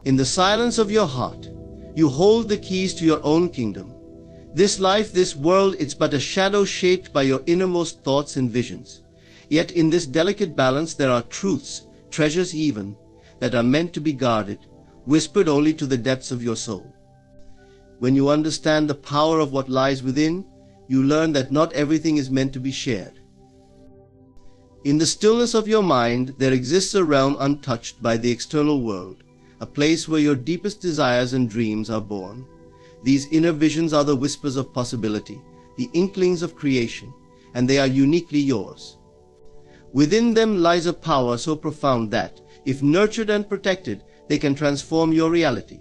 In the silence of your heart, you hold the keys to your own kingdom. This life, this world, it's but a shadow shaped by your innermost thoughts and visions. Yet in this delicate balance there are truths, treasures even, that are meant to be guarded, whispered only to the depths of your soul. When you understand the power of what lies within, you learn that not everything is meant to be shared. In the stillness of your mind, there exists a realm untouched by the external world, a place where your deepest desires and dreams are born. These inner visions are the whispers of possibility, the inklings of creation, and they are uniquely yours. Within them lies a power so profound that, if nurtured and protected, they can transform your reality.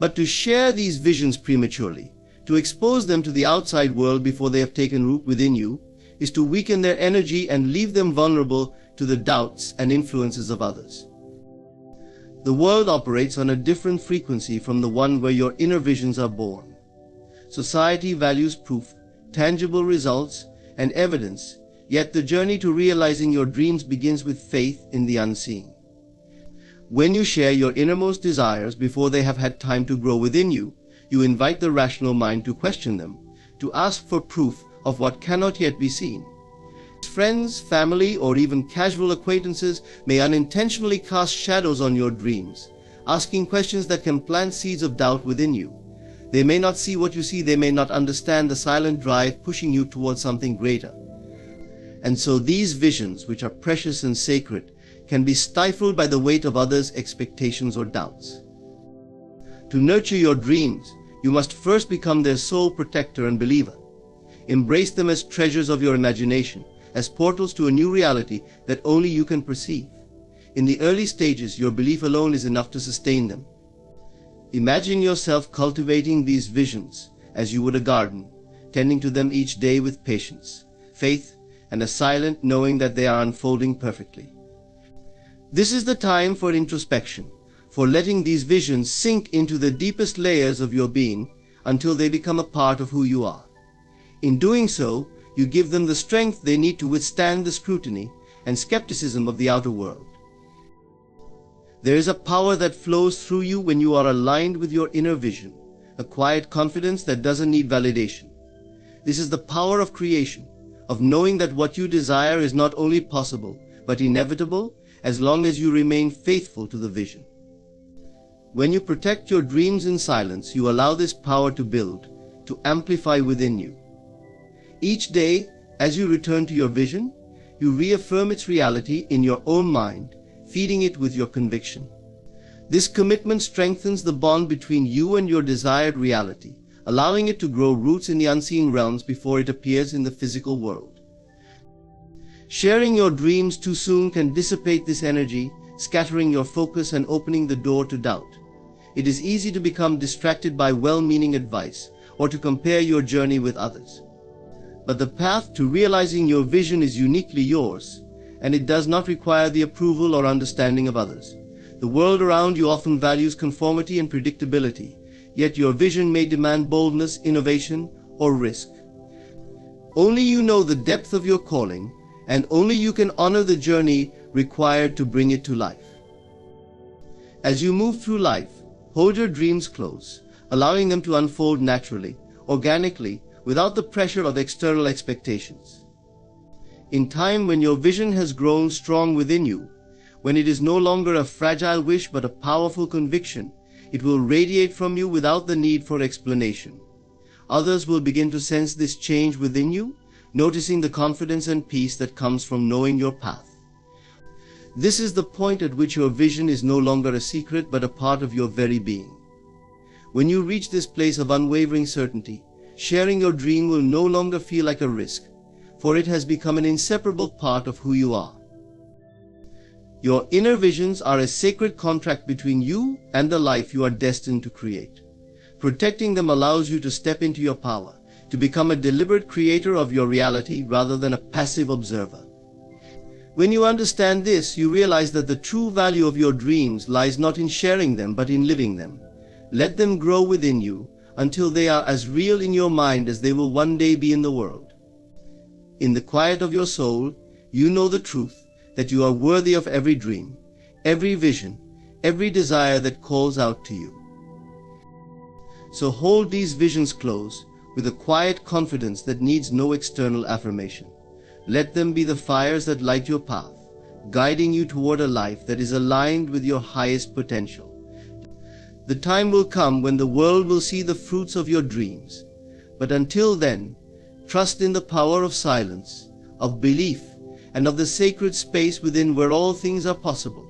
But to share these visions prematurely, to expose them to the outside world before they have taken root within you, is to weaken their energy and leave them vulnerable to the doubts and influences of others. The world operates on a different frequency from the one where your inner visions are born. Society values proof, tangible results, and evidence, yet the journey to realizing your dreams begins with faith in the unseen. When you share your innermost desires before they have had time to grow within you, you invite the rational mind to question them, to ask for proof of what cannot yet be seen. Friends, family, or even casual acquaintances may unintentionally cast shadows on your dreams, asking questions that can plant seeds of doubt within you. They may not see what you see, they may not understand the silent drive pushing you towards something greater. And so these visions, which are precious and sacred, can be stifled by the weight of others' expectations or doubts. To nurture your dreams, you must first become their sole protector and believer. Embrace them as treasures of your imagination, as portals to a new reality that only you can perceive. In the early stages, your belief alone is enough to sustain them. Imagine yourself cultivating these visions as you would a garden, tending to them each day with patience, faith, and a silent knowing that they are unfolding perfectly. This is the time for introspection, for letting these visions sink into the deepest layers of your being until they become a part of who you are. In doing so, you give them the strength they need to withstand the scrutiny and skepticism of the outer world. There is a power that flows through you when you are aligned with your inner vision, a quiet confidence that doesn't need validation. This is the power of creation, of knowing that what you desire is not only possible, but inevitable, as long as you remain faithful to the vision. When you protect your dreams in silence, you allow this power to build, to amplify within you. Each day, as you return to your vision, you reaffirm its reality in your own mind, feeding it with your conviction. This commitment strengthens the bond between you and your desired reality, allowing it to grow roots in the unseen realms before it appears in the physical world. Sharing your dreams too soon can dissipate this energy, scattering your focus and opening the door to doubt. It is easy to become distracted by well-meaning advice or to compare your journey with others. But the path to realizing your vision is uniquely yours, and it does not require the approval or understanding of others. The world around you often values conformity and predictability, yet your vision may demand boldness, innovation, or risk. Only you know the depth of your calling, and only you can honor the journey required to bring it to life. As you move through life, hold your dreams close, allowing them to unfold naturally, organically, without the pressure of external expectations. In time when your vision has grown strong within you, when it is no longer a fragile wish but a powerful conviction, it will radiate from you without the need for explanation. Others will begin to sense this change within you, noticing the confidence and peace that comes from knowing your path. This is the point at which your vision is no longer a secret but a part of your very being. When you reach this place of unwavering certainty, sharing your dream will no longer feel like a risk, for it has become an inseparable part of who you are. Your inner visions are a sacred contract between you and the life you are destined to create. Protecting them allows you to step into your power, to become a deliberate creator of your reality rather than a passive observer. When you understand this, you realize that the true value of your dreams lies not in sharing them but in living them. Let them grow within you until they are as real in your mind as they will one day be in the world. In the quiet of your soul, you know the truth that you are worthy of every dream, every vision, every desire that calls out to you. So hold these visions close with a quiet confidence that needs no external affirmation. Let them be the fires that light your path, guiding you toward a life that is aligned with your highest potential. The time will come when the world will see the fruits of your dreams, but until then, trust in the power of silence, of belief, and of the sacred space within where all things are possible.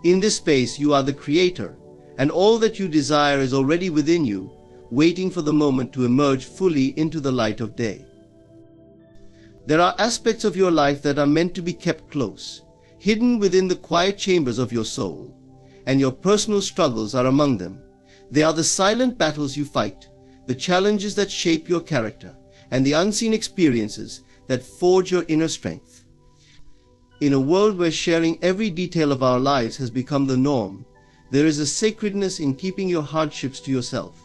In this space you are the creator, and all that you desire is already within you, waiting for the moment to emerge fully into the light of day. There are aspects of your life that are meant to be kept close, hidden within the quiet chambers of your soul, and your personal struggles are among them. They are the silent battles you fight, the challenges that shape your character, and the unseen experiences that forge your inner strength. In a world where sharing every detail of our lives has become the norm, there is a sacredness in keeping your hardships to yourself.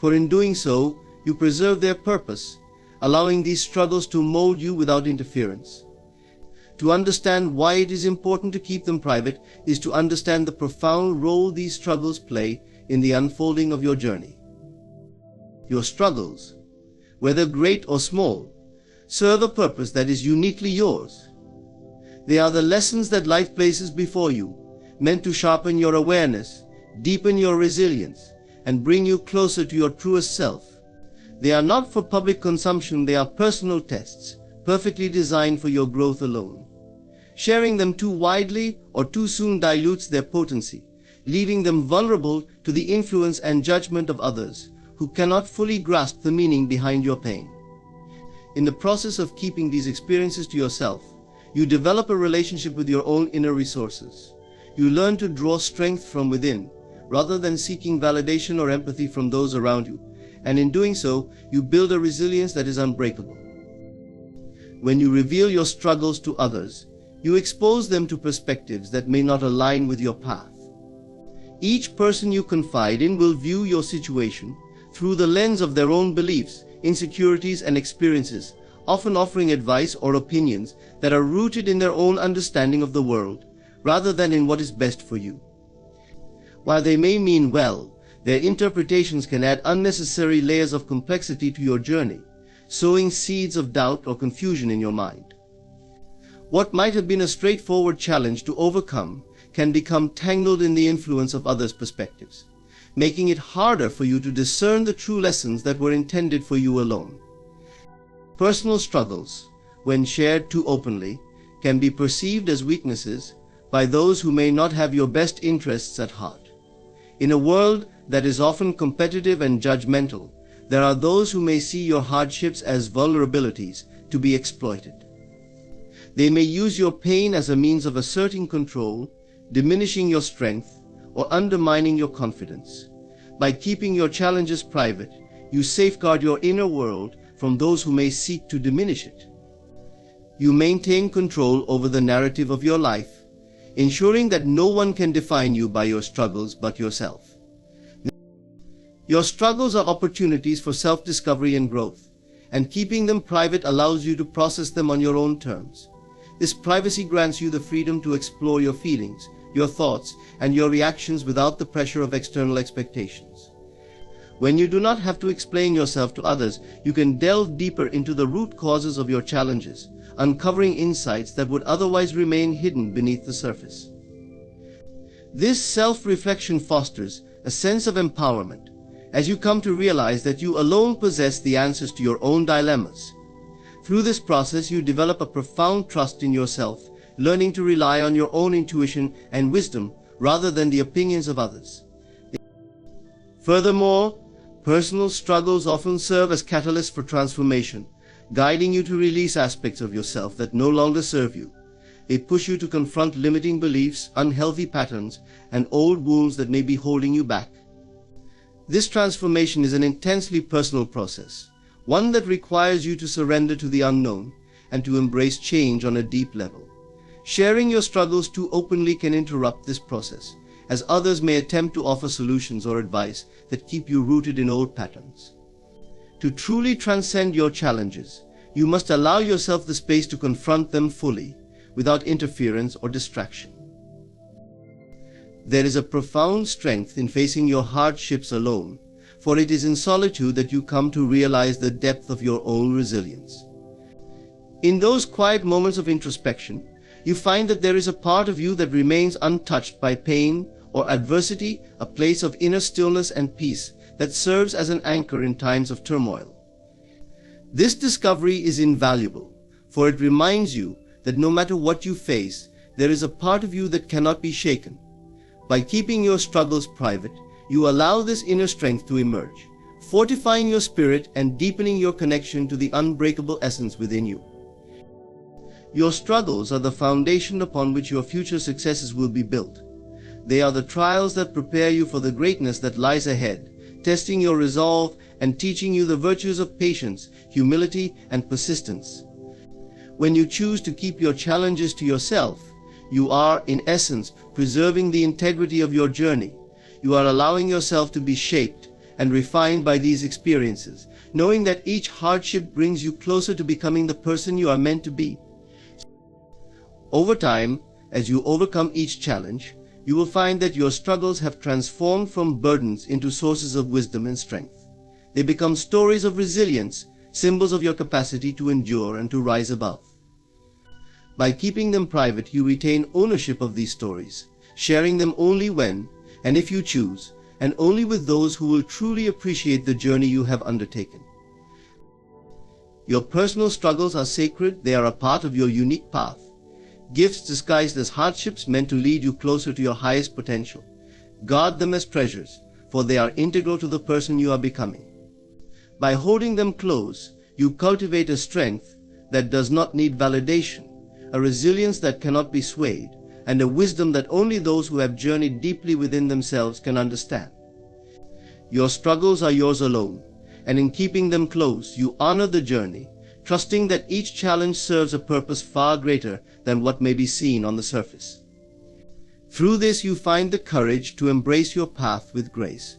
For in doing so, you preserve their purpose, allowing these struggles to mold you without interference. To understand why it is important to keep them private is to understand the profound role these struggles play in the unfolding of your journey. Your struggles, whether great or small, serve a purpose that is uniquely yours. They are the lessons that life places before you, meant to sharpen your awareness, deepen your resilience, and bring you closer to your truest self. They are not for public consumption, they are personal tests, perfectly designed for your growth alone. Sharing them too widely or too soon dilutes their potency, leaving them vulnerable to the influence and judgment of others who cannot fully grasp the meaning behind your pain. In the process of keeping these experiences to yourself, you develop a relationship with your own inner resources. You learn to draw strength from within, rather than seeking validation or empathy from those around you, and in doing so, you build a resilience that is unbreakable. When you reveal your struggles to others, you expose them to perspectives that may not align with your path. Each person you confide in will view your situation through the lens of their own beliefs, insecurities, and experiences, often offering advice or opinions that are rooted in their own understanding of the world, rather than in what is best for you. While they may mean well, their interpretations can add unnecessary layers of complexity to your journey, sowing seeds of doubt or confusion in your mind. What might have been a straightforward challenge to overcome can become tangled in the influence of others' perspectives, making it harder for you to discern the true lessons that were intended for you alone. Personal struggles, when shared too openly, can be perceived as weaknesses by those who may not have your best interests at heart. In a world that is often competitive and judgmental, there are those who may see your hardships as vulnerabilities to be exploited. They may use your pain as a means of asserting control, diminishing your strength, or undermining your confidence. By keeping your challenges private, you safeguard your inner world from those who may seek to diminish it. You maintain control over the narrative of your life, ensuring that no one can define you by your struggles but yourself. Your struggles are opportunities for self-discovery and growth, and keeping them private allows you to process them on your own terms. This privacy grants you the freedom to explore your feelings, your thoughts, and your reactions without the pressure of external expectations. When you do not have to explain yourself to others, you can delve deeper into the root causes of your challenges, uncovering insights that would otherwise remain hidden beneath the surface. This self-reflection fosters a sense of empowerment, as you come to realize that you alone possess the answers to your own dilemmas. Through this process, you develop a profound trust in yourself, learning to rely on your own intuition and wisdom rather than the opinions of others. Furthermore, personal struggles often serve as catalysts for transformation, guiding you to release aspects of yourself that no longer serve you. They push you to confront limiting beliefs, unhealthy patterns, and old wounds that may be holding you back. This transformation is an intensely personal process, one that requires you to surrender to the unknown and to embrace change on a deep level. Sharing your struggles too openly can interrupt this process, as others may attempt to offer solutions or advice that keep you rooted in old patterns. To truly transcend your challenges, you must allow yourself the space to confront them fully, without interference or distraction. There is a profound strength in facing your hardships alone, for it is in solitude that you come to realize the depth of your own resilience. In those quiet moments of introspection, you find that there is a part of you that remains untouched by pain or adversity, a place of inner stillness and peace that serves as an anchor in times of turmoil. This discovery is invaluable, for it reminds you that no matter what you face, there is a part of you that cannot be shaken. By keeping your struggles private, you allow this inner strength to emerge, fortifying your spirit and deepening your connection to the unbreakable essence within you. Your struggles are the foundation upon which your future successes will be built. They are the trials that prepare you for the greatness that lies ahead, testing your resolve and teaching you the virtues of patience, humility, and persistence. When you choose to keep your challenges to yourself, you are, in essence, preserving the integrity of your journey. You are allowing yourself to be shaped and refined by these experiences, knowing that each hardship brings you closer to becoming the person you are meant to be. Over time, as you overcome each challenge, you will find that your struggles have transformed from burdens into sources of wisdom and strength. They become stories of resilience, symbols of your capacity to endure and to rise above. By keeping them private, you retain ownership of these stories, sharing them only when, and if you choose, and only with those who will truly appreciate the journey you have undertaken. Your personal struggles are sacred. They are a part of your unique path, gifts disguised as hardships meant to lead you closer to your highest potential. Guard them as treasures, for they are integral to the person you are becoming. By holding them close, you cultivate a strength that does not need validation, a resilience that cannot be swayed, and a wisdom that only those who have journeyed deeply within themselves can understand. Your struggles are yours alone, and in keeping them close, you honor the journey, trusting that each challenge serves a purpose far greater than what may be seen on the surface. Through this, you find the courage to embrace your path with grace,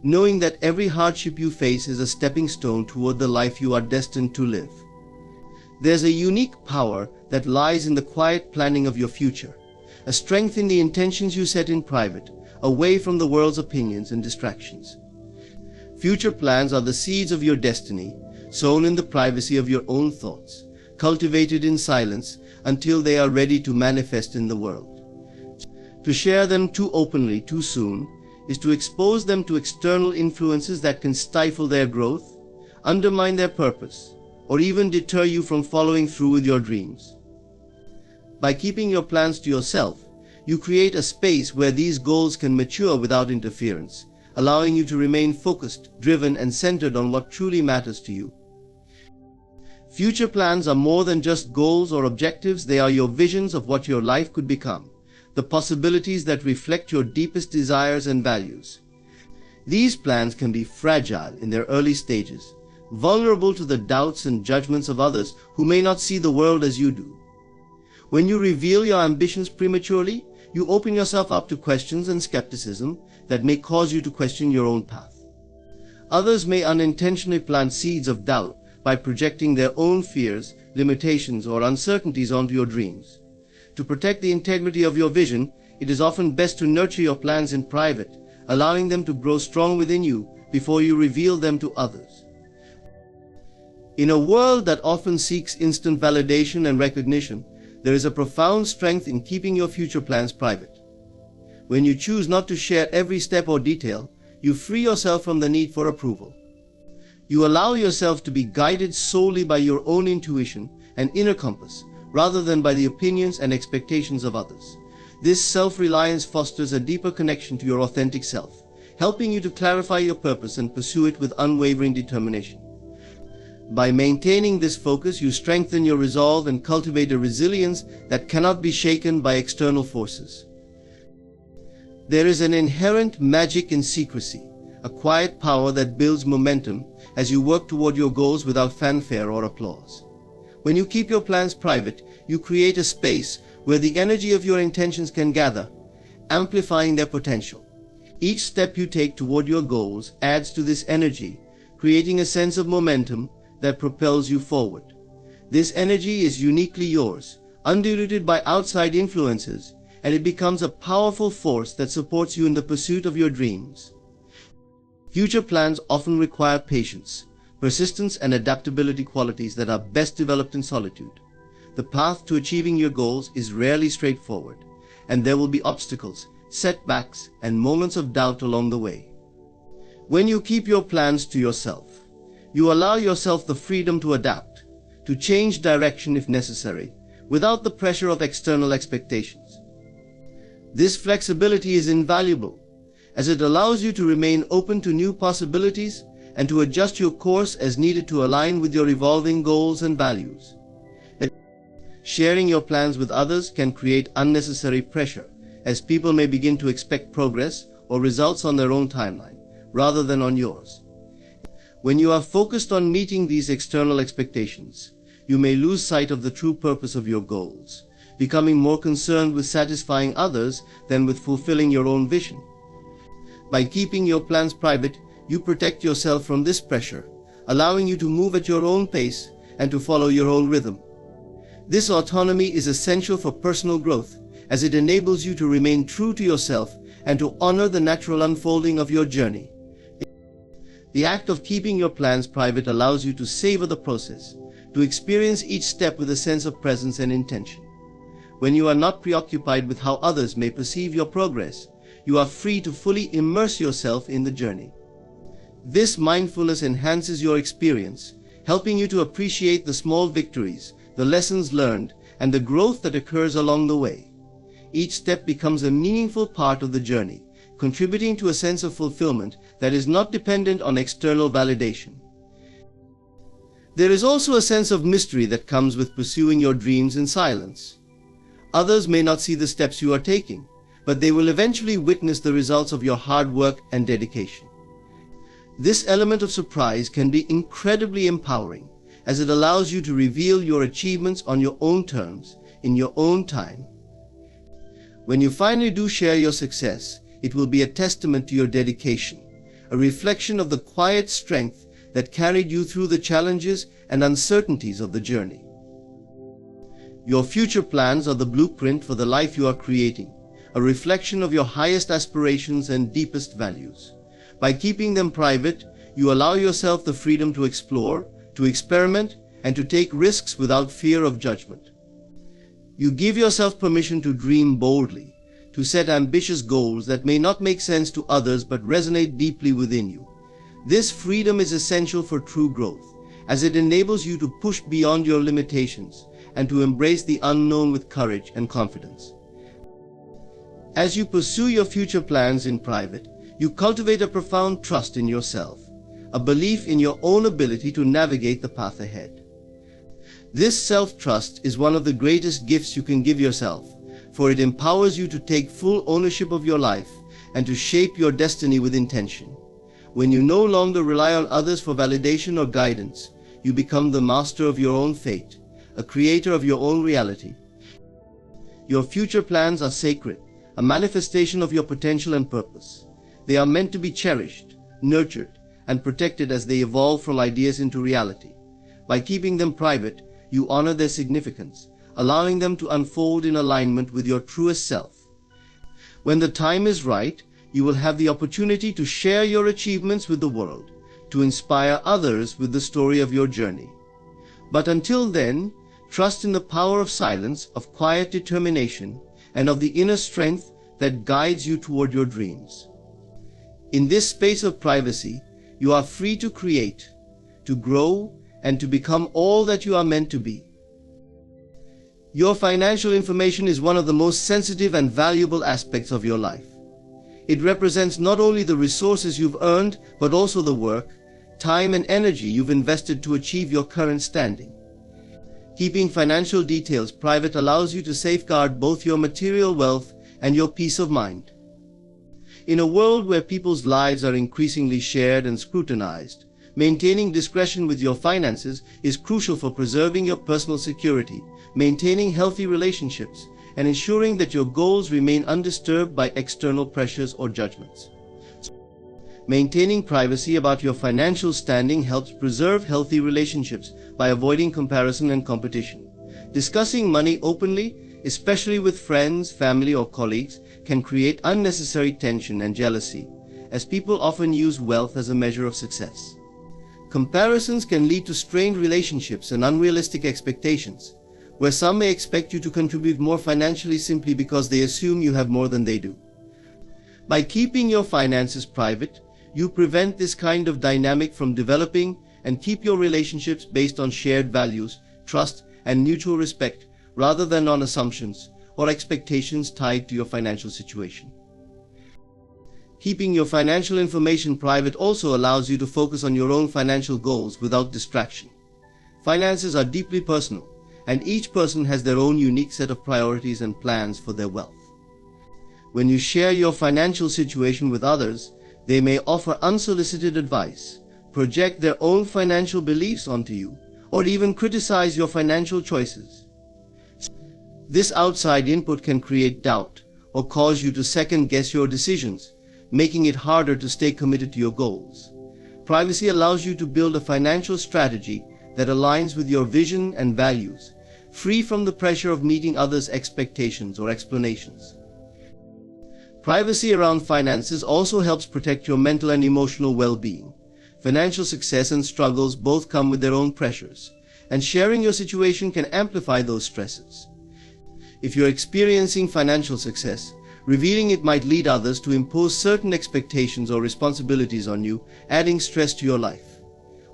knowing that every hardship you face is a stepping stone toward the life you are destined to live. There's a unique power that lies in the quiet planning of your future, a strength in the intentions you set in private, away from the world's opinions and distractions. Future plans are the seeds of your destiny, sown in the privacy of your own thoughts, cultivated in silence until they are ready to manifest in the world. To share them too openly too soon is to expose them to external influences that can stifle their growth, undermine their purpose, or even deter you from following through with your dreams. By keeping your plans to yourself, you create a space where these goals can mature without interference, allowing you to remain focused, driven, and centered on what truly matters to you. Future plans are more than just goals or objectives. They are your visions of what your life could become, the possibilities that reflect your deepest desires and values. These plans can be fragile in their early stages, vulnerable to the doubts and judgments of others who may not see the world as you do. When you reveal your ambitions prematurely, you open yourself up to questions and skepticism that may cause you to question your own path. Others may unintentionally plant seeds of doubt by projecting their own fears, limitations, or uncertainties onto your dreams. To protect the integrity of your vision, it is often best to nurture your plans in private, allowing them to grow strong within you before you reveal them to others. In a world that often seeks instant validation and recognition, there is a profound strength in keeping your future plans private. When you choose not to share every step or detail, you free yourself from the need for approval. You allow yourself to be guided solely by your own intuition and inner compass, rather than by the opinions and expectations of others. This self-reliance fosters a deeper connection to your authentic self, helping you to clarify your purpose and pursue it with unwavering determination. By maintaining this focus, you strengthen your resolve and cultivate a resilience that cannot be shaken by external forces. There is an inherent magic in secrecy, a quiet power that builds momentum as you work toward your goals without fanfare or applause. When you keep your plans private, you create a space where the energy of your intentions can gather, amplifying their potential. Each step you take toward your goals adds to this energy, creating a sense of momentum that propels you forward. This energy is uniquely yours, undiluted by outside influences, and it becomes a powerful force that supports you in the pursuit of your dreams. Future plans often require patience, persistence, and adaptability, qualities that are best developed in solitude. The path to achieving your goals is rarely straightforward, and there will be obstacles, setbacks, and moments of doubt along the way. When you keep your plans to yourself, you allow yourself the freedom to adapt, to change direction if necessary, without the pressure of external expectations. This flexibility is invaluable, as it allows you to remain open to new possibilities and to adjust your course as needed to align with your evolving goals and values. Sharing your plans with others can create unnecessary pressure, as people may begin to expect progress or results on their own timeline, rather than on yours. When you are focused on meeting these external expectations, you may lose sight of the true purpose of your goals, becoming more concerned with satisfying others than with fulfilling your own vision. By keeping your plans private, you protect yourself from this pressure, allowing you to move at your own pace and to follow your own rhythm. This autonomy is essential for personal growth, as it enables you to remain true to yourself and to honor the natural unfolding of your journey. The act of keeping your plans private allows you to savor the process, to experience each step with a sense of presence and intention. When you are not preoccupied with how others may perceive your progress, you are free to fully immerse yourself in the journey. This mindfulness enhances your experience, helping you to appreciate the small victories, the lessons learned, and the growth that occurs along the way. Each step becomes a meaningful part of the journey, contributing to a sense of fulfillment that is not dependent on external validation. There is also a sense of mystery that comes with pursuing your dreams in silence. Others may not see the steps you are taking, but they will eventually witness the results of your hard work and dedication. This element of surprise can be incredibly empowering, as it allows you to reveal your achievements on your own terms, in your own time. When you finally do share your success, it will be a testament to your dedication, a reflection of the quiet strength that carried you through the challenges and uncertainties of the journey. Your future plans are the blueprint for the life you are creating, a reflection of your highest aspirations and deepest values. By keeping them private, you allow yourself the freedom to explore, to experiment, and to take risks without fear of judgment. You give yourself permission to dream boldly, to set ambitious goals that may not make sense to others but resonate deeply within you. This freedom is essential for true growth, as it enables you to push beyond your limitations and to embrace the unknown with courage and confidence. As you pursue your future plans in private, you cultivate a profound trust in yourself, a belief in your own ability to navigate the path ahead. This self-trust is one of the greatest gifts you can give yourself, for it empowers you to take full ownership of your life and to shape your destiny with intention. When you no longer rely on others for validation or guidance, you become the master of your own fate, a creator of your own reality. Your future plans are sacred, a manifestation of your potential and purpose. They are meant to be cherished, nurtured, and protected as they evolve from ideas into reality. By keeping them private, you honor their significance, allowing them to unfold in alignment with your truest self. When the time is right, you will have the opportunity to share your achievements with the world, to inspire others with the story of your journey. But until then, trust in the power of silence, of quiet determination, and of the inner strength that guides you toward your dreams. In this space of privacy, you are free to create, to grow, and to become all that you are meant to be. Your financial information is one of the most sensitive and valuable aspects of your life. It represents not only the resources you've earned, but also the work, time, and energy you've invested to achieve your current standing. Keeping financial details private allows you to safeguard both your material wealth and your peace of mind. In a world where people's lives are increasingly shared and scrutinized, maintaining discretion with your finances is crucial for preserving your personal security, maintaining healthy relationships, and ensuring that your goals remain undisturbed by external pressures or judgments. Maintaining privacy about your financial standing helps preserve healthy relationships by avoiding comparison and competition. Discussing money openly especially with friends, family, or colleagues, can create unnecessary tension and jealousy, as people often use wealth as a measure of success. Comparisons can lead to strained relationships and unrealistic expectations, where some may expect you to contribute more financially simply because they assume you have more than they do. By keeping your finances private, you prevent this kind of dynamic from developing and keep your relationships based on shared values, trust, and mutual respect, rather than on assumptions or expectations tied to your financial situation. Keeping your financial information private also allows you to focus on your own financial goals without distraction. Finances are deeply personal, and each person has their own unique set of priorities and plans for their wealth. When you share your financial situation with others, they may offer unsolicited advice, project their own financial beliefs onto you, or even criticize your financial choices. This outside input can create doubt or cause you to second-guess your decisions, making it harder to stay committed to your goals. Privacy allows you to build a financial strategy that aligns with your vision and values, free from the pressure of meeting others' expectations or explanations. Privacy around finances also helps protect your mental and emotional well-being. Financial success and struggles both come with their own pressures, and sharing your situation can amplify those stresses. If you're experiencing financial success, revealing it might lead others to impose certain expectations or responsibilities on you, adding stress to your life.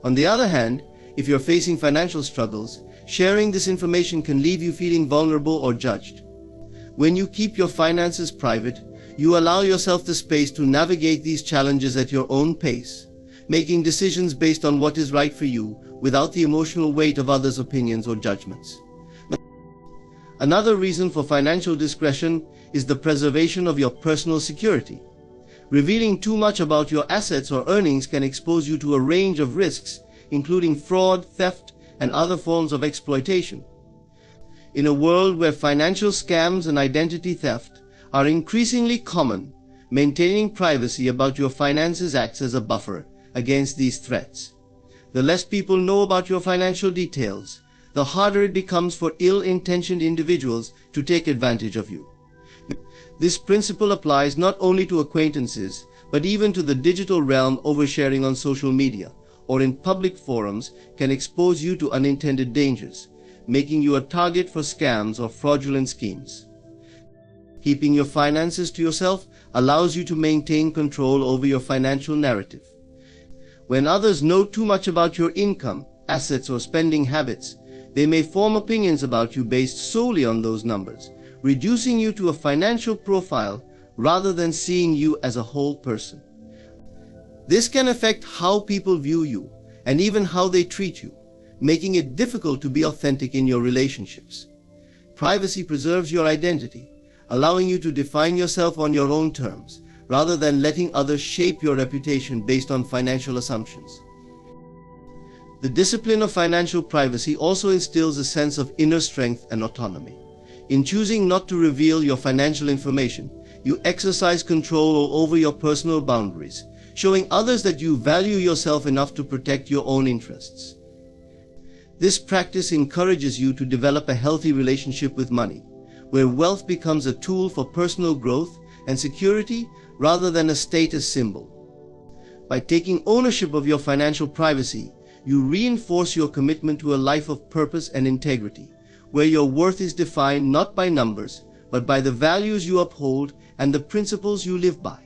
On the other hand, if you're facing financial struggles, sharing this information can leave you feeling vulnerable or judged. When you keep your finances private, you allow yourself the space to navigate these challenges at your own pace, making decisions based on what is right for you without the emotional weight of others' opinions or judgments. Another reason for financial discretion is the preservation of your personal security. Revealing too much about your assets or earnings can expose you to a range of risks, including fraud, theft, and other forms of exploitation. In a world where financial scams and identity theft are increasingly common, maintaining privacy about your finances acts as a buffer against these threats. The less people know about your financial details, the harder it becomes for ill-intentioned individuals to take advantage of you. This principle applies not only to acquaintances, but even to the digital realm. Oversharing on social media or in public forums can expose you to unintended dangers, making you a target for scams or fraudulent schemes. Keeping your finances to yourself allows you to maintain control over your financial narrative. When others know too much about your income, assets, or spending habits, they may form opinions about you based solely on those numbers, reducing you to a financial profile rather than seeing you as a whole person. This can affect how people view you and even how they treat you, making it difficult to be authentic in your relationships. Privacy preserves your identity, allowing you to define yourself on your own terms, rather than letting others shape your reputation based on financial assumptions. The discipline of financial privacy also instills a sense of inner strength and autonomy. In choosing not to reveal your financial information, you exercise control over your personal boundaries, showing others that you value yourself enough to protect your own interests. This practice encourages you to develop a healthy relationship with money, where wealth becomes a tool for personal growth and security rather than a status symbol. By taking ownership of your financial privacy, you reinforce your commitment to a life of purpose and integrity, where your worth is defined not by numbers, but by the values you uphold and the principles you live by.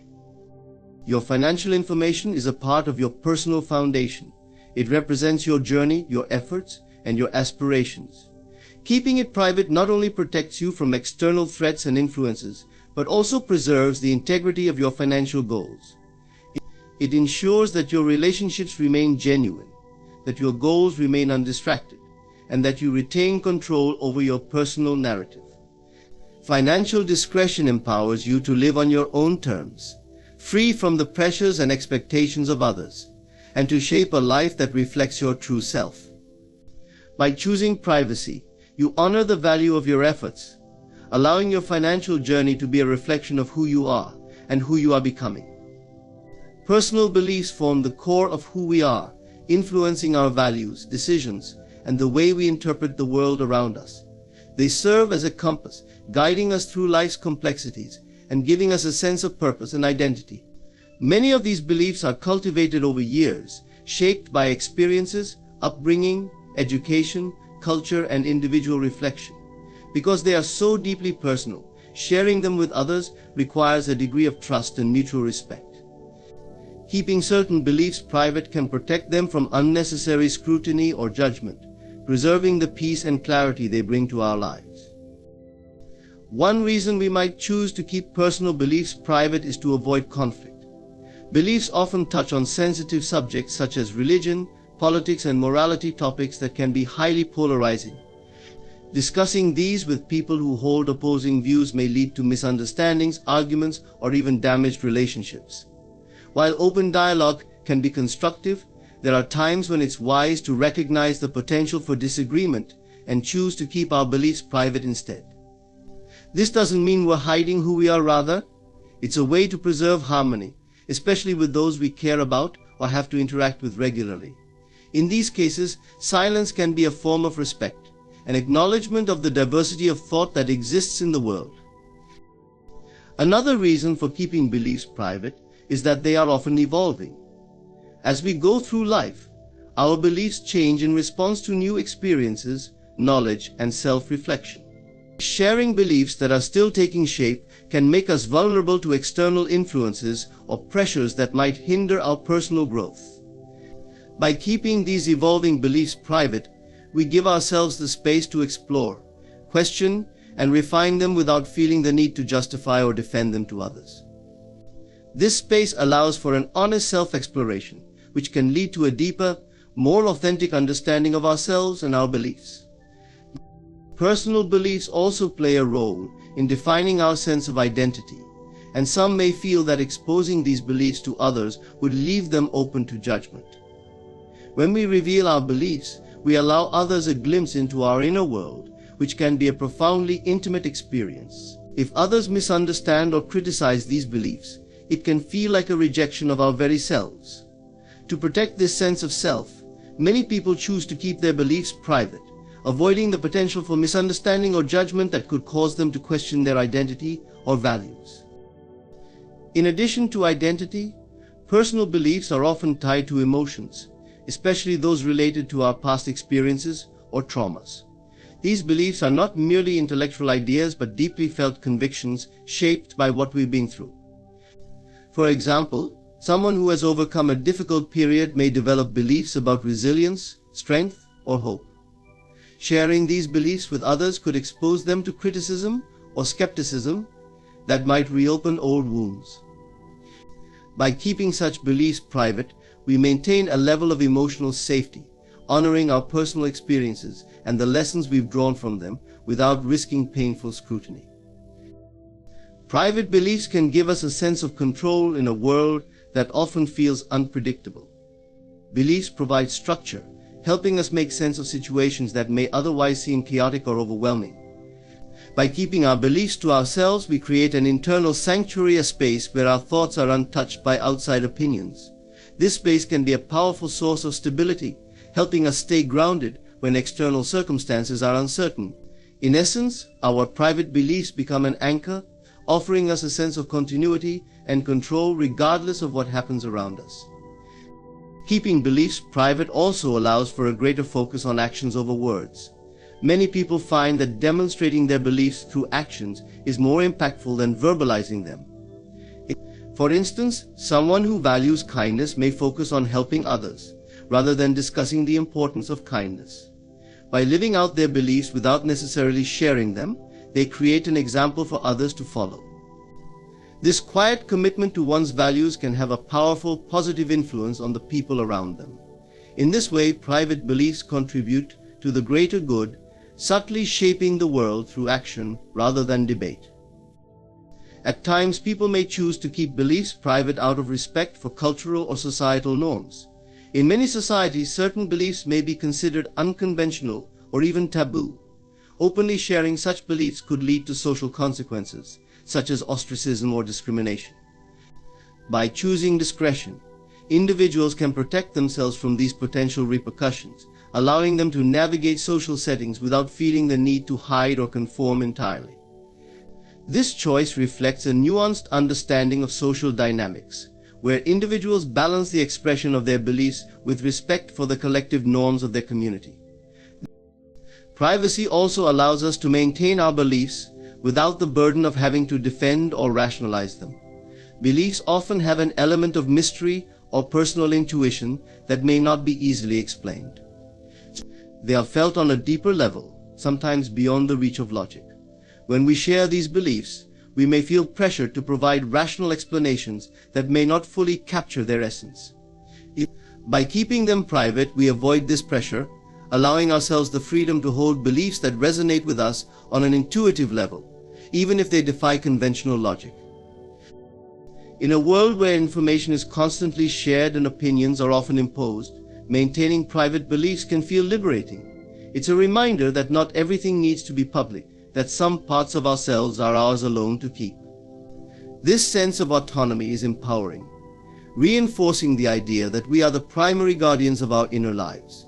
Your financial information is a part of your personal foundation. It represents your journey, your efforts, and your aspirations. Keeping it private not only protects you from external threats and influences, but also preserves the integrity of your financial goals. It ensures that your relationships remain genuine, that your goals remain undistracted, and that you retain control over your personal narrative. Financial discretion empowers you to live on your own terms, free from the pressures and expectations of others, and to shape a life that reflects your true self. By choosing privacy, you honor the value of your efforts, allowing your financial journey to be a reflection of who you are and who you are becoming. Personal beliefs form the core of who we are, influencing our values, decisions, and the way we interpret the world around us. They serve as a compass, guiding us through life's complexities and giving us a sense of purpose and identity. Many of these beliefs are cultivated over years, shaped by experiences, upbringing, education, culture, and individual reflection. Because they are so deeply personal, sharing them with others requires a degree of trust and mutual respect. Keeping certain beliefs private can protect them from unnecessary scrutiny or judgment, preserving the peace and clarity they bring to our lives. One reason we might choose to keep personal beliefs private is to avoid conflict. Beliefs often touch on sensitive subjects such as religion, politics, and morality, topics that can be highly polarizing. Discussing these with people who hold opposing views may lead to misunderstandings, arguments, or even damaged relationships. While open dialogue can be constructive, there are times when it's wise to recognize the potential for disagreement and choose to keep our beliefs private instead. This doesn't mean we're hiding who we are, rather, it's a way to preserve harmony, especially with those we care about or have to interact with regularly. In these cases, silence can be a form of respect, an acknowledgement of the diversity of thought that exists in the world. Another reason for keeping beliefs private is that they are often evolving. As we go through life, our beliefs change in response to new experiences, knowledge, and self-reflection. Sharing beliefs that are still taking shape can make us vulnerable to external influences or pressures that might hinder our personal growth. By keeping these evolving beliefs private, we give ourselves the space to explore, question, and refine them without feeling the need to justify or defend them to others. This space allows for an honest self-exploration, which can lead to a deeper, more authentic understanding of ourselves and our beliefs. Personal beliefs also play a role in defining our sense of identity, and some may feel that exposing these beliefs to others would leave them open to judgment. When we reveal our beliefs, we allow others a glimpse into our inner world, which can be a profoundly intimate experience. If others misunderstand or criticize these beliefs, it can feel like a rejection of our very selves. To protect this sense of self, many people choose to keep their beliefs private, avoiding the potential for misunderstanding or judgment that could cause them to question their identity or values. In addition to identity, personal beliefs are often tied to emotions, especially those related to our past experiences or traumas. These beliefs are not merely intellectual ideas but deeply felt convictions shaped by what we've been through. For example, someone who has overcome a difficult period may develop beliefs about resilience, strength, or hope. Sharing these beliefs with others could expose them to criticism or skepticism that might reopen old wounds. By keeping such beliefs private, we maintain a level of emotional safety, honoring our personal experiences and the lessons we've drawn from them without risking painful scrutiny. Private beliefs can give us a sense of control in a world that often feels unpredictable. Beliefs provide structure, helping us make sense of situations that may otherwise seem chaotic or overwhelming. By keeping our beliefs to ourselves, we create an internal sanctuary, a space where our thoughts are untouched by outside opinions. This space can be a powerful source of stability, helping us stay grounded when external circumstances are uncertain. In essence, our private beliefs become an anchor, offering us a sense of continuity and control regardless of what happens around us. Keeping beliefs private also allows for a greater focus on actions over words. Many people find that demonstrating their beliefs through actions is more impactful than verbalizing them. For instance, someone who values kindness may focus on helping others, rather than discussing the importance of kindness. By living out their beliefs without necessarily sharing them, they create an example for others to follow. This quiet commitment to one's values can have a powerful, positive influence on the people around them. In this way, private beliefs contribute to the greater good, subtly shaping the world through action rather than debate. At times, people may choose to keep beliefs private out of respect for cultural or societal norms. In many societies, certain beliefs may be considered unconventional or even taboo. Openly sharing such beliefs could lead to social consequences, such as ostracism or discrimination. By choosing discretion, individuals can protect themselves from these potential repercussions, allowing them to navigate social settings without feeling the need to hide or conform entirely. This choice reflects a nuanced understanding of social dynamics, where individuals balance the expression of their beliefs with respect for the collective norms of their community. Privacy also allows us to maintain our beliefs without the burden of having to defend or rationalize them. Beliefs often have an element of mystery or personal intuition that may not be easily explained. They are felt on a deeper level, sometimes beyond the reach of logic. When we share these beliefs, we may feel pressure to provide rational explanations that may not fully capture their essence. By keeping them private, we avoid this pressure, allowing ourselves the freedom to hold beliefs that resonate with us on an intuitive level, even if they defy conventional logic. In a world where information is constantly shared and opinions are often imposed, maintaining private beliefs can feel liberating. It's a reminder that not everything needs to be public, that some parts of ourselves are ours alone to keep. This sense of autonomy is empowering, reinforcing the idea that we are the primary guardians of our inner lives.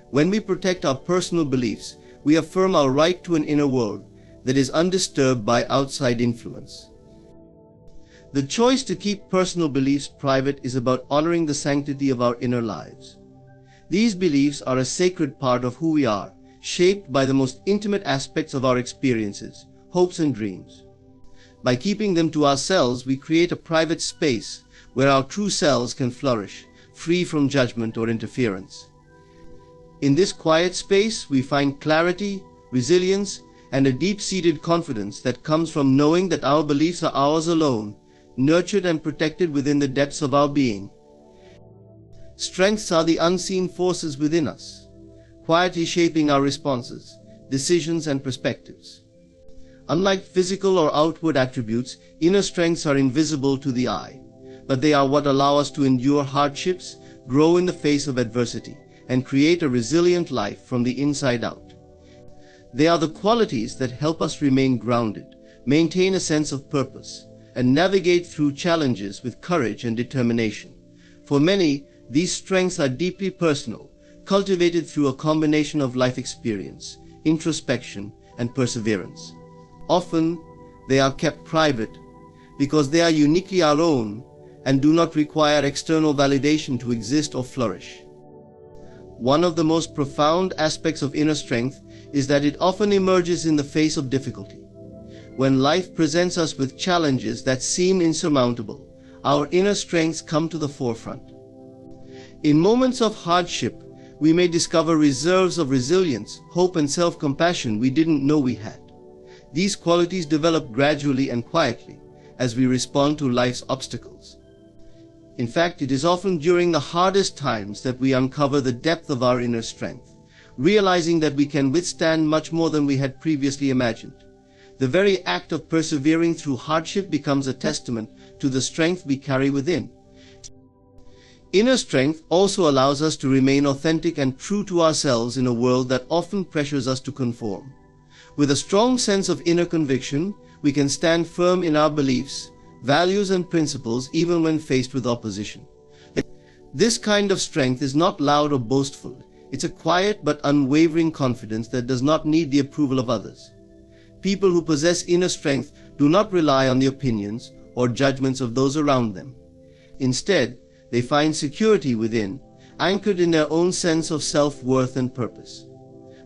When we protect our personal beliefs, we affirm our right to an inner world that is undisturbed by outside influence. The choice to keep personal beliefs private is about honoring the sanctity of our inner lives. These beliefs are a sacred part of who we are, shaped by the most intimate aspects of our experiences, hopes and dreams. By keeping them to ourselves, we create a private space where our true selves can flourish, free from judgment or interference. In this quiet space, we find clarity, resilience, and a deep-seated confidence that comes from knowing that our beliefs are ours alone, nurtured and protected within the depths of our being. Strengths are the unseen forces within us, quietly shaping our responses, decisions, and perspectives. Unlike physical or outward attributes, inner strengths are invisible to the eye, but they are what allow us to endure hardships, grow in the face of adversity, and create a resilient life from the inside out. They are the qualities that help us remain grounded, maintain a sense of purpose, and navigate through challenges with courage and determination. For many, these strengths are deeply personal, cultivated through a combination of life experience, introspection, and perseverance. Often, they are kept private because they are uniquely our own and do not require external validation to exist or flourish. One of the most profound aspects of inner strength is that it often emerges in the face of difficulty. When life presents us with challenges that seem insurmountable, our inner strengths come to the forefront. In moments of hardship, we may discover reserves of resilience, hope, and self-compassion we didn't know we had. These qualities develop gradually and quietly as we respond to life's obstacles. In fact, it is often during the hardest times that we uncover the depth of our inner strength, realizing that we can withstand much more than we had previously imagined. The very act of persevering through hardship becomes a testament to the strength we carry within. Inner strength also allows us to remain authentic and true to ourselves in a world that often pressures us to conform. With a strong sense of inner conviction, we can stand firm in our beliefs, values, and principles even when faced with opposition. This kind of strength is not loud or boastful. It's a quiet but unwavering confidence that does not need the approval of others. People who possess inner strength do not rely on the opinions or judgments of those around them. Instead, they find security within, anchored in their own sense of self-worth and purpose.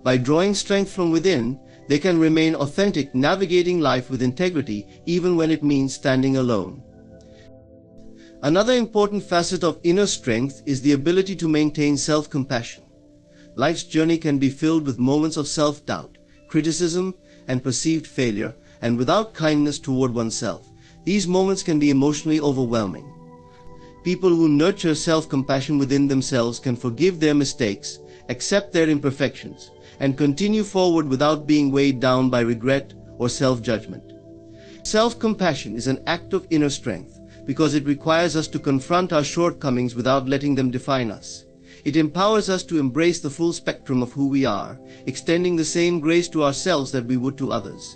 By drawing strength from within, they can remain authentic, navigating life with integrity even when it means standing alone. Another important facet of inner strength is the ability to maintain self-compassion. Life's journey can be filled with moments of self-doubt, criticism, and perceived failure, and without kindness toward oneself, these moments can be emotionally overwhelming. People who nurture self-compassion within themselves can forgive their mistakes, accept their imperfections, and continue forward without being weighed down by regret or self-judgment. Self-compassion is an act of inner strength because it requires us to confront our shortcomings without letting them define us. It empowers us to embrace the full spectrum of who we are, extending the same grace to ourselves that we would to others.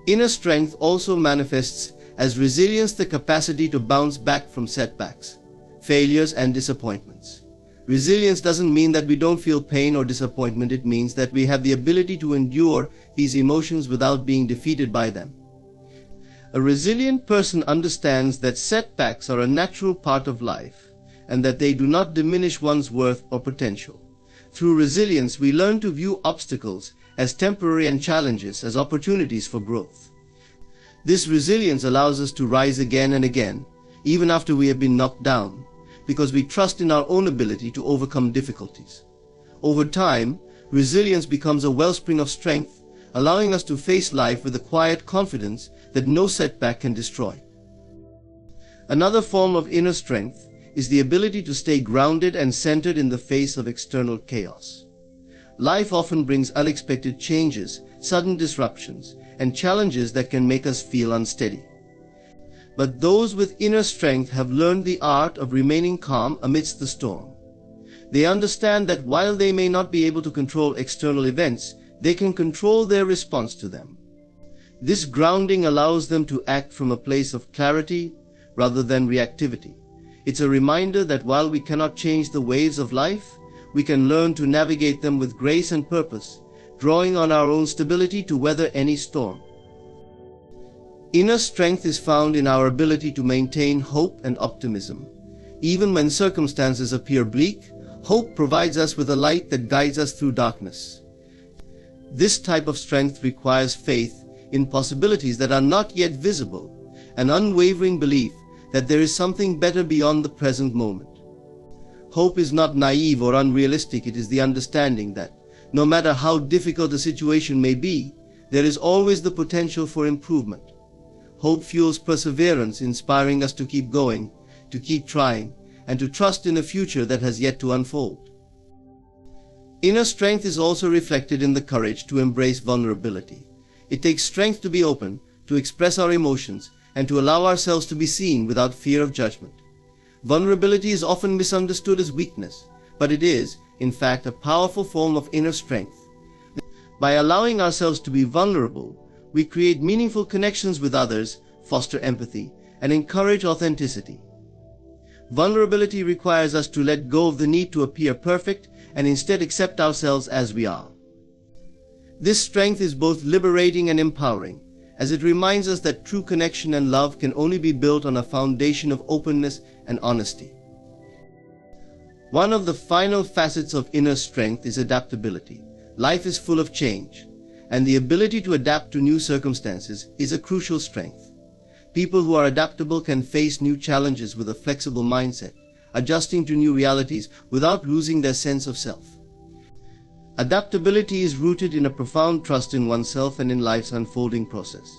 Inner strength also manifests as resilience, the capacity to bounce back from setbacks, failures, and disappointments. Resilience doesn't mean that we don't feel pain or disappointment. It means that we have the ability to endure these emotions without being defeated by them. A resilient person understands that setbacks are a natural part of life and that they do not diminish one's worth or potential. Through resilience, we learn to view obstacles as temporary and challenges as opportunities for growth. This resilience allows us to rise again and again, even after we have been knocked down, because we trust in our own ability to overcome difficulties. Over time, resilience becomes a wellspring of strength, allowing us to face life with a quiet confidence that no setback can destroy. Another form of inner strength is the ability to stay grounded and centered in the face of external chaos. Life often brings unexpected changes, sudden disruptions, and challenges that can make us feel unsteady. But those with inner strength have learned the art of remaining calm amidst the storm. They understand that while they may not be able to control external events, they can control their response to them. This grounding allows them to act from a place of clarity rather than reactivity. It's a reminder that while we cannot change the waves of life, we can learn to navigate them with grace and purpose, drawing on our own stability to weather any storm. Inner strength is found in our ability to maintain hope and optimism. Even when circumstances appear bleak, hope provides us with a light that guides us through darkness. This type of strength requires faith in possibilities that are not yet visible, an unwavering belief that there is something better beyond the present moment. Hope is not naive or unrealistic. It is the understanding that, no matter how difficult a situation may be, there is always the potential for improvement. Hope fuels perseverance, inspiring us to keep going, to keep trying, and to trust in a future that has yet to unfold. Inner strength is also reflected in the courage to embrace vulnerability. It takes strength to be open, to express our emotions, and to allow ourselves to be seen without fear of judgment. Vulnerability is often misunderstood as weakness, but it is, in fact, a powerful form of inner strength. By allowing ourselves to be vulnerable, we create meaningful connections with others, foster empathy, and encourage authenticity. Vulnerability requires us to let go of the need to appear perfect and instead accept ourselves as we are. This strength is both liberating and empowering, as it reminds us that true connection and love can only be built on a foundation of openness and honesty. One of the final facets of inner strength is adaptability. Life is full of change, and the ability to adapt to new circumstances is a crucial strength. People who are adaptable can face new challenges with a flexible mindset, adjusting to new realities without losing their sense of self. Adaptability is rooted in a profound trust in oneself and in life's unfolding process.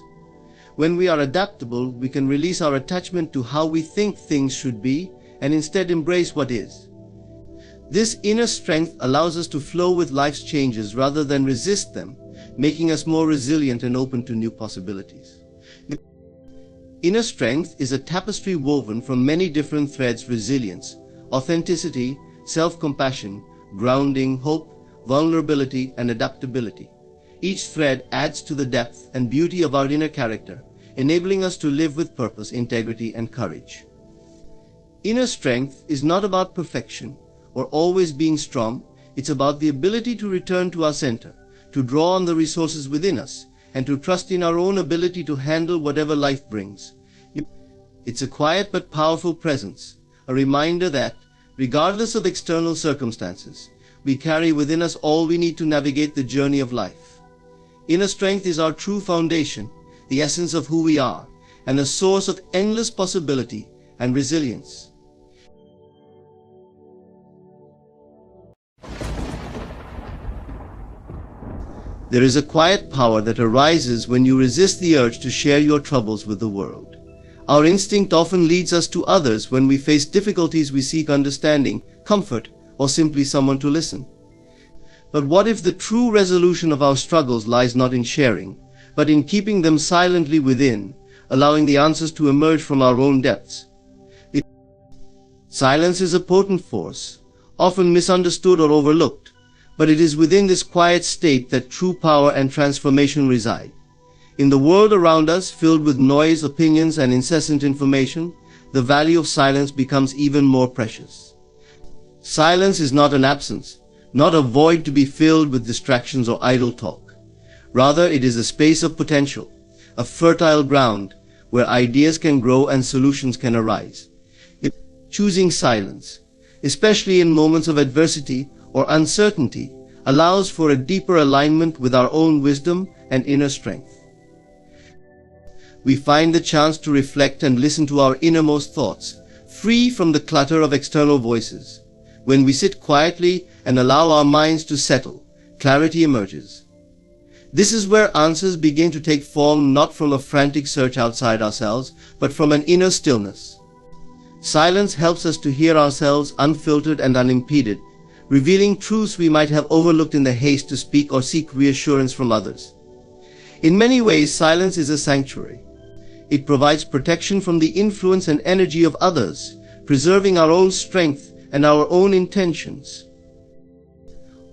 When we are adaptable, we can release our attachment to how we think things should be and instead embrace what is. This inner strength allows us to flow with life's changes rather than resist them, making us more resilient and open to new possibilities. Inner strength is a tapestry woven from many different threads: resilience, authenticity, self-compassion, grounding, hope, vulnerability, and adaptability. Each thread adds to the depth and beauty of our inner character, enabling us to live with purpose, integrity, and courage. Inner strength is not about perfection or always being strong. It's about the ability to return to our center, to draw on the resources within us, and to trust in our own ability to handle whatever life brings. It's a quiet but powerful presence, a reminder that, regardless of external circumstances, we carry within us all we need to navigate the journey of life. Inner strength is our true foundation, the essence of who we are, and a source of endless possibility and resilience. There is a quiet power that arises when you resist the urge to share your troubles with the world. Our instinct often leads us to others. When we face difficulties, we seek understanding, comfort, or simply someone to listen. But what if the true resolution of our struggles lies not in sharing, but in keeping them silently within, allowing the answers to emerge from our own depths? Silence is a potent force, often misunderstood or overlooked, but it is within this quiet state that true power and transformation reside. In the world around us, filled with noise, opinions, and incessant information, the value of silence becomes even more precious. Silence is not an absence, not a void to be filled with distractions or idle talk. Rather, it is a space of potential, a fertile ground where ideas can grow and solutions can arise. Choosing silence, especially in moments of adversity or uncertainty, allows for a deeper alignment with our own wisdom and inner strength. We find the chance to reflect and listen to our innermost thoughts, free from the clutter of external voices. When we sit quietly and allow our minds to settle, clarity emerges. This is where answers begin to take form, not from a frantic search outside ourselves, but from an inner stillness. Silence helps us to hear ourselves unfiltered and unimpeded, revealing truths we might have overlooked in the haste to speak or seek reassurance from others. In many ways, silence is a sanctuary. It provides protection from the influence and energy of others, preserving our own strength and our own intentions.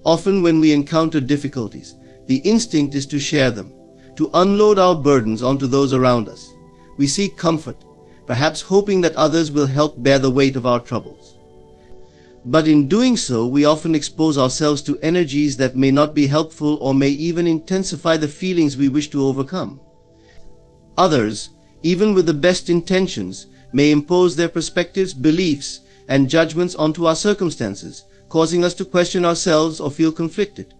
Often when we encounter difficulties, the instinct is to share them, to unload our burdens onto those around us. We seek comfort, perhaps hoping that others will help bear the weight of our troubles. But in doing so, we often expose ourselves to energies that may not be helpful or may even intensify the feelings we wish to overcome. Others, even with the best intentions, may impose their perspectives, beliefs, and judgments onto our circumstances, causing us to question ourselves or feel conflicted.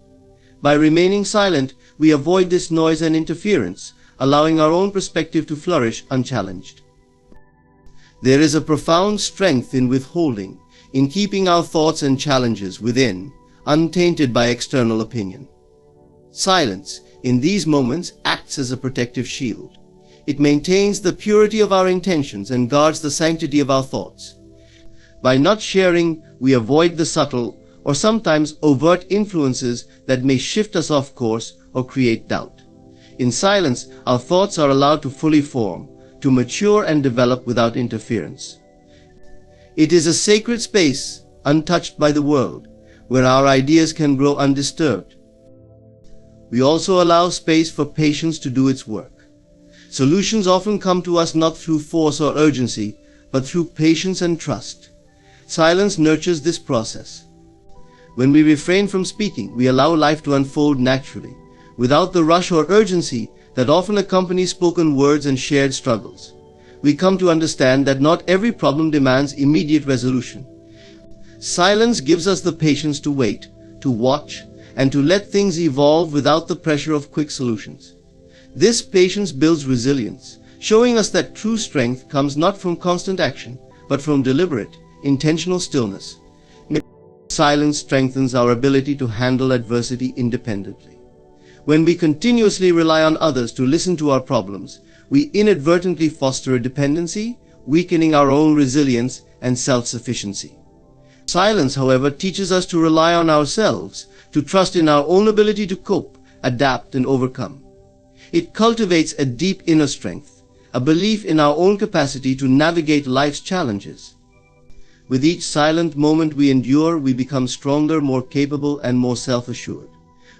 By remaining silent, we avoid this noise and interference, allowing our own perspective to flourish unchallenged. There is a profound strength in withholding, in keeping our thoughts and challenges within, untainted by external opinion. Silence, in these moments, acts as a protective shield. It maintains the purity of our intentions and guards the sanctity of our thoughts. By not sharing, we avoid the subtle or sometimes overt influences that may shift us off course or create doubt. In silence, our thoughts are allowed to fully form, to mature and develop without interference. It is a sacred space, untouched by the world, where our ideas can grow undisturbed. We also allow space for patience to do its work. Solutions often come to us not through force or urgency, but through patience and trust. Silence nurtures this process. When we refrain from speaking, we allow life to unfold naturally, without the rush or urgency that often accompanies spoken words and shared struggles. We come to understand that not every problem demands immediate resolution. Silence gives us the patience to wait, to watch, and to let things evolve without the pressure of quick solutions. This patience builds resilience, showing us that true strength comes not from constant action, but from deliberate, intentional stillness. Silence strengthens our ability to handle adversity independently. When we continuously rely on others to listen to our problems, we inadvertently foster a dependency, weakening our own resilience and self-sufficiency. Silence, however, teaches us to rely on ourselves, to trust in our own ability to cope, adapt, and overcome. It cultivates a deep inner strength, a belief in our own capacity to navigate life's challenges. With each silent moment we endure, we become stronger, more capable, and more self-assured.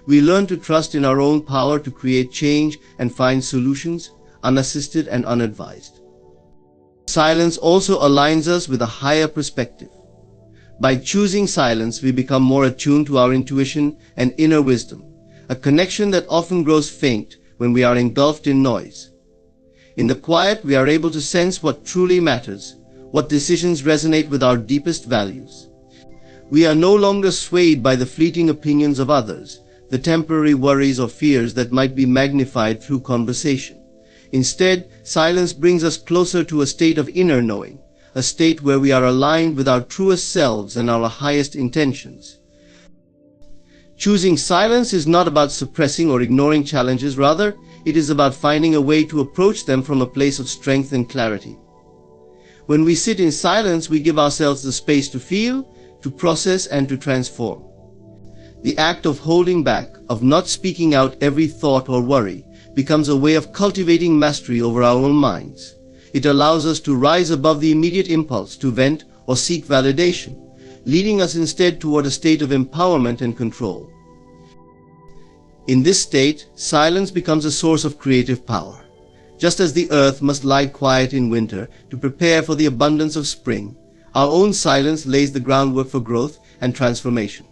We learn to trust in our own power to create change and find solutions, unassisted and unadvised. Silence also aligns us with a higher perspective. By choosing silence, we become more attuned to our intuition and inner wisdom, a connection that often grows faint when we are engulfed in noise. In the quiet, we are able to sense what truly matters, what decisions resonate with our deepest values. We are no longer swayed by the fleeting opinions of others, the temporary worries or fears that might be magnified through conversation. Instead, silence brings us closer to a state of inner knowing, a state where we are aligned with our truest selves and our highest intentions. Choosing silence is not about suppressing or ignoring challenges. Rather, it is about finding a way to approach them from a place of strength and clarity. When we sit in silence, we give ourselves the space to feel, to process, and to transform. The act of holding back, of not speaking out every thought or worry, becomes a way of cultivating mastery over our own minds. It allows us to rise above the immediate impulse to vent or seek validation, leading us instead toward a state of empowerment and control. In this state, silence becomes a source of creative power. Just as the earth must lie quiet in winter to prepare for the abundance of spring, our own silence lays the groundwork for growth and transformation.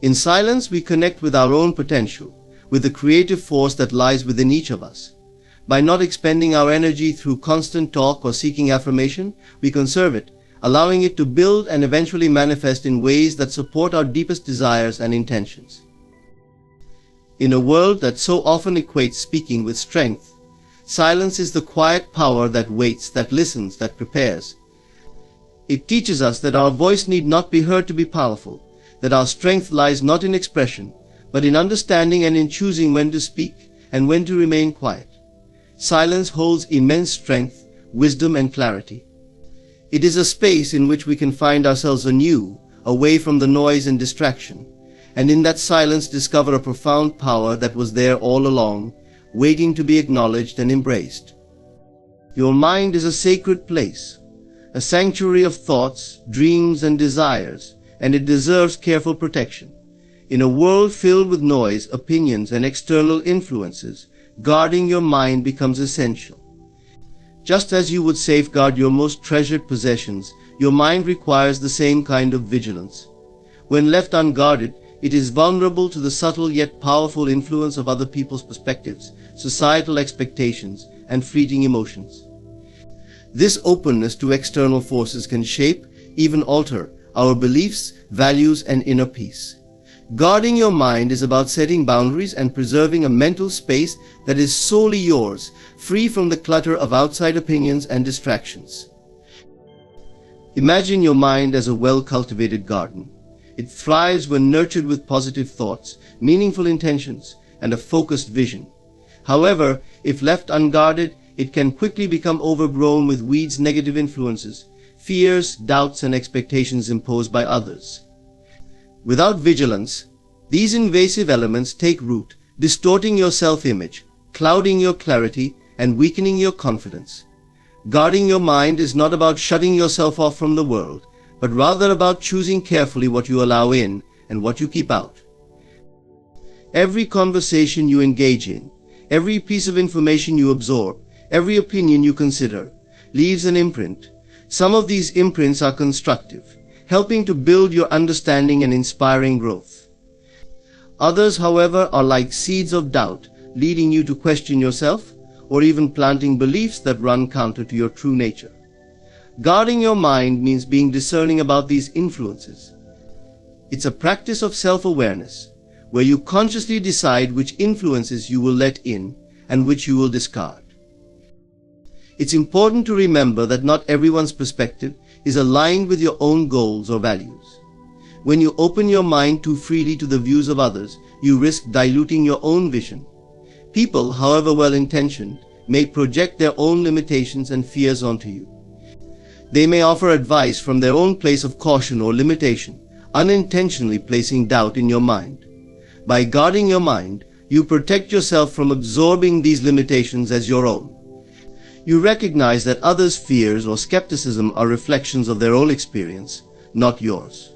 In silence, we connect with our own potential, with the creative force that lies within each of us. By not expending our energy through constant talk or seeking affirmation, we conserve it, allowing it to build and eventually manifest in ways that support our deepest desires and intentions. In a world that so often equates speaking with strength, silence is the quiet power that waits, that listens, that prepares. It teaches us that our voice need not be heard to be powerful, that our strength lies not in expression, but in understanding and in choosing when to speak and when to remain quiet. Silence holds immense strength, wisdom, and clarity. It is a space in which we can find ourselves anew, away from the noise and distraction, and in that silence discover a profound power that was there all along, waiting to be acknowledged and embraced. Your mind is a sacred place, a sanctuary of thoughts, dreams, and desires, and it deserves careful protection. In a world filled with noise, opinions, and external influences, guarding your mind becomes essential. Just as you would safeguard your most treasured possessions, your mind requires the same kind of vigilance. When left unguarded, it is vulnerable to the subtle yet powerful influence of other people's perspectives, societal expectations, and fleeting emotions. This openness to external forces can shape, even alter, our beliefs, values, and inner peace. Guarding your mind is about setting boundaries and preserving a mental space that is solely yours, free from the clutter of outside opinions and distractions. Imagine your mind as a well-cultivated garden. It thrives when nurtured with positive thoughts, meaningful intentions, and a focused vision. However, if left unguarded, it can quickly become overgrown with weeds, negative influences, fears, doubts, and expectations imposed by others. Without vigilance, these invasive elements take root, distorting your self-image, clouding your clarity, and weakening your confidence. Guarding your mind is not about shutting yourself off from the world, but rather about choosing carefully what you allow in and what you keep out. Every conversation you engage in, every piece of information you absorb, every opinion you consider, leaves an imprint. Some of these imprints are constructive, helping to build your understanding and inspiring growth. Others, however, are like seeds of doubt, leading you to question yourself, or even planting beliefs that run counter to your true nature. Guarding your mind means being discerning about these influences. It's a practice of self-awareness, where you consciously decide which influences you will let in and which you will discard. It's important to remember that not everyone's perspective is aligned with your own goals or values. When you open your mind too freely to the views of others, you risk diluting your own vision. People, however well-intentioned, may project their own limitations and fears onto you. They may offer advice from their own place of caution or limitation, unintentionally placing doubt in your mind. By guarding your mind, you protect yourself from absorbing these limitations as your own. You recognize that others' fears or skepticism are reflections of their own experience, not yours.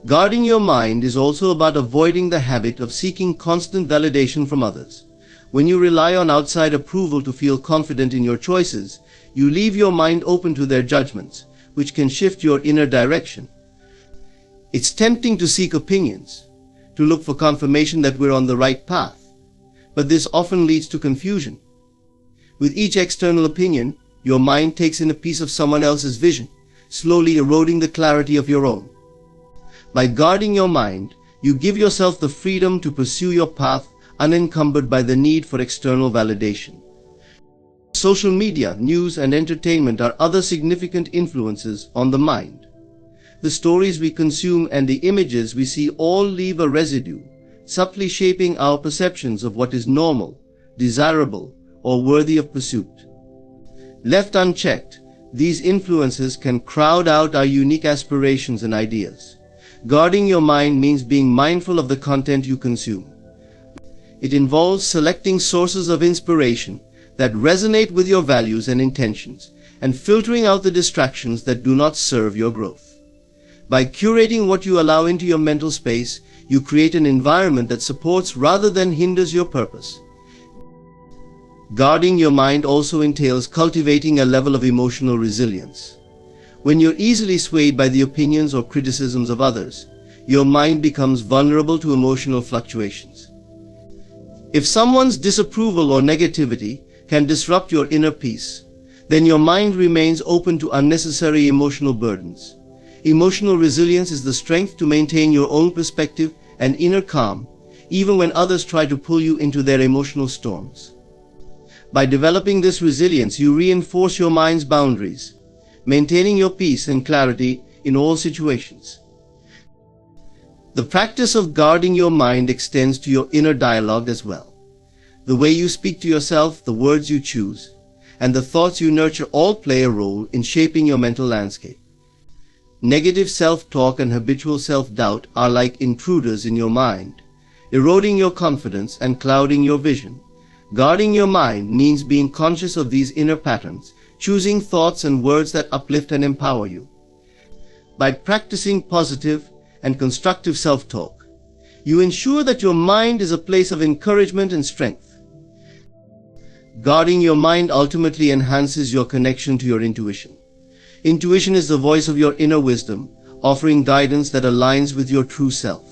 Guarding your mind is also about avoiding the habit of seeking constant validation from others. When you rely on outside approval to feel confident in your choices, you leave your mind open to their judgments, which can shift your inner direction. It's tempting to seek opinions, to look for confirmation that we're on the right path, but this often leads to confusion. With each external opinion, your mind takes in a piece of someone else's vision, slowly eroding the clarity of your own. By guarding your mind, you give yourself the freedom to pursue your path unencumbered by the need for external validation. Social media, news, and entertainment are other significant influences on the mind. The stories we consume and the images we see all leave a residue, subtly shaping our perceptions of what is normal, desirable, or worthy of pursuit. Left unchecked, these influences can crowd out our unique aspirations and ideas. Guarding your mind means being mindful of the content you consume. It involves selecting sources of inspiration that resonate with your values and intentions, and filtering out the distractions that do not serve your growth. By curating what you allow into your mental space, you create an environment that supports rather than hinders your purpose. Guarding your mind also entails cultivating a level of emotional resilience. When you're easily swayed by the opinions or criticisms of others, your mind becomes vulnerable to emotional fluctuations. If someone's disapproval or negativity can disrupt your inner peace, then your mind remains open to unnecessary emotional burdens. Emotional resilience is the strength to maintain your own perspective and inner calm, even when others try to pull you into their emotional storms. By developing this resilience, you reinforce your mind's boundaries, maintaining your peace and clarity in all situations. The practice of guarding your mind extends to your inner dialogue as well. The way you speak to yourself, the words you choose, and the thoughts you nurture all play a role in shaping your mental landscape. Negative self-talk and habitual self-doubt are like intruders in your mind, eroding your confidence and clouding your vision. Guarding your mind means being conscious of these inner patterns, choosing thoughts and words that uplift and empower you. By practicing positive and constructive self-talk, you ensure that your mind is a place of encouragement and strength. Guarding your mind ultimately enhances your connection to your intuition. Intuition is the voice of your inner wisdom, offering guidance that aligns with your true self.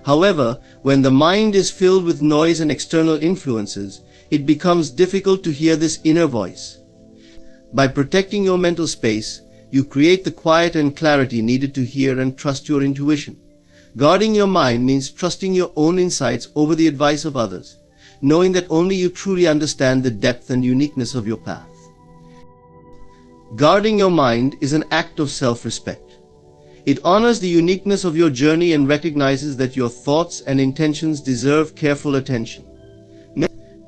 However, when the mind is filled with noise and external influences, it becomes difficult to hear this inner voice. By protecting your mental space, you create the quiet and clarity needed to hear and trust your intuition. Guarding your mind means trusting your own insights over the advice of others, knowing that only you truly understand the depth and uniqueness of your path. Guarding your mind is an act of self-respect. It honors the uniqueness of your journey and recognizes that your thoughts and intentions deserve careful attention.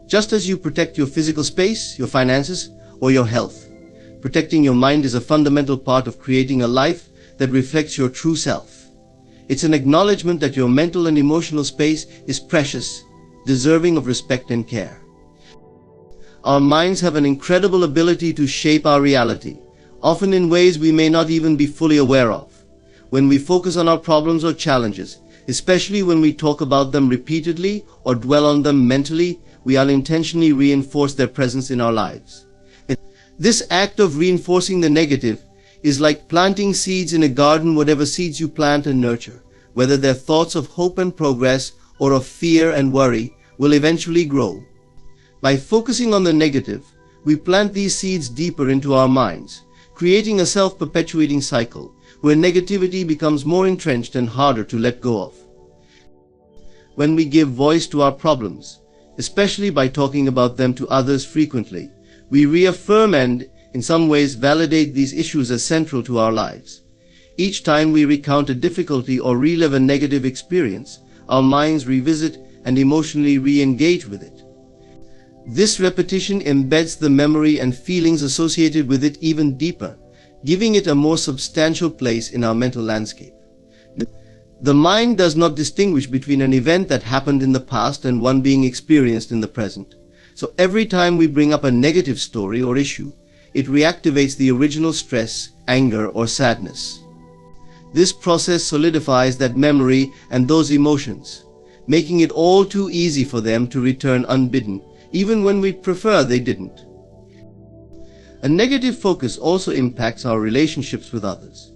Just as you protect your physical space, your finances, or your health, protecting your mind is a fundamental part of creating a life that reflects your true self. It's an acknowledgement that your mental and emotional space is precious, deserving of respect and care. Our minds have an incredible ability to shape our reality, often in ways we may not even be fully aware of. When we focus on our problems or challenges, especially when we talk about them repeatedly or dwell on them mentally, we unintentionally reinforce their presence in our lives. This act of reinforcing the negative is like planting seeds in a garden. Whatever seeds you plant and nurture, whether they're thoughts of hope and progress or of fear and worry, will eventually grow. By focusing on the negative, we plant these seeds deeper into our minds, creating a self-perpetuating cycle where negativity becomes more entrenched and harder to let go of. When we give voice to our problems, especially by talking about them to others frequently, we reaffirm and, in some ways, validate these issues as central to our lives. Each time we recount a difficulty or relive a negative experience, our minds revisit and emotionally re-engage with it. This repetition embeds the memory and feelings associated with it even deeper, giving it a more substantial place in our mental landscape. The mind does not distinguish between an event that happened in the past and one being experienced in the present. So every time we bring up a negative story or issue, it reactivates the original stress, anger, or sadness. This process solidifies that memory and those emotions, making it all too easy for them to return unbidden, even when we'd prefer they didn't. A negative focus also impacts our relationships with others.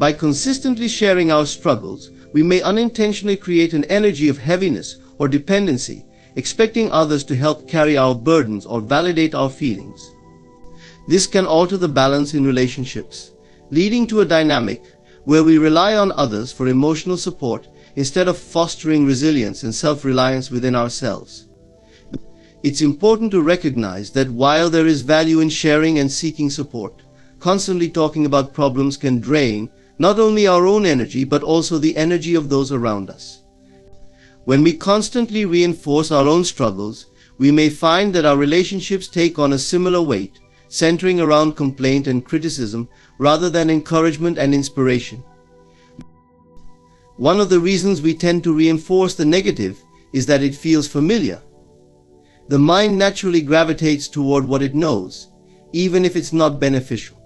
By consistently sharing our struggles, we may unintentionally create an energy of heaviness or dependency, expecting others to help carry our burdens or validate our feelings. This can alter the balance in relationships, leading to a dynamic where we rely on others for emotional support instead of fostering resilience and self-reliance within ourselves. It's important to recognize that while there is value in sharing and seeking support, constantly talking about problems can drain not only our own energy but also the energy of those around us. When we constantly reinforce our own struggles, we may find that our relationships take on a similar weight, centering around complaint and criticism rather than encouragement and inspiration. One of the reasons we tend to reinforce the negative is that it feels familiar. The mind naturally gravitates toward what it knows, even if it's not beneficial.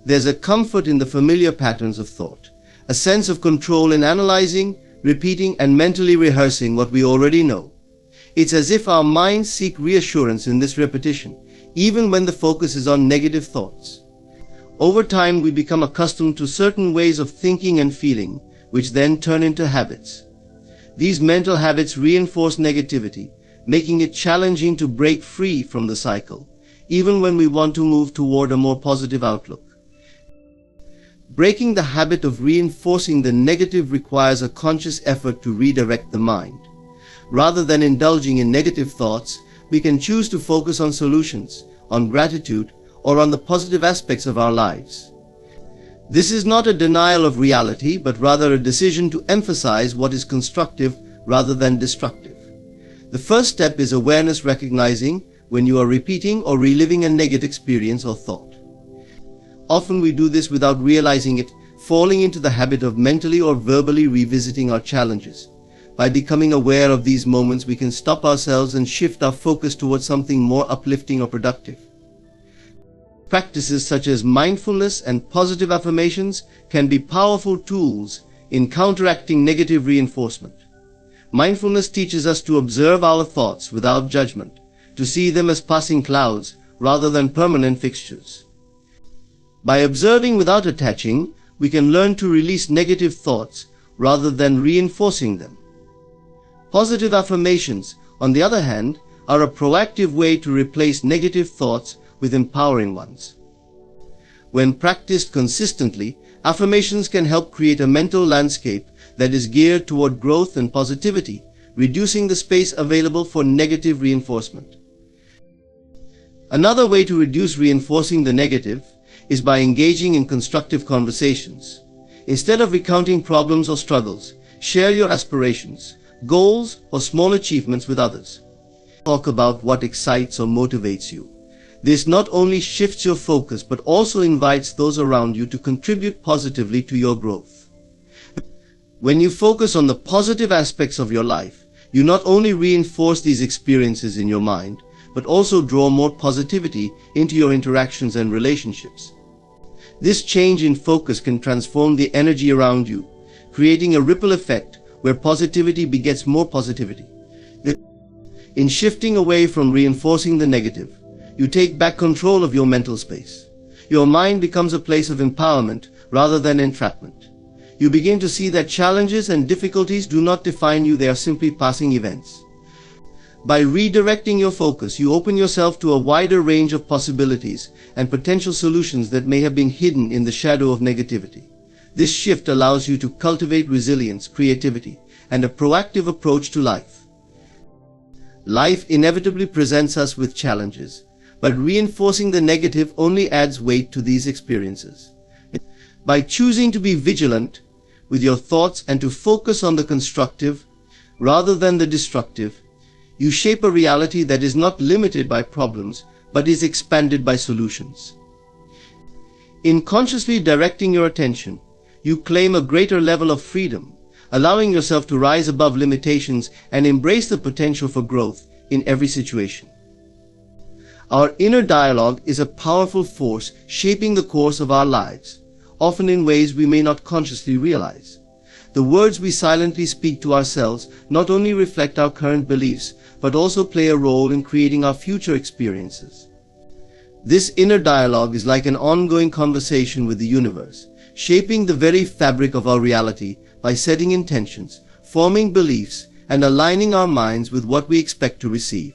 There's a comfort in the familiar patterns of thought, a sense of control in analyzing, repeating, and mentally rehearsing what we already know. It's as if our minds seek reassurance in this repetition, even when the focus is on negative thoughts. Over time, we become accustomed to certain ways of thinking and feeling, which then turn into habits. These mental habits reinforce negativity, making it challenging to break free from the cycle, even when we want to move toward a more positive outlook. Breaking the habit of reinforcing the negative requires a conscious effort to redirect the mind. Rather than indulging in negative thoughts, we can choose to focus on solutions, on gratitude, or on the positive aspects of our lives. This is not a denial of reality, but rather a decision to emphasize what is constructive rather than destructive. The first step is awareness, recognizing when you are repeating or reliving a negative experience or thought. Often we do this without realizing it, falling into the habit of mentally or verbally revisiting our challenges. By becoming aware of these moments, we can stop ourselves and shift our focus towards something more uplifting or productive. Practices such as mindfulness and positive affirmations can be powerful tools in counteracting negative reinforcement. Mindfulness teaches us to observe our thoughts without judgment, to see them as passing clouds rather than permanent fixtures. By observing without attaching, we can learn to release negative thoughts rather than reinforcing them. Positive affirmations, on the other hand, are a proactive way to replace negative thoughts with empowering ones. When practiced consistently, affirmations can help create a mental landscape that is geared toward growth and positivity, reducing the space available for negative reinforcement. Another way to reduce reinforcing the negative is by engaging in constructive conversations. Instead of recounting problems or struggles, share your aspirations, goals, or small achievements with others. Talk about what excites or motivates you. This not only shifts your focus but also invites those around you to contribute positively to your growth. When you focus on the positive aspects of your life, you not only reinforce these experiences in your mind, but also draw more positivity into your interactions and relationships. This change in focus can transform the energy around you, creating a ripple effect where positivity begets more positivity. In shifting away from reinforcing the negative, you take back control of your mental space. Your mind becomes a place of empowerment rather than entrapment. You begin to see that challenges and difficulties do not define you, they are simply passing events. By redirecting your focus, you open yourself to a wider range of possibilities and potential solutions that may have been hidden in the shadow of negativity. This shift allows you to cultivate resilience, creativity, and a proactive approach to life. Life inevitably presents us with challenges, but reinforcing the negative only adds weight to these experiences. By choosing to be vigilant with your thoughts and to focus on the constructive rather than the destructive, you shape a reality that is not limited by problems, but is expanded by solutions. In consciously directing your attention, you claim a greater level of freedom, allowing yourself to rise above limitations and embrace the potential for growth in every situation. Our inner dialogue is a powerful force shaping the course of our lives, often in ways we may not consciously realize. The words we silently speak to ourselves not only reflect our current beliefs, but also play a role in creating our future experiences. This inner dialogue is like an ongoing conversation with the universe, shaping the very fabric of our reality by setting intentions, forming beliefs, and aligning our minds with what we expect to receive.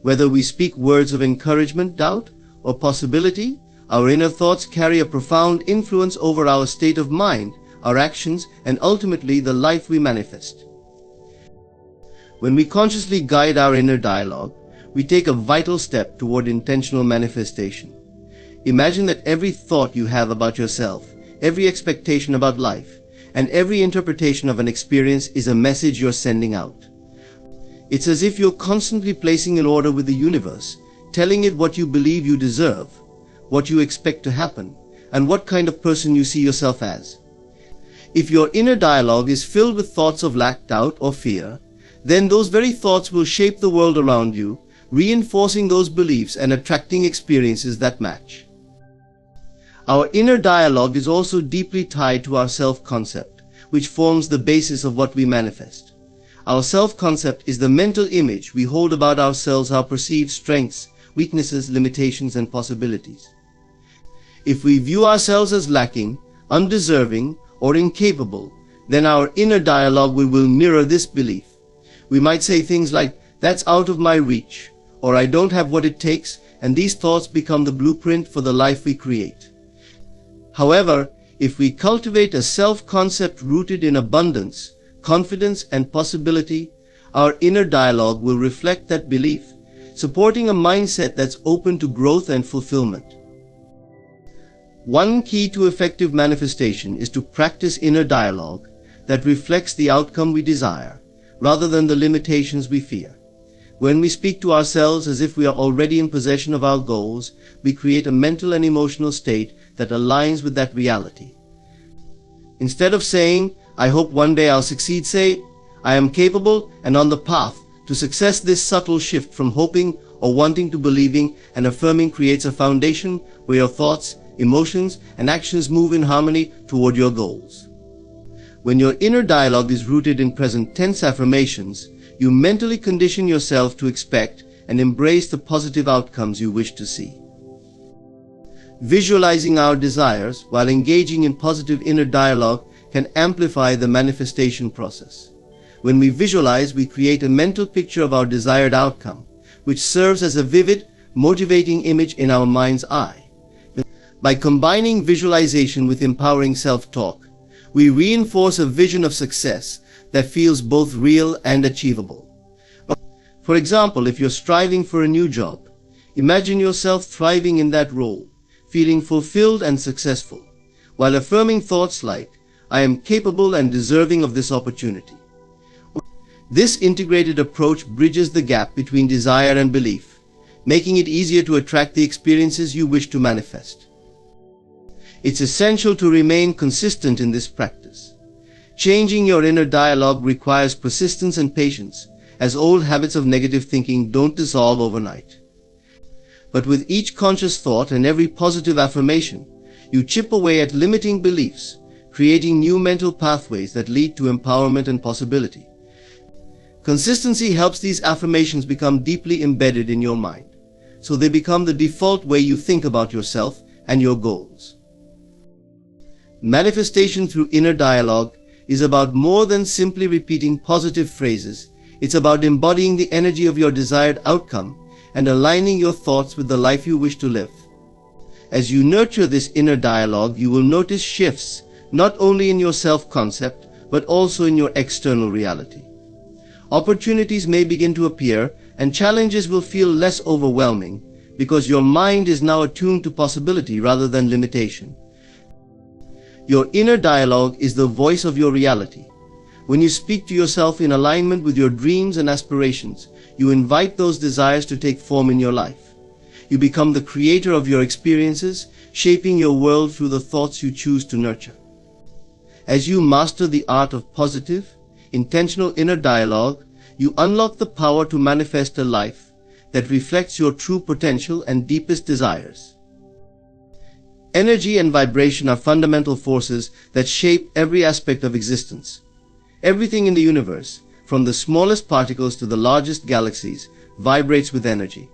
Whether we speak words of encouragement, doubt, or possibility, our inner thoughts carry a profound influence over our state of mind, our actions, and ultimately the life we manifest. When we consciously guide our inner dialogue, we take a vital step toward intentional manifestation. Imagine that every thought you have about yourself, every expectation about life, and every interpretation of an experience is a message you're sending out. It's as if you're constantly placing an order with the universe, telling it what you believe you deserve, what you expect to happen, and what kind of person you see yourself as. If your inner dialogue is filled with thoughts of lack, doubt, or fear, then those very thoughts will shape the world around you, reinforcing those beliefs and attracting experiences that match. Our inner dialogue is also deeply tied to our self-concept, which forms the basis of what we manifest. Our self-concept is the mental image we hold about ourselves, our perceived strengths, weaknesses, limitations, and possibilities. If we view ourselves as lacking, undeserving, or incapable, then our inner dialogue will mirror this belief. We might say things like, "That's out of my reach," or "I don't have what it takes," and these thoughts become the blueprint for the life we create. However, if we cultivate a self-concept rooted in abundance, confidence, and possibility, our inner dialogue will reflect that belief, supporting a mindset that's open to growth and fulfillment. One key to effective manifestation is to practice inner dialogue that reflects the outcome we desire, rather than the limitations we fear. When we speak to ourselves as if we are already in possession of our goals, we create a mental and emotional state that aligns with that reality. Instead of saying, "I hope one day I'll succeed," say, "I am capable and on the path to success." This subtle shift from hoping or wanting to believing and affirming creates a foundation where your thoughts, emotions, and actions move in harmony toward your goals. When your inner dialogue is rooted in present tense affirmations, you mentally condition yourself to expect and embrace the positive outcomes you wish to see. Visualizing our desires while engaging in positive inner dialogue can amplify the manifestation process. When we visualize, we create a mental picture of our desired outcome, which serves as a vivid, motivating image in our mind's eye. By combining visualization with empowering self-talk, we reinforce a vision of success that feels both real and achievable. For example, if you're striving for a new job, imagine yourself thriving in that role, feeling fulfilled and successful, while affirming thoughts like, "I am capable and deserving of this opportunity." This integrated approach bridges the gap between desire and belief, making it easier to attract the experiences you wish to manifest. It's essential to remain consistent in this practice. Changing your inner dialogue requires persistence and patience, as old habits of negative thinking don't dissolve overnight. But with each conscious thought and every positive affirmation, you chip away at limiting beliefs, creating new mental pathways that lead to empowerment and possibility. Consistency helps these affirmations become deeply embedded in your mind, so they become the default way you think about yourself and your goals. Manifestation through inner dialogue is about more than simply repeating positive phrases. It's about embodying the energy of your desired outcome and aligning your thoughts with the life you wish to live. As you nurture this inner dialogue, you will notice shifts not only in your self-concept, but also in your external reality. Opportunities may begin to appear, and challenges will feel less overwhelming because your mind is now attuned to possibility rather than limitation. Your inner dialogue is the voice of your reality. When you speak to yourself in alignment with your dreams and aspirations, you invite those desires to take form in your life. You become the creator of your experiences, shaping your world through the thoughts you choose to nurture. As you master the art of positive, intentional inner dialogue, you unlock the power to manifest a life that reflects your true potential and deepest desires. Energy and vibration are fundamental forces that shape every aspect of existence. Everything in the universe, from the smallest particles to the largest galaxies, vibrates with energy.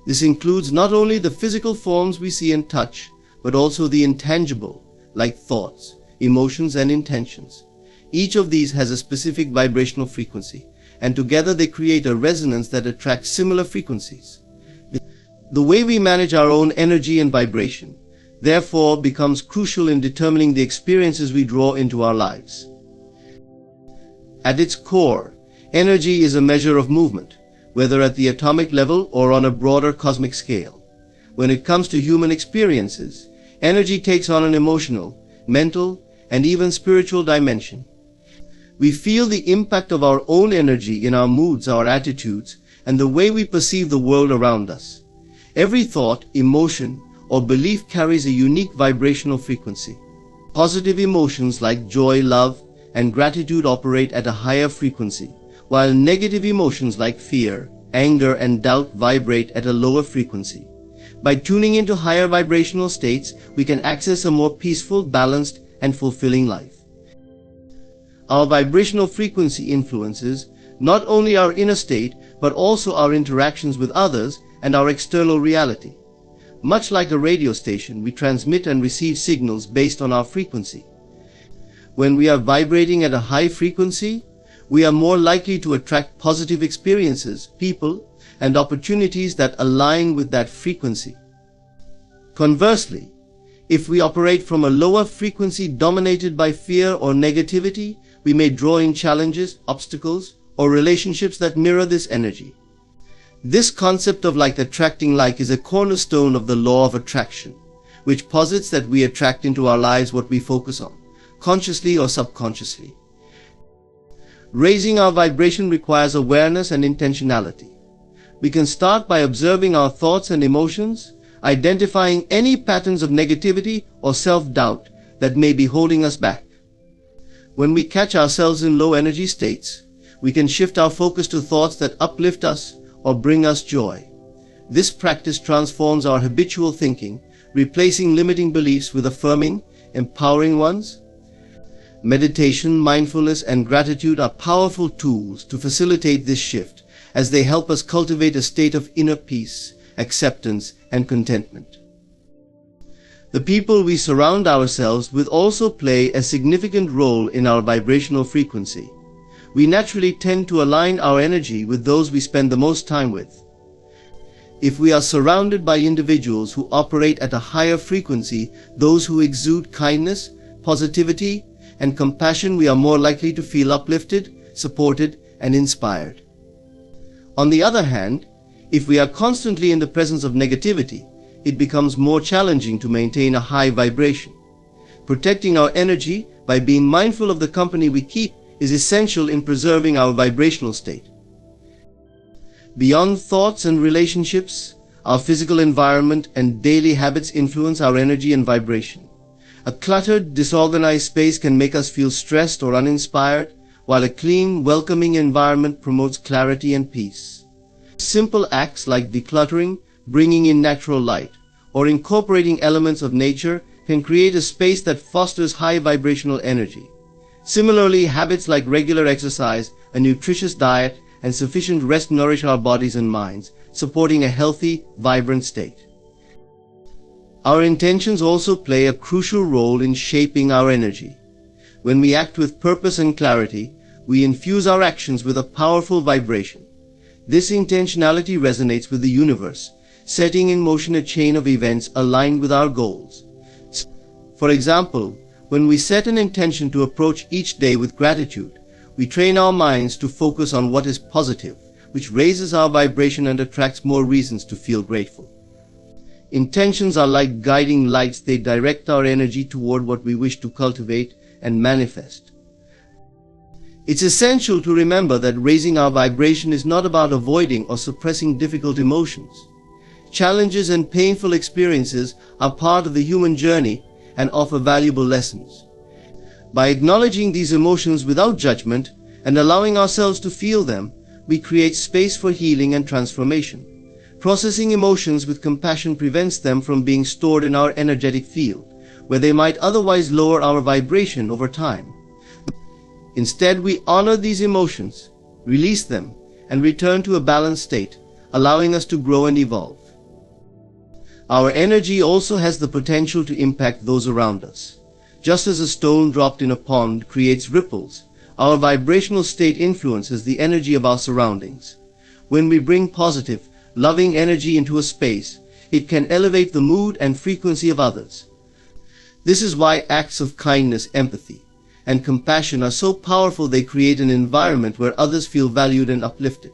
This includes not only the physical forms we see and touch, but also the intangible, like thoughts, emotions, and intentions. Each of these has a specific vibrational frequency, and together they create a resonance that attracts similar frequencies. The way we manage our own energy and vibration, therefore, becomes crucial in determining the experiences we draw into our lives. At its core, energy is a measure of movement, whether at the atomic level or on a broader cosmic scale. When it comes to human experiences, energy takes on an emotional, mental, and even spiritual dimension. We feel the impact of our own energy in our moods, our attitudes, and the way we perceive the world around us. Every thought, emotion, or belief carries a unique vibrational frequency. Positive emotions like joy, love, and gratitude operate at a higher frequency, while negative emotions like fear, anger, and doubt vibrate at a lower frequency. By tuning into higher vibrational states, we can access a more peaceful, balanced, and fulfilling life. Our vibrational frequency influences not only our inner state, but also our interactions with others and our external reality. Much like a radio station, we transmit and receive signals based on our frequency. When we are vibrating at a high frequency, we are more likely to attract positive experiences, people, and opportunities that align with that frequency. Conversely, if we operate from a lower frequency dominated by fear or negativity, we may draw in challenges, obstacles, or relationships that mirror this energy. This concept of like attracting like is a cornerstone of the law of attraction, which posits that we attract into our lives what we focus on, consciously or subconsciously. Raising our vibration requires awareness and intentionality. We can start by observing our thoughts and emotions, identifying any patterns of negativity or self-doubt that may be holding us back. When we catch ourselves in low energy states, we can shift our focus to thoughts that uplift us or bring us joy. This practice transforms our habitual thinking, replacing limiting beliefs with affirming, empowering ones. Meditation, mindfulness, and gratitude are powerful tools to facilitate this shift, as they help us cultivate a state of inner peace, acceptance, and contentment. The people we surround ourselves with also play a significant role in our vibrational frequency. We naturally tend to align our energy with those we spend the most time with. If we are surrounded by individuals who operate at a higher frequency, those who exude kindness, positivity, and compassion, we are more likely to feel uplifted, supported, and inspired. On the other hand, if we are constantly in the presence of negativity, it becomes more challenging to maintain a high vibration. Protecting our energy by being mindful of the company we keep is essential in preserving our vibrational state. Beyond thoughts and relationships, our physical environment and daily habits influence our energy and vibration. A cluttered, disorganized space can make us feel stressed or uninspired, while a clean, welcoming environment promotes clarity and peace. Simple acts like decluttering, bringing in natural light, or incorporating elements of nature can create a space that fosters high vibrational energy. Similarly, habits like regular exercise, a nutritious diet, and sufficient rest nourish our bodies and minds, supporting a healthy, vibrant state. Our intentions also play a crucial role in shaping our energy. When we act with purpose and clarity, we infuse our actions with a powerful vibration. This intentionality resonates with the universe, setting in motion a chain of events aligned with our goals. For example, when we set an intention to approach each day with gratitude, we train our minds to focus on what is positive, which raises our vibration and attracts more reasons to feel grateful. Intentions are like guiding lights. They direct our energy toward what we wish to cultivate and manifest. It's essential to remember that raising our vibration is not about avoiding or suppressing difficult emotions. Challenges and painful experiences are part of the human journey and offer valuable lessons. By acknowledging these emotions without judgment and allowing ourselves to feel them, we create space for healing and transformation. Processing emotions with compassion prevents them from being stored in our energetic field, where they might otherwise lower our vibration over time. Instead, we honor these emotions, release them, and return to a balanced state, allowing us to grow and evolve. Our energy also has the potential to impact those around us. Just as a stone dropped in a pond creates ripples, our vibrational state influences the energy of our surroundings. When we bring positive, loving energy into a space, it can elevate the mood and frequency of others. This is why acts of kindness, empathy, and compassion are so powerful. They create an environment where others feel valued and uplifted.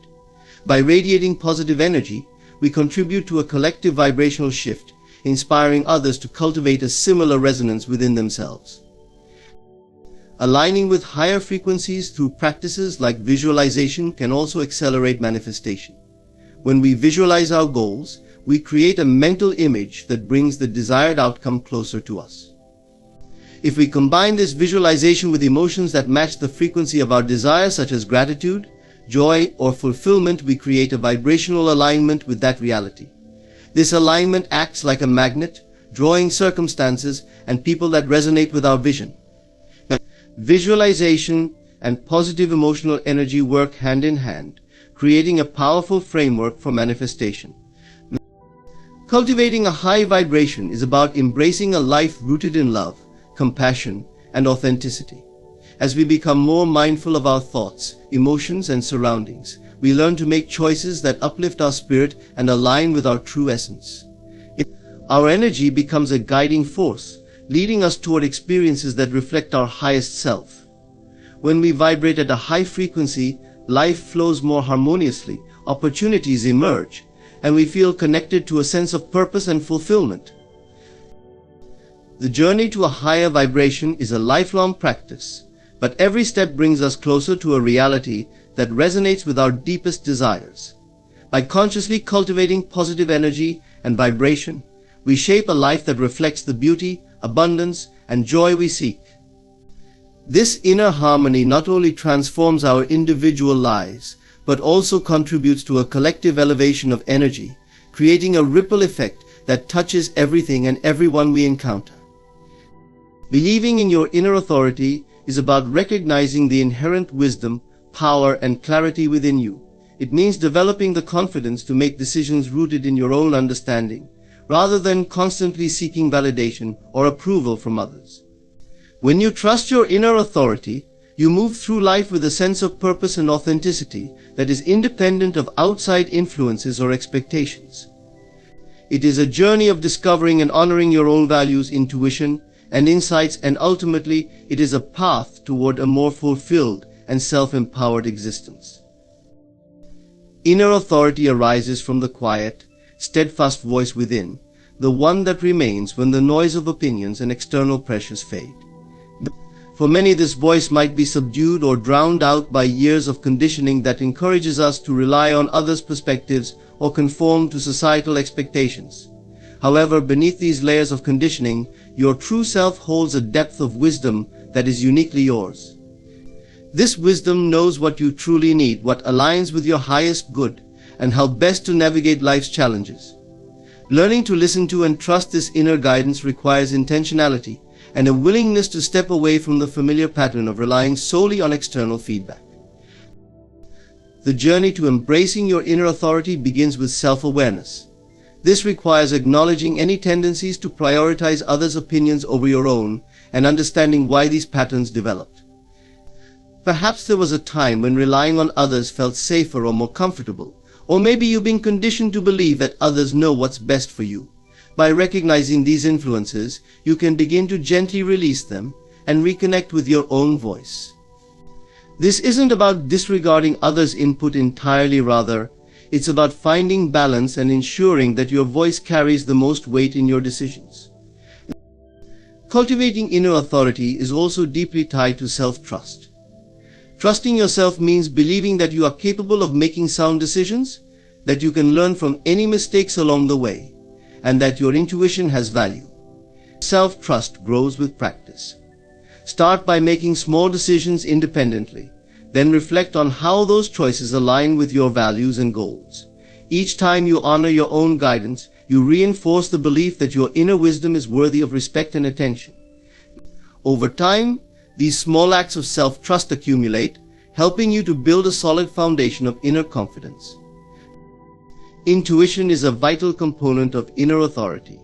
By radiating positive energy, we contribute to a collective vibrational shift, inspiring others to cultivate a similar resonance within themselves. Aligning with higher frequencies through practices like visualization can also accelerate manifestation. When we visualize our goals, we create a mental image that brings the desired outcome closer to us. If we combine this visualization with emotions that match the frequency of our desires, such as gratitude, joy, or fulfillment, we create a vibrational alignment with that reality. This alignment acts like a magnet, drawing circumstances and people that resonate with our vision. Visualization and positive emotional energy work hand in hand, creating a powerful framework for manifestation. Cultivating a high vibration is about embracing a life rooted in love, compassion, and authenticity. As we become more mindful of our thoughts, emotions, and surroundings, we learn to make choices that uplift our spirit and align with our true essence. Our energy becomes a guiding force, leading us toward experiences that reflect our highest self. When we vibrate at a high frequency, life flows more harmoniously, opportunities emerge, and we feel connected to a sense of purpose and fulfillment. The journey to a higher vibration is a lifelong practice, but every step brings us closer to a reality that resonates with our deepest desires. By consciously cultivating positive energy and vibration, we shape a life that reflects the beauty, abundance, and joy we seek. This inner harmony not only transforms our individual lives, but also contributes to a collective elevation of energy, creating a ripple effect that touches everything and everyone we encounter. Believing in your inner authority is about recognizing the inherent wisdom, power, and clarity within you. It means developing the confidence to make decisions rooted in your own understanding, rather than constantly seeking validation or approval from others. When you trust your inner authority, you move through life with a sense of purpose and authenticity that is independent of outside influences or expectations. It is a journey of discovering and honoring your own values, intuition, and insights, and ultimately, it is a path toward a more fulfilled and self-empowered existence. Inner authority arises from the quiet, steadfast voice within, the one that remains when the noise of opinions and external pressures fade. For many, this voice might be subdued or drowned out by years of conditioning that encourages us to rely on others' perspectives or conform to societal expectations. However, beneath these layers of conditioning, your true self holds a depth of wisdom that is uniquely yours. This wisdom knows what you truly need, what aligns with your highest good, and how best to navigate life's challenges. Learning to listen to and trust this inner guidance requires intentionality and a willingness to step away from the familiar pattern of relying solely on external feedback. The journey to embracing your inner authority begins with self-awareness. This requires acknowledging any tendencies to prioritize others' opinions over your own and understanding why these patterns developed. Perhaps there was a time when relying on others felt safer or more comfortable, or maybe you've been conditioned to believe that others know what's best for you. By recognizing these influences, you can begin to gently release them and reconnect with your own voice. This isn't about disregarding others' input entirely, rather, it's about finding balance and ensuring that your voice carries the most weight in your decisions. Cultivating inner authority is also deeply tied to self-trust. Trusting yourself means believing that you are capable of making sound decisions, that you can learn from any mistakes along the way, and that your intuition has value. Self-trust grows with practice. Start by making small decisions independently, then reflect on how those choices align with your values and goals. Each time you honor your own guidance, you reinforce the belief that your inner wisdom is worthy of respect and attention. Over time, these small acts of self-trust accumulate, helping you to build a solid foundation of inner confidence. Intuition is a vital component of inner authority.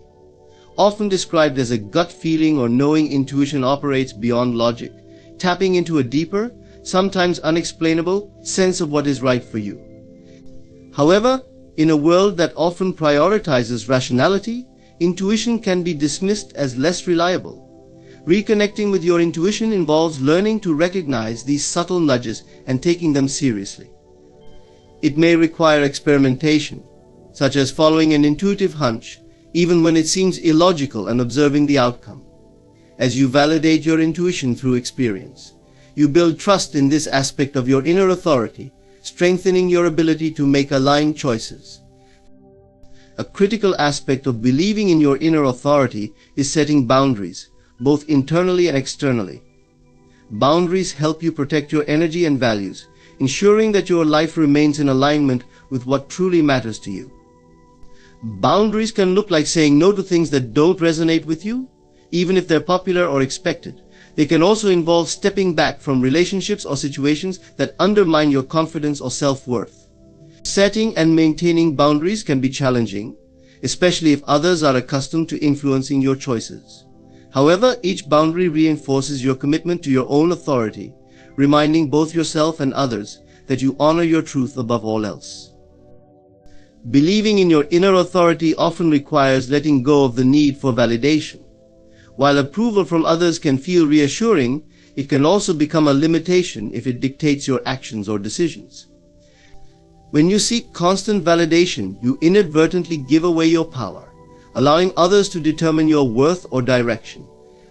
Often described as a gut feeling or knowing, intuition operates beyond logic, tapping into a deeper, sometimes unexplainable, sense of what is right for you. However, in a world that often prioritizes rationality, intuition can be dismissed as less reliable. Reconnecting with your intuition involves learning to recognize these subtle nudges and taking them seriously. It may require experimentation, such as following an intuitive hunch, even when it seems illogical, and observing the outcome. As you validate your intuition through experience, you build trust in this aspect of your inner authority, strengthening your ability to make aligned choices. A critical aspect of believing in your inner authority is setting boundaries, both internally and externally. Boundaries help you protect your energy and values, ensuring that your life remains in alignment with what truly matters to you. Boundaries can look like saying no to things that don't resonate with you, even if they're popular or expected. They can also involve stepping back from relationships or situations that undermine your confidence or self-worth. Setting and maintaining boundaries can be challenging, especially if others are accustomed to influencing your choices. However, each boundary reinforces your commitment to your own authority, reminding both yourself and others that you honor your truth above all else. Believing in your inner authority often requires letting go of the need for validation. While approval from others can feel reassuring, it can also become a limitation if it dictates your actions or decisions. When you seek constant validation, you inadvertently give away your power, allowing others to determine your worth or direction.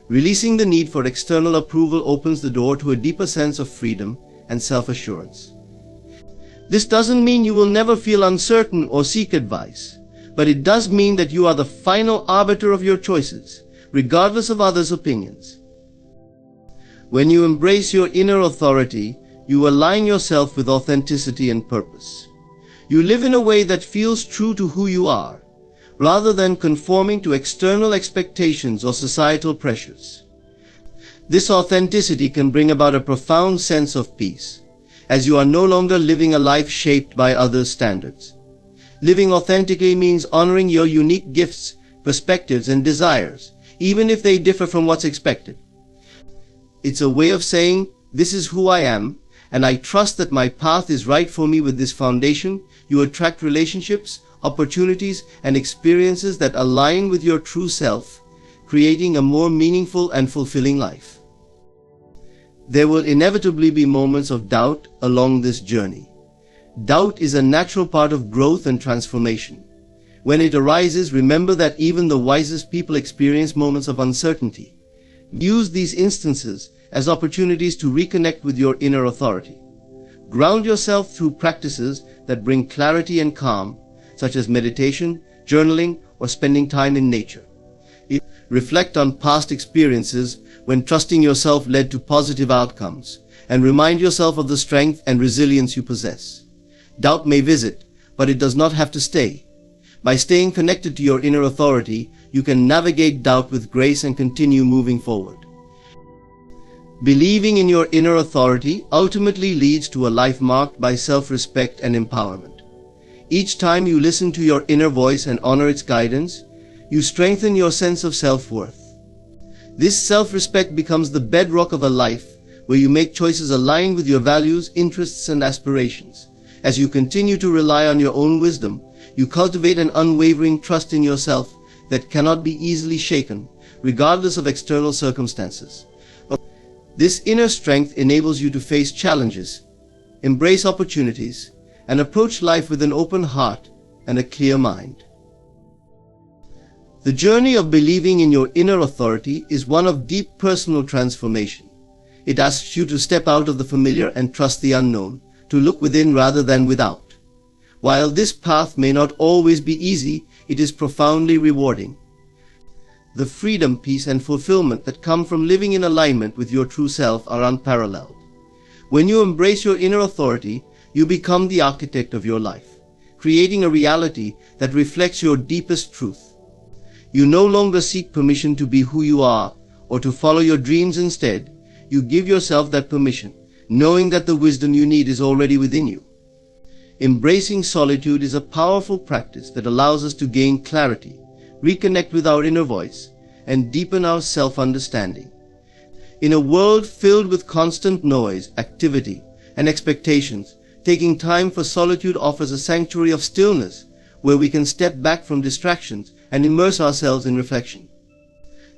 Releasing the need for external approval opens the door to a deeper sense of freedom and self-assurance. This doesn't mean you will never feel uncertain or seek advice, but it does mean that you are the final arbiter of your choices, regardless of others' opinions. When you embrace your inner authority, you align yourself with authenticity and purpose. You live in a way that feels true to who you are, rather than conforming to external expectations or societal pressures. This authenticity can bring about a profound sense of peace, as you are no longer living a life shaped by others' standards. Living authentically means honoring your unique gifts, perspectives, and desires, even if they differ from what's expected. It's a way of saying, "This is who I am, and I trust that my path is right for me." With this foundation, you attract relationships, opportunities, and experiences that align with your true self, creating a more meaningful and fulfilling life. There will inevitably be moments of doubt along this journey. Doubt is a natural part of growth and transformation. When it arises, remember that even the wisest people experience moments of uncertainty. Use these instances as opportunities to reconnect with your inner authority. Ground yourself through practices that bring clarity and calm, such as meditation, journaling, or spending time in nature. Reflect on past experiences when trusting yourself led to positive outcomes, and remind yourself of the strength and resilience you possess. Doubt may visit, but it does not have to stay. By staying connected to your inner authority, you can navigate doubt with grace and continue moving forward. Believing in your inner authority ultimately leads to a life marked by self-respect and empowerment. Each time you listen to your inner voice and honor its guidance, you strengthen your sense of self-worth. This self-respect becomes the bedrock of a life where you make choices aligned with your values, interests, and aspirations. As you continue to rely on your own wisdom, you cultivate an unwavering trust in yourself that cannot be easily shaken, regardless of external circumstances. This inner strength enables you to face challenges, embrace opportunities, and approach life with an open heart and a clear mind. The journey of believing in your inner authority is one of deep personal transformation. It asks you to step out of the familiar and trust the unknown, to look within rather than without. While this path may not always be easy, it is profoundly rewarding. The freedom, peace, and fulfillment that come from living in alignment with your true self are unparalleled. When you embrace your inner authority, you become the architect of your life, creating a reality that reflects your deepest truth. You no longer seek permission to be who you are or to follow your dreams. Instead, you give yourself that permission, knowing that the wisdom you need is already within you. Embracing solitude is a powerful practice that allows us to gain clarity, reconnect with our inner voice, and deepen our self-understanding. In a world filled with constant noise, activity, and expectations, taking time for solitude offers a sanctuary of stillness where we can step back from distractions and immerse ourselves in reflection.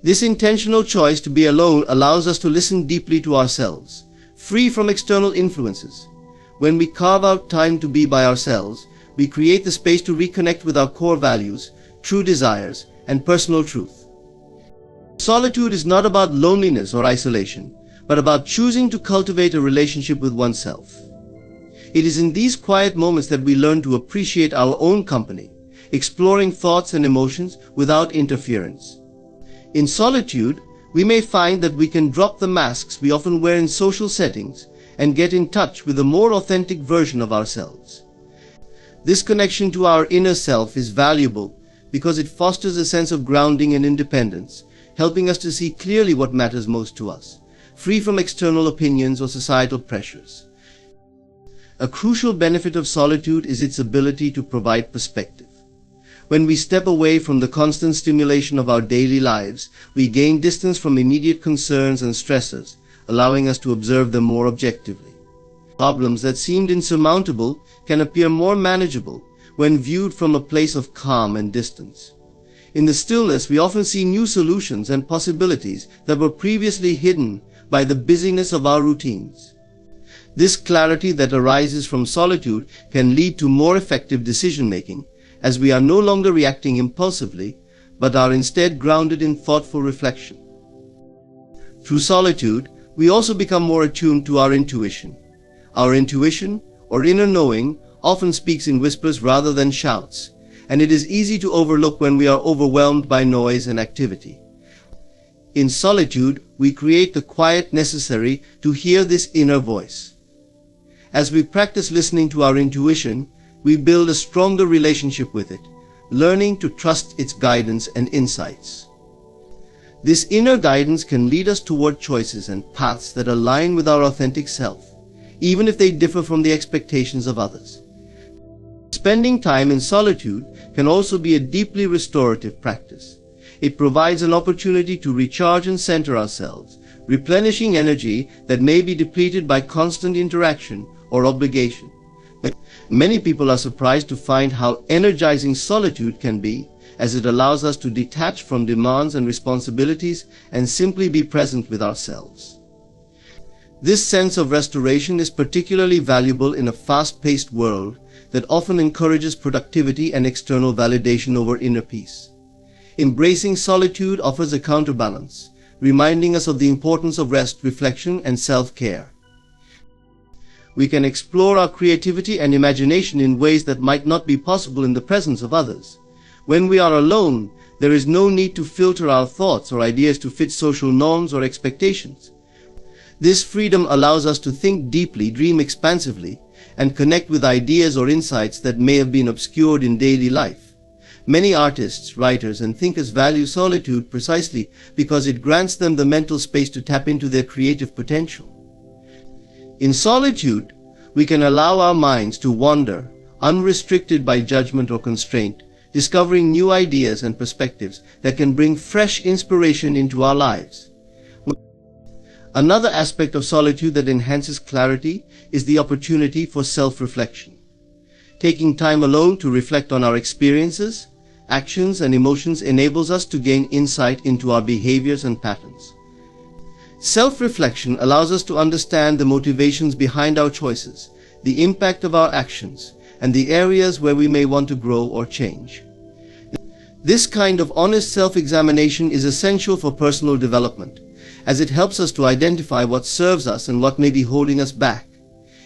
This intentional choice to be alone allows us to listen deeply to ourselves, free from external influences. When we carve out time to be by ourselves, we create the space to reconnect with our core values, true desires, and personal truth. Solitude is not about loneliness or isolation, but about choosing to cultivate a relationship with oneself. It is in these quiet moments that we learn to appreciate our own company, exploring thoughts and emotions without interference. In solitude, we may find that we can drop the masks we often wear in social settings and get in touch with a more authentic version of ourselves. This connection to our inner self is valuable because it fosters a sense of grounding and independence, helping us to see clearly what matters most to us, free from external opinions or societal pressures. A crucial benefit of solitude is its ability to provide perspective. When we step away from the constant stimulation of our daily lives, we gain distance from immediate concerns and stresses, allowing us to observe them more objectively. Problems that seemed insurmountable can appear more manageable when viewed from a place of calm and distance. In the stillness, we often see new solutions and possibilities that were previously hidden by the busyness of our routines. This clarity that arises from solitude can lead to more effective decision-making, as we are no longer reacting impulsively, but are instead grounded in thoughtful reflection. Through solitude, we also become more attuned to our intuition. Our intuition, or inner knowing, often speaks in whispers rather than shouts, and it is easy to overlook when we are overwhelmed by noise and activity. In solitude, we create the quiet necessary to hear this inner voice. As we practice listening to our intuition, we build a stronger relationship with it, learning to trust its guidance and insights. This inner guidance can lead us toward choices and paths that align with our authentic self, even if they differ from the expectations of others. Spending time in solitude can also be a deeply restorative practice. It provides an opportunity to recharge and center ourselves, replenishing energy that may be depleted by constant interaction or obligation. Many people are surprised to find how energizing solitude can be, as it allows us to detach from demands and responsibilities and simply be present with ourselves. This sense of restoration is particularly valuable in a fast-paced world that often encourages productivity and external validation over inner peace. Embracing solitude offers a counterbalance, reminding us of the importance of rest, reflection, and self-care. We can explore our creativity and imagination in ways that might not be possible in the presence of others. When we are alone, there is no need to filter our thoughts or ideas to fit social norms or expectations. This freedom allows us to think deeply, dream expansively, and connect with ideas or insights that may have been obscured in daily life. Many artists, writers, and thinkers value solitude precisely because it grants them the mental space to tap into their creative potential. In solitude, we can allow our minds to wander, unrestricted by judgment or constraint, discovering new ideas and perspectives that can bring fresh inspiration into our lives. Another aspect of solitude that enhances clarity is the opportunity for self-reflection. Taking time alone to reflect on our experiences, actions, and emotions enables us to gain insight into our behaviors and patterns. Self-reflection allows us to understand the motivations behind our choices, the impact of our actions, and the areas where we may want to grow or change. This kind of honest self-examination is essential for personal development, as it helps us to identify what serves us and what may be holding us back.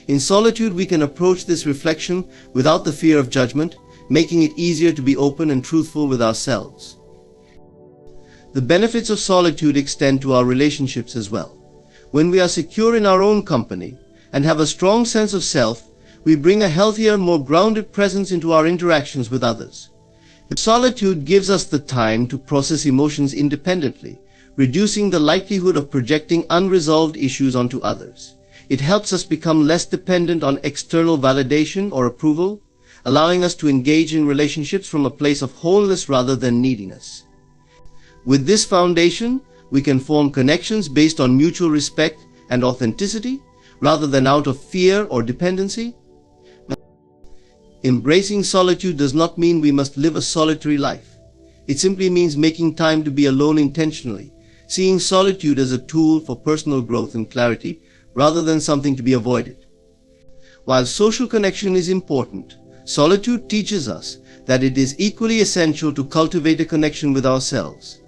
In solitude, we can approach this reflection without the fear of judgment, making it easier to be open and truthful with ourselves. The benefits of solitude extend to our relationships as well. When we are secure in our own company and have a strong sense of self, we bring a healthier, more grounded presence into our interactions with others. Solitude gives us the time to process emotions independently, reducing the likelihood of projecting unresolved issues onto others. It helps us become less dependent on external validation or approval, allowing us to engage in relationships from a place of wholeness rather than neediness. With this foundation, we can form connections based on mutual respect and authenticity, rather than out of fear or dependency. Embracing solitude does not mean we must live a solitary life. It simply means making time to be alone intentionally, seeing solitude as a tool for personal growth and clarity, rather than something to be avoided. While social connection is important, solitude teaches us that it is equally essential to cultivate a connection with ourselves.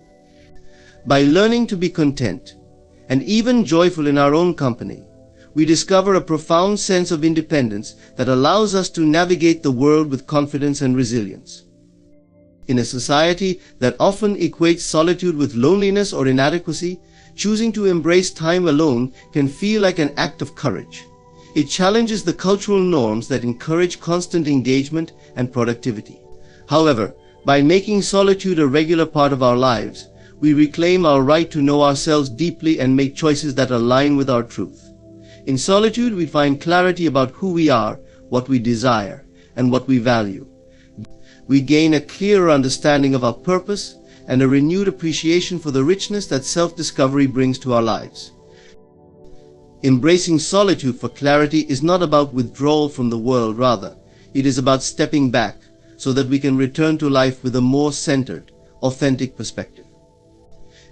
By learning to be content, and even joyful in our own company, we discover a profound sense of independence that allows us to navigate the world with confidence and resilience. In a society that often equates solitude with loneliness or inadequacy, choosing to embrace time alone can feel like an act of courage. It challenges the cultural norms that encourage constant engagement and productivity. However, by making solitude a regular part of our lives, we reclaim our right to know ourselves deeply and make choices that align with our truth. In solitude, we find clarity about who we are, what we desire, and what we value. we gain a clearer understanding of our purpose and a renewed appreciation for the richness that self-discovery brings to our lives. Embracing solitude for clarity is not about withdrawal from the world, rather, it is about stepping back so that we can return to life with a more centered, authentic perspective.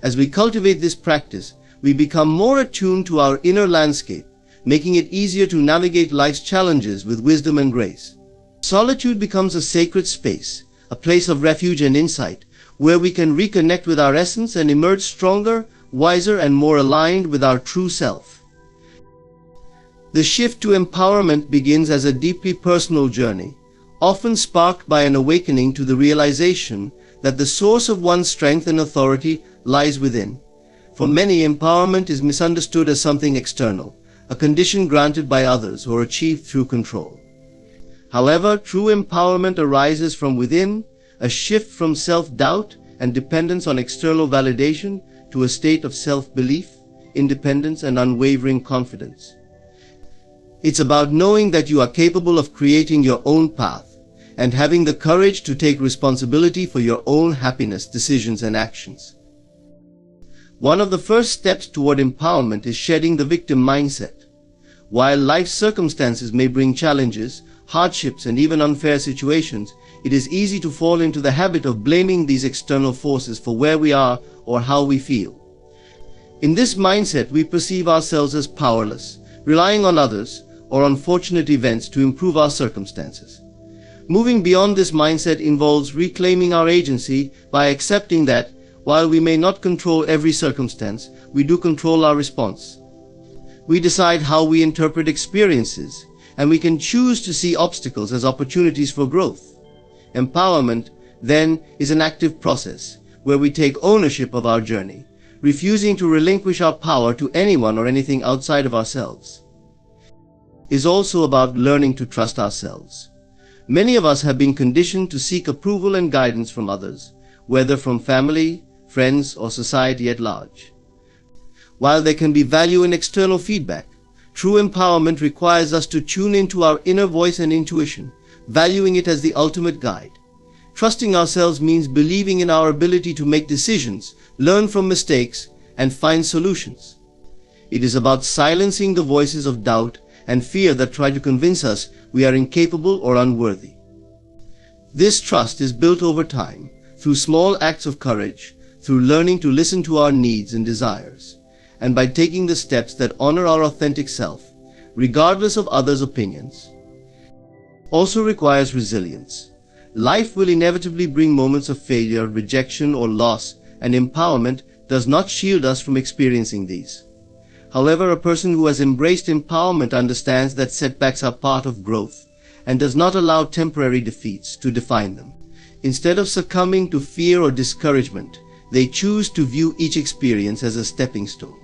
As we cultivate this practice, we become more attuned to our inner landscape, making it easier to navigate life's challenges with wisdom and grace. Solitude becomes a sacred space, a place of refuge and insight, where we can reconnect with our essence and emerge stronger, wiser, and more aligned with our true self. The shift to empowerment begins as a deeply personal journey, often sparked by an awakening to the realization that the source of one's strength and authority lies within. For many, empowerment is misunderstood as something external, a condition granted by others or achieved through control. However, true empowerment arises from within, a shift from self-doubt and dependence on external validation to a state of self-belief, independence, and unwavering confidence. It's about knowing that you are capable of creating your own path and having the courage to take responsibility for your own happiness, decisions, and actions. One of the first steps toward empowerment is shedding the victim mindset. While life's circumstances may bring challenges, hardships, and even unfair situations, it is easy to fall into the habit of blaming these external forces for where we are or how we feel. In this mindset, we perceive ourselves as powerless, relying on others or unfortunate events to improve our circumstances. Moving beyond this mindset involves reclaiming our agency by accepting that, while we may not control every circumstance, we do control our response. We decide how we interpret experiences, and we can choose to see obstacles as opportunities for growth. Empowerment, then, is an active process where we take ownership of our journey, refusing to relinquish our power to anyone or anything outside of ourselves. It is also about learning to trust ourselves. Many of us have been conditioned to seek approval and guidance from others, whether from family, friends, or society at large. While there can be value in external feedback, true empowerment requires us to tune into our inner voice and intuition, valuing it as the ultimate guide. Trusting ourselves means believing in our ability to make decisions, learn from mistakes, and find solutions. It is about silencing the voices of doubt and fear that try to convince us we are incapable or unworthy. This trust is built over time, through small acts of courage, through learning to listen to our needs and desires, and by taking the steps that honor our authentic self, regardless of others' opinions. Also requires resilience. Life will inevitably bring moments of failure, rejection, or loss, and empowerment does not shield us from experiencing these. However, a person who has embraced empowerment understands that setbacks are part of growth and does not allow temporary defeats to define them. Instead of succumbing to fear or discouragement, they choose to view each experience as a stepping stone.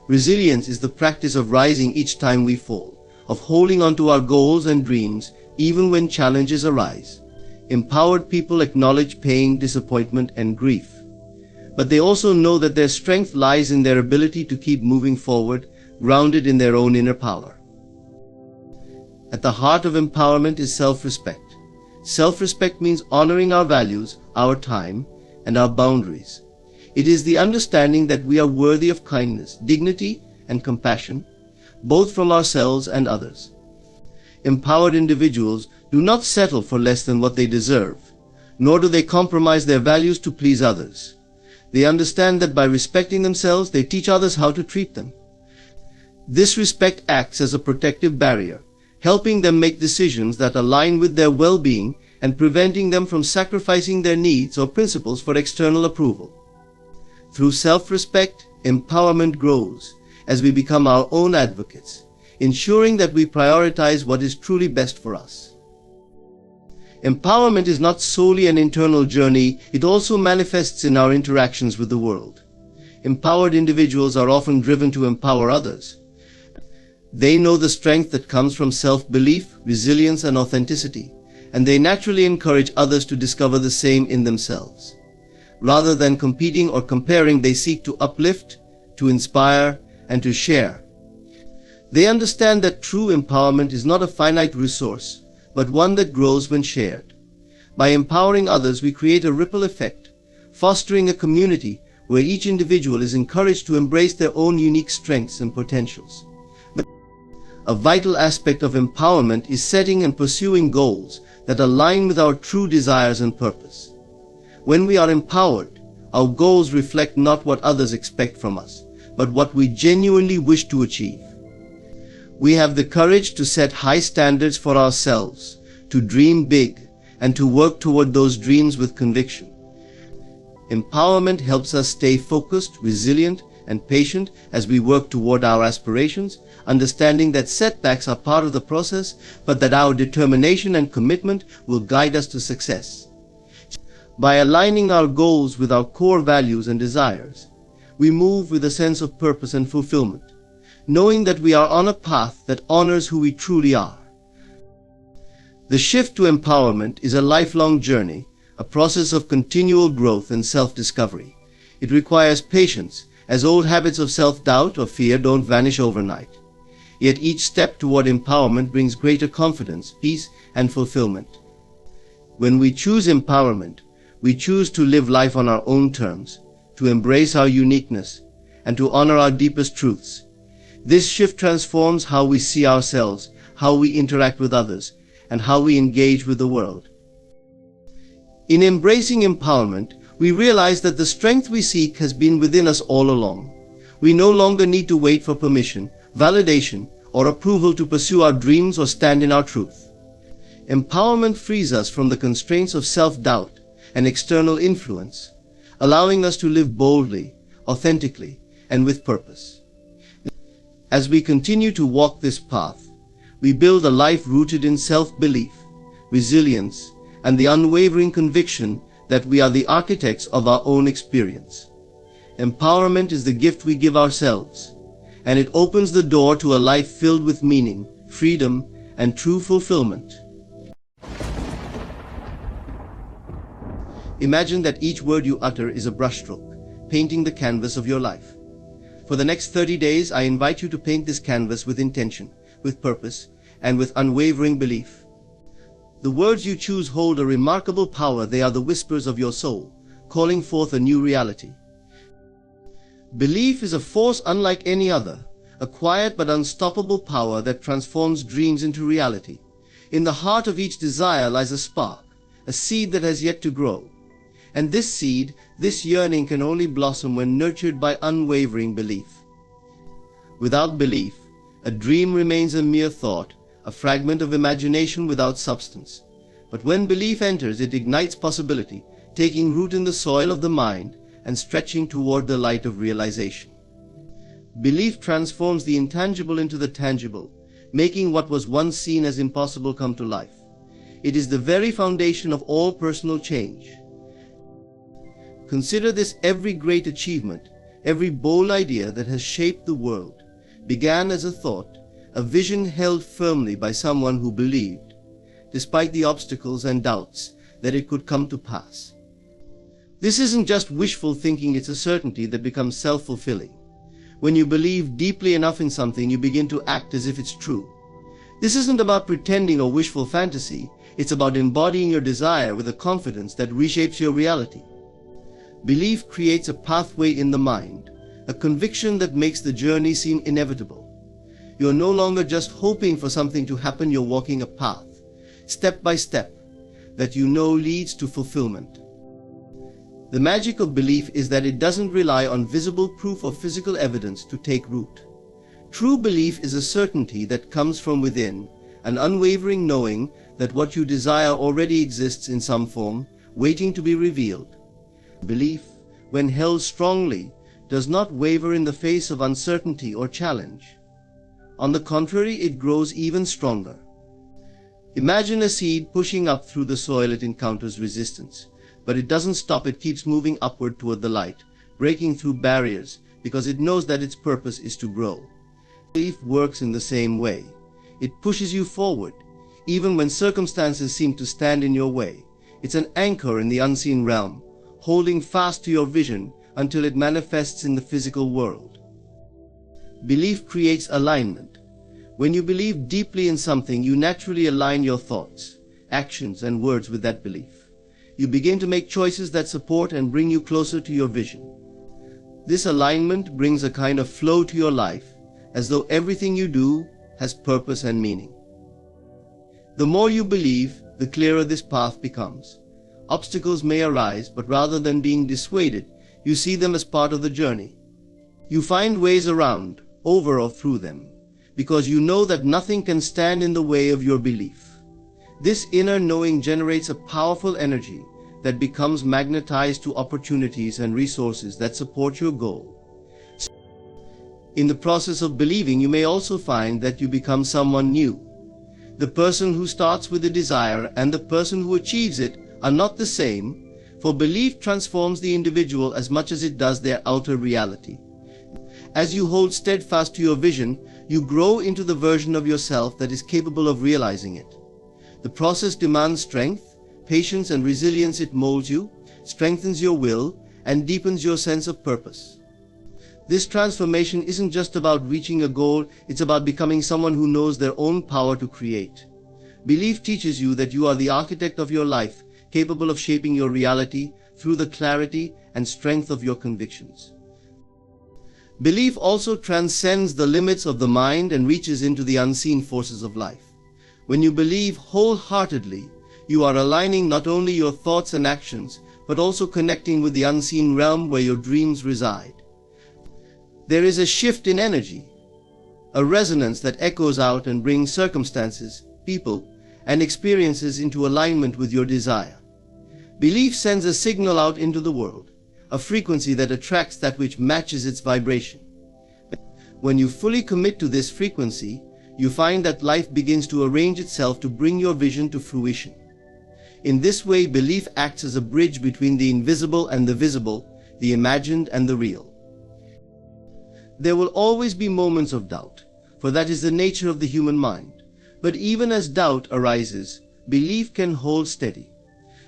Resilience is the practice of rising each time we fall, of holding on to our goals and dreams even when challenges arise. Empowered people acknowledge pain, disappointment, and grief, but they also know that their strength lies in their ability to keep moving forward, grounded in their own inner power. At the heart of empowerment is self-respect. Self-respect means honoring our values, our time, and our boundaries. It is the understanding that we are worthy of kindness, dignity, and compassion, both from ourselves and others. Empowered individuals do not settle for less than what they deserve, nor do they compromise their values to please others. They understand that by respecting themselves, they teach others how to treat them. This respect acts as a protective barrier, helping them make decisions that align with their well-being and preventing them from sacrificing their needs or principles for external approval. Through self-respect, empowerment grows as we become our own advocates, ensuring that we prioritize what is truly best for us. Empowerment is not solely an internal journey, it also manifests in our interactions with the world. Empowered individuals are often driven to empower others. They know the strength that comes from self-belief, resilience, and authenticity, and they naturally encourage others to discover the same in themselves. Rather than competing or comparing, they seek to uplift, to inspire, and to share. They understand that true empowerment is not a finite resource, but one that grows when shared. By empowering others, we create a ripple effect, fostering a community where each individual is encouraged to embrace their own unique strengths and potentials. But a vital aspect of empowerment is setting and pursuing goals that align with our true desires and purpose. When we are empowered, our goals reflect not what others expect from us, but what we genuinely wish to achieve. We have the courage to set high standards for ourselves, to dream big, and to work toward those dreams with conviction. Empowerment helps us stay focused, resilient, and patient as we work toward our aspirations, understanding that setbacks are part of the process, but that our determination and commitment will guide us to success. By aligning our goals with our core values and desires, we move with a sense of purpose and fulfillment, knowing that we are on a path that honors who we truly are. The shift to empowerment is a lifelong journey, a process of continual growth and self-discovery. It requires patience, as old habits of self-doubt or fear don't vanish overnight. Yet each step toward empowerment brings greater confidence, peace, and fulfillment. When we choose empowerment, we choose to live life on our own terms, to embrace our uniqueness, and to honor our deepest truths. This shift transforms how we see ourselves, how we interact with others, and how we engage with the world. In embracing empowerment, we realize that the strength we seek has been within us all along. We no longer need to wait for permission, validation, or approval to pursue our dreams or stand in our truth. Empowerment frees us from the constraints of self-doubt and external influence, allowing us to live boldly, authentically, and with purpose. As we continue to walk this path, we build a life rooted in self-belief, resilience, and the unwavering conviction that we are the architects of our own experience. Empowerment is the gift we give ourselves, and it opens the door to a life filled with meaning, freedom, and true fulfillment. Imagine that each word you utter is a brushstroke, painting the canvas of your life. For the next 30 days, I invite you to paint this canvas with intention, with purpose, and with unwavering belief. The words you choose hold a remarkable power. They are the whispers of your soul, calling forth a new reality. Belief is a force unlike any other, a quiet but unstoppable power that transforms dreams into reality. In the heart of each desire lies a spark, a seed that has yet to grow. And this seed, this yearning, can only blossom when nurtured by unwavering belief. Without belief, a dream remains a mere thought, a fragment of imagination without substance. But when belief enters, it ignites possibility, taking root in the soil of the mind and stretching toward the light of realization. Belief transforms the intangible into the tangible, making what was once seen as impossible come to life. It is the very foundation of all personal change. Consider this: every great achievement, every bold idea that has shaped the world, began as a thought, a vision held firmly by someone who believed, despite the obstacles and doubts, that it could come to pass. This isn't just wishful thinking, it's a certainty that becomes self-fulfilling. When you believe deeply enough in something, you begin to act as if it's true. This isn't about pretending or wishful fantasy, it's about embodying your desire with a confidence that reshapes your reality. Belief creates a pathway in the mind, a conviction that makes the journey seem inevitable. You're no longer just hoping for something to happen, you're walking a path, step by step, that you know leads to fulfillment. The magic of belief is that it doesn't rely on visible proof or physical evidence to take root. True belief is a certainty that comes from within, an unwavering knowing that what you desire already exists in some form, waiting to be revealed. Belief, when held strongly, does not waver in the face of uncertainty or challenge. On the contrary, it grows even stronger. Imagine a seed pushing up through the soil. It encounters resistance, but it doesn't stop. It keeps moving upward toward the light, breaking through barriers, because it knows that its purpose is to grow. Belief works in the same way. It pushes you forward, even when circumstances seem to stand in your way. It's an anchor in the unseen realm, holding fast to your vision until it manifests in the physical world. Belief creates alignment. When you believe deeply in something, you naturally align your thoughts, actions, and words with that belief. you begin to make choices that support and bring you closer to your vision. This alignment brings a kind of flow to your life, as though everything you do has purpose and meaning. The more you believe, the clearer this path becomes. Obstacles may arise, but rather than being dissuaded, you see them as part of the journey. You find ways around, over or through them, because you know that nothing can stand in the way of your belief. This inner knowing generates a powerful energy that becomes magnetized to opportunities and resources that support your goal. In the process of believing, you may also find that you become someone new. The person who starts with a desire and the person who achieves it are not the same, for belief transforms the individual as much as it does their outer reality. As you hold steadfast to your vision, you grow into the version of yourself that is capable of realizing it. The process demands strength, patience, and resilience. It molds you, strengthens your will, and deepens your sense of purpose. This transformation isn't just about reaching a goal, it's about becoming someone who knows their own power to create. Belief teaches you that you are the architect of your life, capable of shaping your reality through the clarity and strength of your convictions. Belief also transcends the limits of the mind and reaches into the unseen forces of life. When you believe wholeheartedly, you are aligning not only your thoughts and actions, but also connecting with the unseen realm where your dreams reside. There is a shift in energy, a resonance that echoes out and brings circumstances, people, and experiences into alignment with your desire. Belief sends a signal out into the world, a frequency that attracts that which matches its vibration. When you fully commit to this frequency, you find that life begins to arrange itself to bring your vision to fruition. In this way, belief acts as a bridge between the invisible and the visible, the imagined and the real. There will always be moments of doubt, for that is the nature of the human mind. But even as doubt arises, belief can hold steady.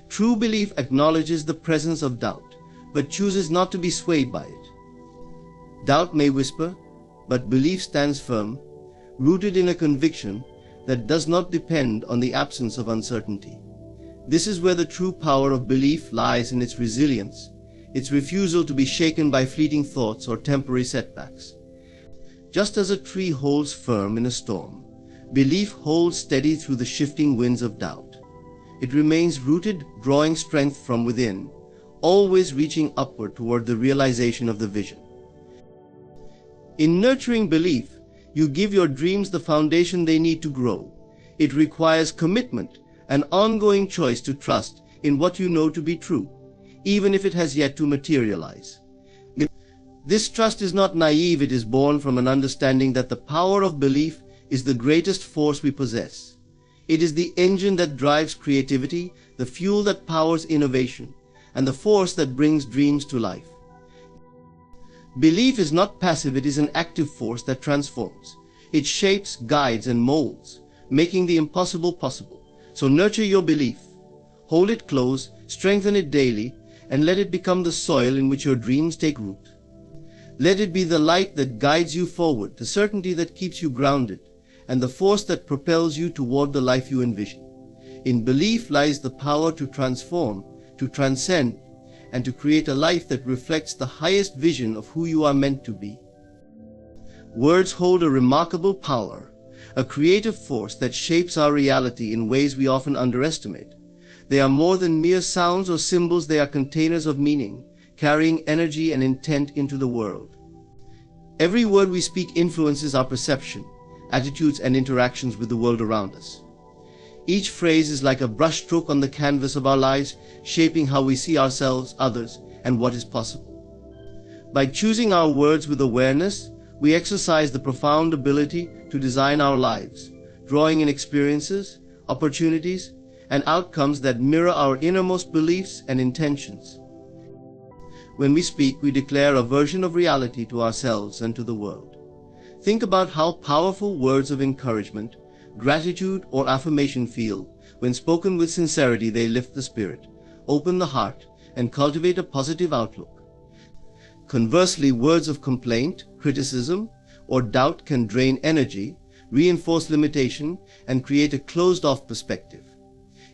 True belief acknowledges the presence of doubt, but chooses not to be swayed by it. Doubt may whisper, but belief stands firm, rooted in a conviction that does not depend on the absence of uncertainty. This is where the true power of belief lies, in its resilience, its refusal to be shaken by fleeting thoughts or temporary setbacks. Just as a tree holds firm in a storm, belief holds steady through the shifting winds of doubt. It remains rooted, drawing strength from within, always reaching upward toward the realization of the vision. In nurturing belief, you give your dreams the foundation they need to grow. It requires commitment, an ongoing choice to trust in what you know to be true, even if it has yet to materialize. This trust is not naive, it is born from an understanding that the power of belief is the greatest force we possess. It is the engine that drives creativity, the fuel that powers innovation, and the force that brings dreams to life. Belief is not passive, it is an active force that transforms. It shapes, guides, and molds, making the impossible possible. So nurture your belief. Hold it close, strengthen it daily, and let it become the soil in which your dreams take root. Let it be the light that guides you forward, the certainty that keeps you grounded, and the force that propels you toward the life you envision. In belief lies the power to transform, to transcend, and to create a life that reflects the highest vision of who you are meant to be. Words hold a remarkable power, a creative force that shapes our reality in ways we often underestimate. They are more than mere sounds or symbols, they are containers of meaning, carrying energy and intent into the world. Every word we speak influences our perception, attitudes, and interactions with the world around us. Each phrase is like a brushstroke on the canvas of our lives, shaping how we see ourselves, others, and what is possible. By choosing our words with awareness, we exercise the profound ability to design our lives, drawing in experiences, opportunities, and outcomes that mirror our innermost beliefs and intentions. When we speak, we declare a version of reality to ourselves and to the world. Think about how powerful words of encouragement, gratitude, or affirmation feel. When spoken with sincerity, they lift the spirit, open the heart, and cultivate a positive outlook. Conversely, words of complaint, criticism, or doubt can drain energy, reinforce limitation, and create a closed-off perspective.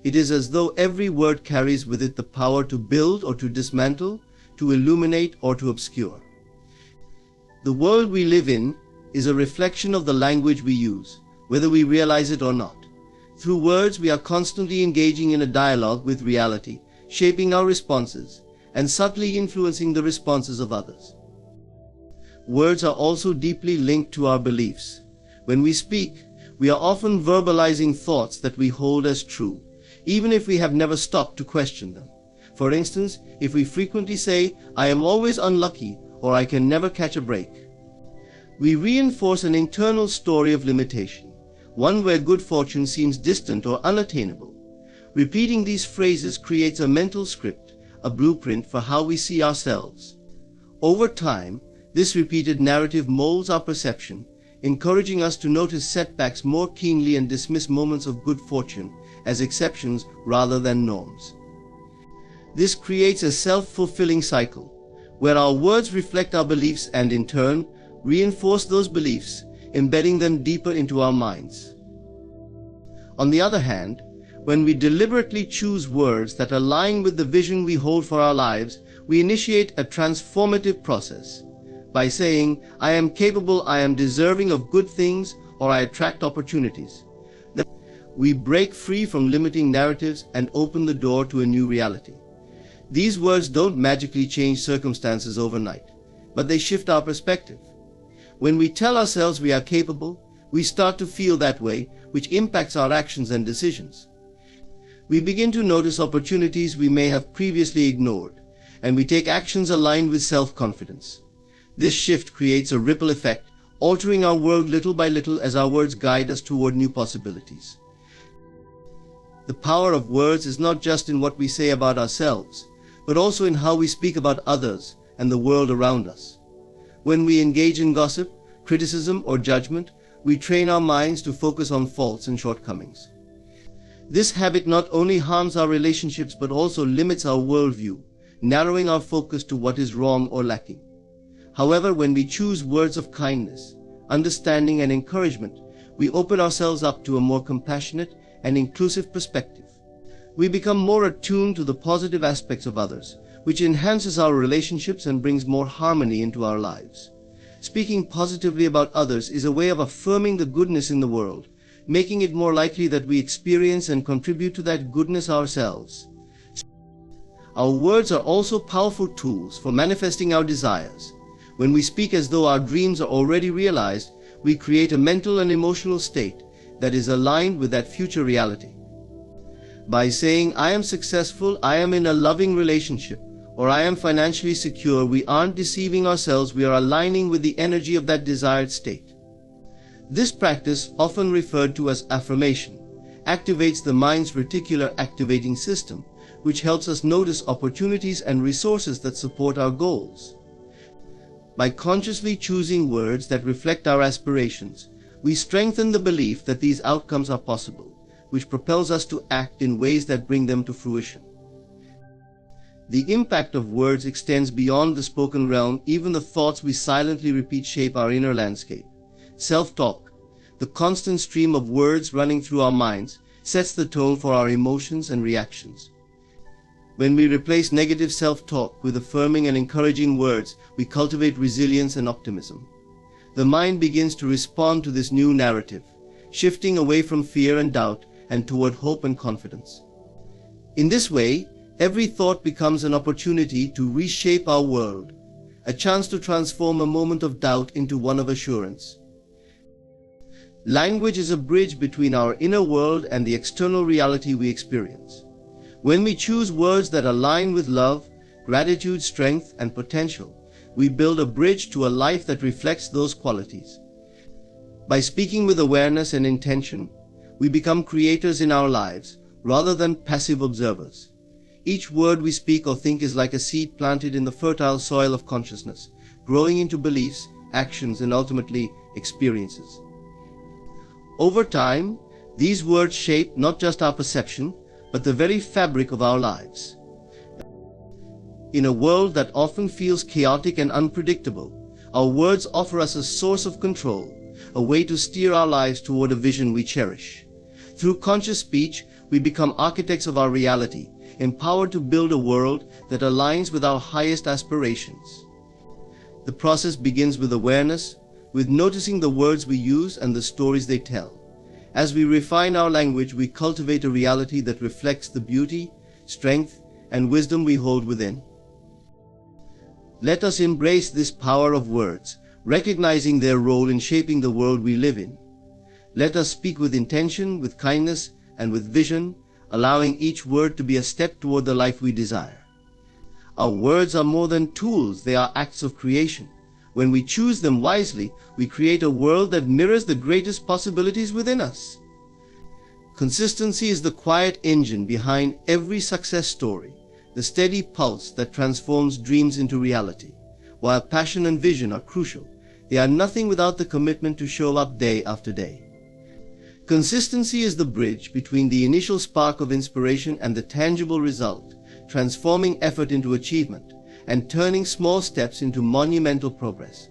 It is as though every word carries with it the power to build or to dismantle, to illuminate or to obscure. The world we live in is a reflection of the language we use, whether we realize it or not. Through words, we are constantly engaging in a dialogue with reality, shaping our responses, and subtly influencing the responses of others. Words are also deeply linked to our beliefs. When we speak, we are often verbalizing thoughts that we hold as true, even if we have never stopped to question them. For instance, if we frequently say, "I am always unlucky," or "I can never catch a break," we reinforce an internal story of limitation, one where good fortune seems distant or unattainable. Repeating these phrases creates a mental script, a blueprint for how we see ourselves. Over time, this repeated narrative molds our perception, encouraging us to notice setbacks more keenly and dismiss moments of good fortune as exceptions rather than norms. This creates a self-fulfilling cycle, where our words reflect our beliefs and, in turn, reinforce those beliefs, embedding them deeper into our minds. On the other hand, when we deliberately choose words that align with the vision we hold for our lives, we initiate a transformative process. By saying, "I am capable, I am deserving of good things," or "I attract opportunities," we break free from limiting narratives and open the door to a new reality. These words don't magically change circumstances overnight, but they shift our perspective. When we tell ourselves we are capable, we start to feel that way, which impacts our actions and decisions. We begin to notice opportunities we may have previously ignored, and we take actions aligned with self-confidence. This shift creates a ripple effect, altering our world little by little as our words guide us toward new possibilities. The power of words is not just in what we say about ourselves, but also in how we speak about others and the world around us. When we engage in gossip, criticism, or judgment, we train our minds to focus on faults and shortcomings. This habit not only harms our relationships but also limits our worldview, narrowing our focus to what is wrong or lacking. However, when we choose words of kindness, understanding, and encouragement, we open ourselves up to a more compassionate and inclusive perspective. We become more attuned to the positive aspects of others, which enhances our relationships and brings more harmony into our lives. Speaking positively about others is a way of affirming the goodness in the world, making it more likely that we experience and contribute to that goodness ourselves. Our words are also powerful tools for manifesting our desires. When we speak as though our dreams are already realized, we create a mental and emotional state that is aligned with that future reality. By saying, "I am successful, I am in a loving relationship," or "I am financially secure," we aren't deceiving ourselves, we are aligning with the energy of that desired state. This practice, often referred to as affirmation, activates the mind's reticular activating system, which helps us notice opportunities and resources that support our goals. By consciously choosing words that reflect our aspirations, we strengthen the belief that these outcomes are possible, which propels us to act in ways that bring them to fruition. The impact of words extends beyond the spoken realm. Even the thoughts we silently repeat shape our inner landscape. Self-talk, the constant stream of words running through our minds, sets the tone for our emotions and reactions. When we replace negative self-talk with affirming and encouraging words, we cultivate resilience and optimism. The mind begins to respond to this new narrative, shifting away from fear and doubt and toward hope and confidence. In this way, every thought becomes an opportunity to reshape our world, a chance to transform a moment of doubt into one of assurance. Language is a bridge between our inner world and the external reality we experience. When we choose words that align with love, gratitude, strength, and potential, we build a bridge to a life that reflects those qualities. By speaking with awareness and intention, we become creators in our lives rather than passive observers. Each word we speak or think is like a seed planted in the fertile soil of consciousness, growing into beliefs, actions, and ultimately experiences. Over time, these words shape not just our perception, but the very fabric of our lives. In a world that often feels chaotic and unpredictable, our words offer us a source of control, a way to steer our lives toward a vision we cherish. Through conscious speech, we become architects of our reality, empowered to build a world that aligns with our highest aspirations. The process begins with awareness, with noticing the words we use and the stories they tell. As we refine our language, we cultivate a reality that reflects the beauty, strength, and wisdom we hold within. Let us embrace this power of words, recognizing their role in shaping the world we live in. Let us speak with intention, with kindness, and with vision, allowing each word to be a step toward the life we desire. Our words are more than tools, they are acts of creation. When we choose them wisely, we create a world that mirrors the greatest possibilities within us. Consistency is the quiet engine behind every success story, the steady pulse that transforms dreams into reality. While passion and vision are crucial, they are nothing without the commitment to show up day after day. Consistency is the bridge between the initial spark of inspiration and the tangible result, transforming effort into achievement and turning small steps into monumental progress.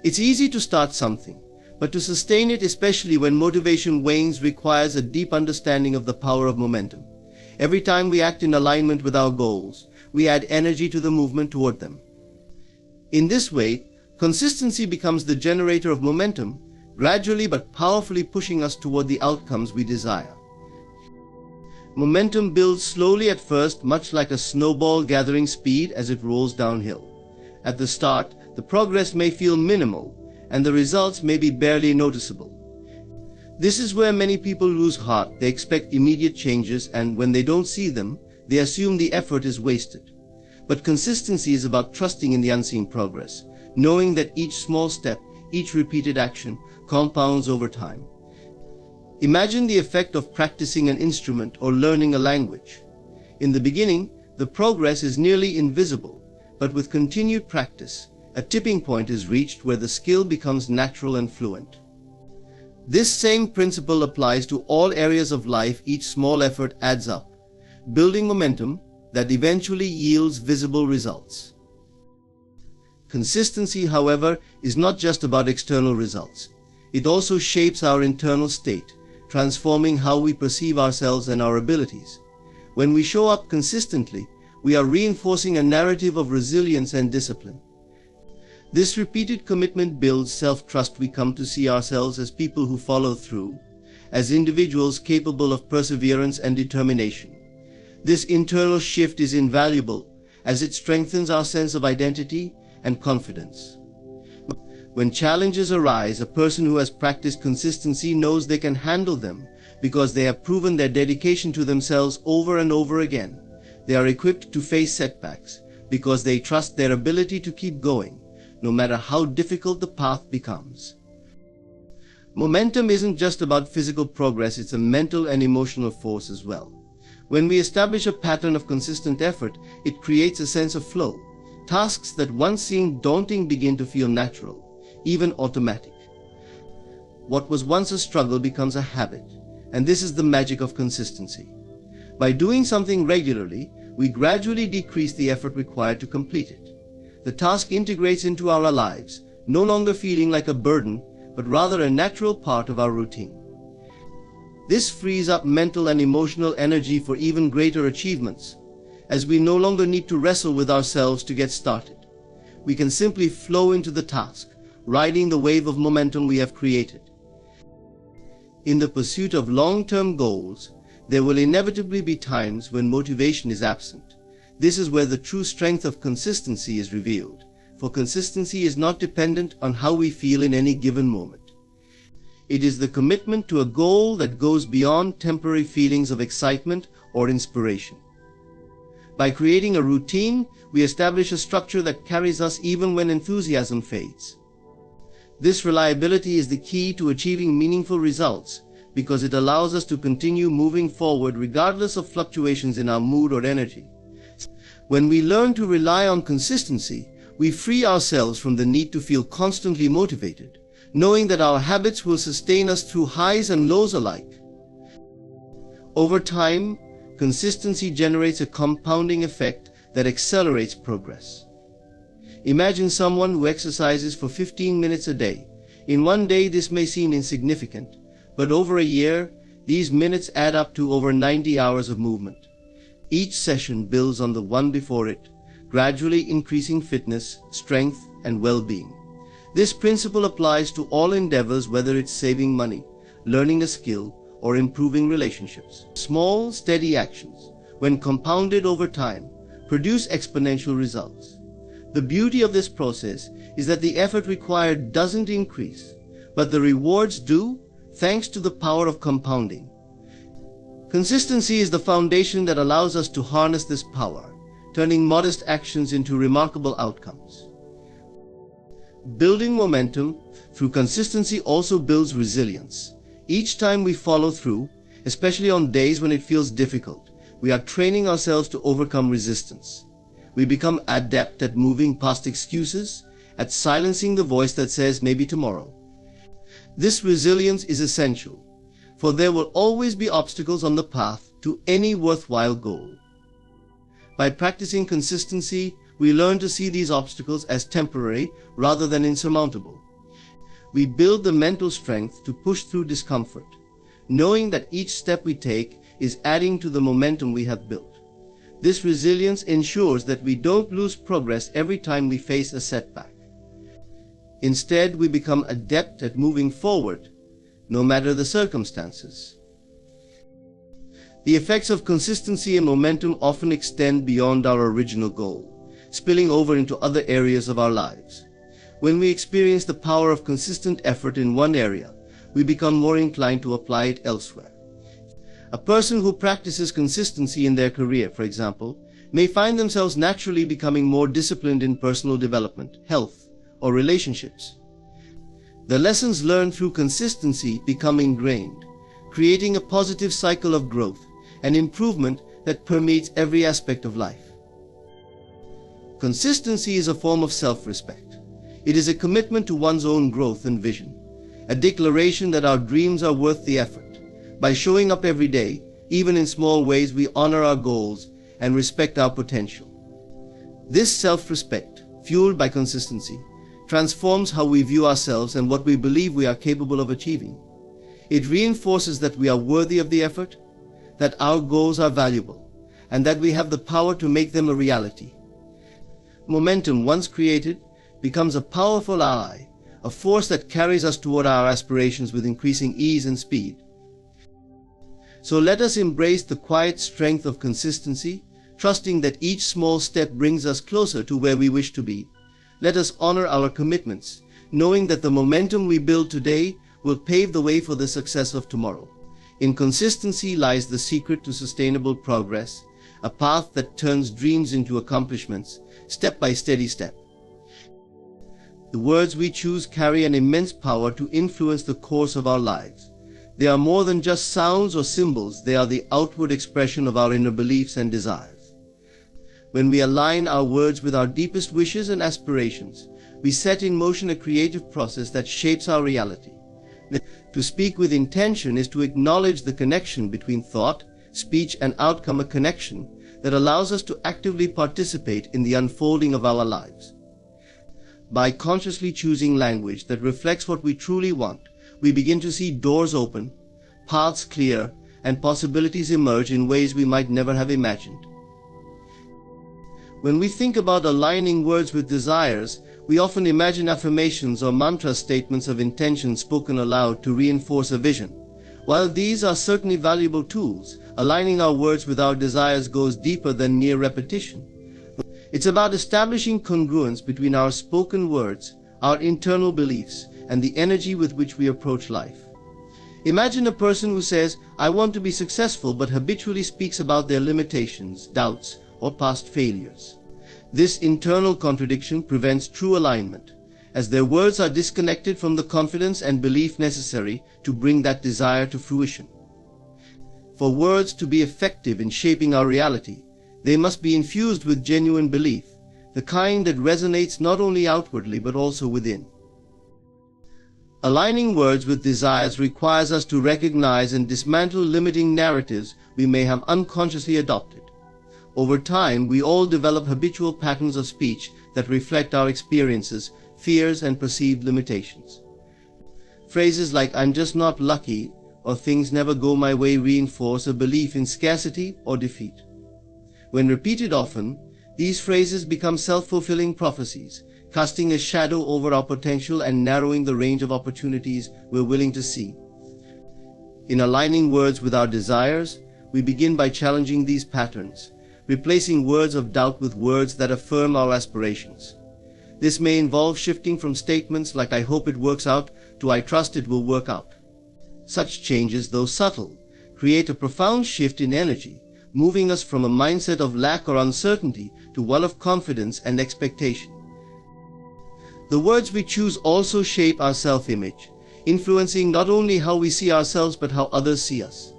It's easy to start something, but to sustain it, especially when motivation wanes, requires a deep understanding of the power of momentum. Every time we act in alignment with our goals, we add energy to the movement toward them. In this way, consistency becomes the generator of momentum, gradually but powerfully pushing us toward the outcomes we desire. Momentum builds slowly at first, much like a snowball gathering speed as it rolls downhill. At the start, the progress may feel minimal, and the results may be barely noticeable. This is where many people lose heart. They expect immediate changes, and when they don't see them, they assume the effort is wasted. But consistency is about trusting in the unseen progress, knowing that each small step, each repeated action, compounds over time. Imagine the effect of practicing an instrument or learning a language. In the beginning, the progress is nearly invisible, but with continued practice, a tipping point is reached where the skill becomes natural and fluent. This same principle applies to all areas of life. Each small effort adds up, building momentum that eventually yields visible results. Consistency, however, is not just about external results. It also shapes our internal state, transforming how we perceive ourselves and our abilities. When we show up consistently, we are reinforcing a narrative of resilience and discipline. This repeated commitment builds self-trust. We come to see ourselves as people who follow through, as individuals capable of perseverance and determination. This internal shift is invaluable as it strengthens our sense of identity and confidence. When challenges arise, a person who has practiced consistency knows they can handle them because they have proven their dedication to themselves over and over again. They are equipped to face setbacks because they trust their ability to keep going, no matter how difficult the path becomes. Momentum isn't just about physical progress, it's a mental and emotional force as well. When we establish a pattern of consistent effort, it creates a sense of flow. Tasks that once seemed daunting begin to feel natural, even automatic. What was once a struggle becomes a habit, and this is the magic of consistency. By doing something regularly, we gradually decrease the effort required to complete it. The task integrates into our lives, no longer feeling like a burden, but rather a natural part of our routine. This frees up mental and emotional energy for even greater achievements, as we no longer need to wrestle with ourselves to get started. We can simply flow into the task, riding the wave of momentum we have created. In the pursuit of long-term goals, there will inevitably be times when motivation is absent. This is where the true strength of consistency is revealed, for consistency is not dependent on how we feel in any given moment. It is the commitment to a goal that goes beyond temporary feelings of excitement or inspiration. By creating a routine, we establish a structure that carries us even when enthusiasm fades. This reliability is the key to achieving meaningful results because it allows us to continue moving forward regardless of fluctuations in our mood or energy. When we learn to rely on consistency, we free ourselves from the need to feel constantly motivated, knowing that our habits will sustain us through highs and lows alike. Over time, consistency generates a compounding effect that accelerates progress. Imagine someone who exercises for 15 minutes a day. In one day, this may seem insignificant, but over a year, These minutes add up to over 90 hours of movement. Each session builds on the one before it, gradually increasing fitness, strength, and well-being. This principle applies to all endeavors, whether it's saving money, learning a skill, or improving relationships. Small, steady actions, when compounded over time, produce exponential results. The beauty of this process is that the effort required doesn't increase, but the rewards do, thanks to the power of compounding. Consistency is the foundation that allows us to harness this power, turning modest actions into remarkable outcomes. Building momentum through consistency also builds resilience. Each time we follow through, especially on days when it feels difficult, we are training ourselves to overcome resistance. We become adept at moving past excuses, at silencing the voice that says maybe tomorrow. This resilience is essential, for there will always be obstacles on the path to any worthwhile goal. By practicing consistency, we learn to see these obstacles as temporary rather than insurmountable. We build the mental strength to push through discomfort, knowing that each step we take is adding to the momentum we have built. This resilience ensures that we don't lose progress every time we face a setback. Instead, we become adept at moving forward, no matter the circumstances. The effects of consistency and momentum often extend beyond our original goal, spilling over into other areas of our lives. When we experience the power of consistent effort in one area, we become more inclined to apply it elsewhere. A person who practices consistency in their career, for example, may find themselves naturally becoming more disciplined in personal development, health, or relationships. The lessons learned through consistency become ingrained, creating a positive cycle of growth and improvement that permeates every aspect of life. Consistency is a form of self-respect. It is a commitment to one's own growth and vision, a declaration that our dreams are worth the effort. By showing up every day, even in small ways, we honor our goals and respect our potential. This self-respect, fueled by consistency, transforms how we view ourselves and what we believe we are capable of achieving. It reinforces that we are worthy of the effort, that our goals are valuable, and that we have the power to make them a reality. Momentum, once created, becomes a powerful ally, a force that carries us toward our aspirations with increasing ease and speed. So let us embrace the quiet strength of consistency, trusting that each small step brings us closer to where we wish to be. Let us honor our commitments, knowing that the momentum we build today will pave the way for the success of tomorrow. In consistency lies the secret to sustainable progress, a path that turns dreams into accomplishments, step by steady step. The words we choose carry an immense power to influence the course of our lives. They are more than just sounds or symbols, they are the outward expression of our inner beliefs and desires. When we align our words with our deepest wishes and aspirations, we set in motion a creative process that shapes our reality. To speak with intention is to acknowledge the connection between thought, speech, and outcome, a connection that allows us to actively participate in the unfolding of our lives. By consciously choosing language that reflects what we truly want, we begin to see doors open, paths clear, and possibilities emerge in ways we might never have imagined. When we think about aligning words with desires, we often imagine affirmations or mantra statements of intention spoken aloud to reinforce a vision. While these are certainly valuable tools, aligning our words with our desires goes deeper than mere repetition. It's about establishing congruence between our spoken words, our internal beliefs, and the energy with which we approach life. Imagine a person who says, "I want to be successful," but habitually speaks about their limitations, doubts, or past failures. This internal contradiction prevents true alignment, as their words are disconnected from the confidence and belief necessary to bring that desire to fruition. For words to be effective in shaping our reality, they must be infused with genuine belief, the kind that resonates not only outwardly but also within. Aligning words with desires requires us to recognize and dismantle limiting narratives we may have unconsciously adopted. Over time, we all develop habitual patterns of speech that reflect our experiences, fears, and perceived limitations. Phrases like "I'm just not lucky," or things never go my way reinforce a belief in scarcity or defeat. When repeated often, these phrases become self-fulfilling prophecies, casting a shadow over our potential and narrowing the range of opportunities we're willing to see. In aligning words with our desires, we begin by challenging these patterns, replacing words of doubt with words that affirm our aspirations. This may involve shifting from statements like "I hope it works out" to "I trust it will work out." Such changes, though subtle, create a profound shift in energy, moving us from a mindset of lack or uncertainty to one of confidence and expectation. The words we choose also shape our self-image, influencing not only how we see ourselves but how others see us.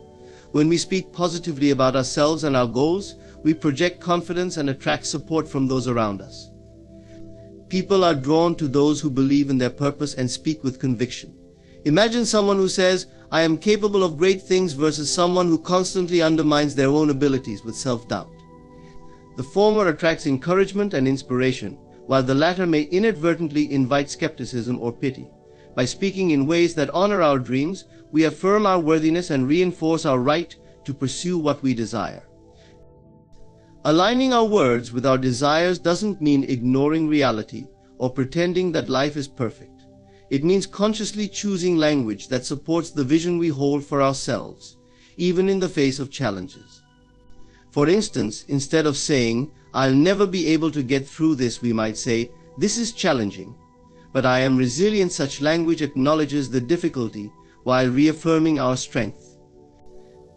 When we speak positively about ourselves and our goals, we project confidence and attract support from those around us. People are drawn to those who believe in their purpose and speak with conviction. Imagine someone who says, "I am capable of great things," versus someone who constantly undermines their own abilities with self-doubt. The former attracts encouragement and inspiration, while the latter may inadvertently invite skepticism or pity. By speaking in ways that honor our dreams, we affirm our worthiness and reinforce our right to pursue what we desire. Aligning our words with our desires doesn't mean ignoring reality or pretending that life is perfect. It means consciously choosing language that supports the vision we hold for ourselves, even in the face of challenges. For instance, instead of saying, "I'll never be able to get through this," we might say, "This is challenging, but I am resilient." Such language acknowledges the difficulty while reaffirming our strength.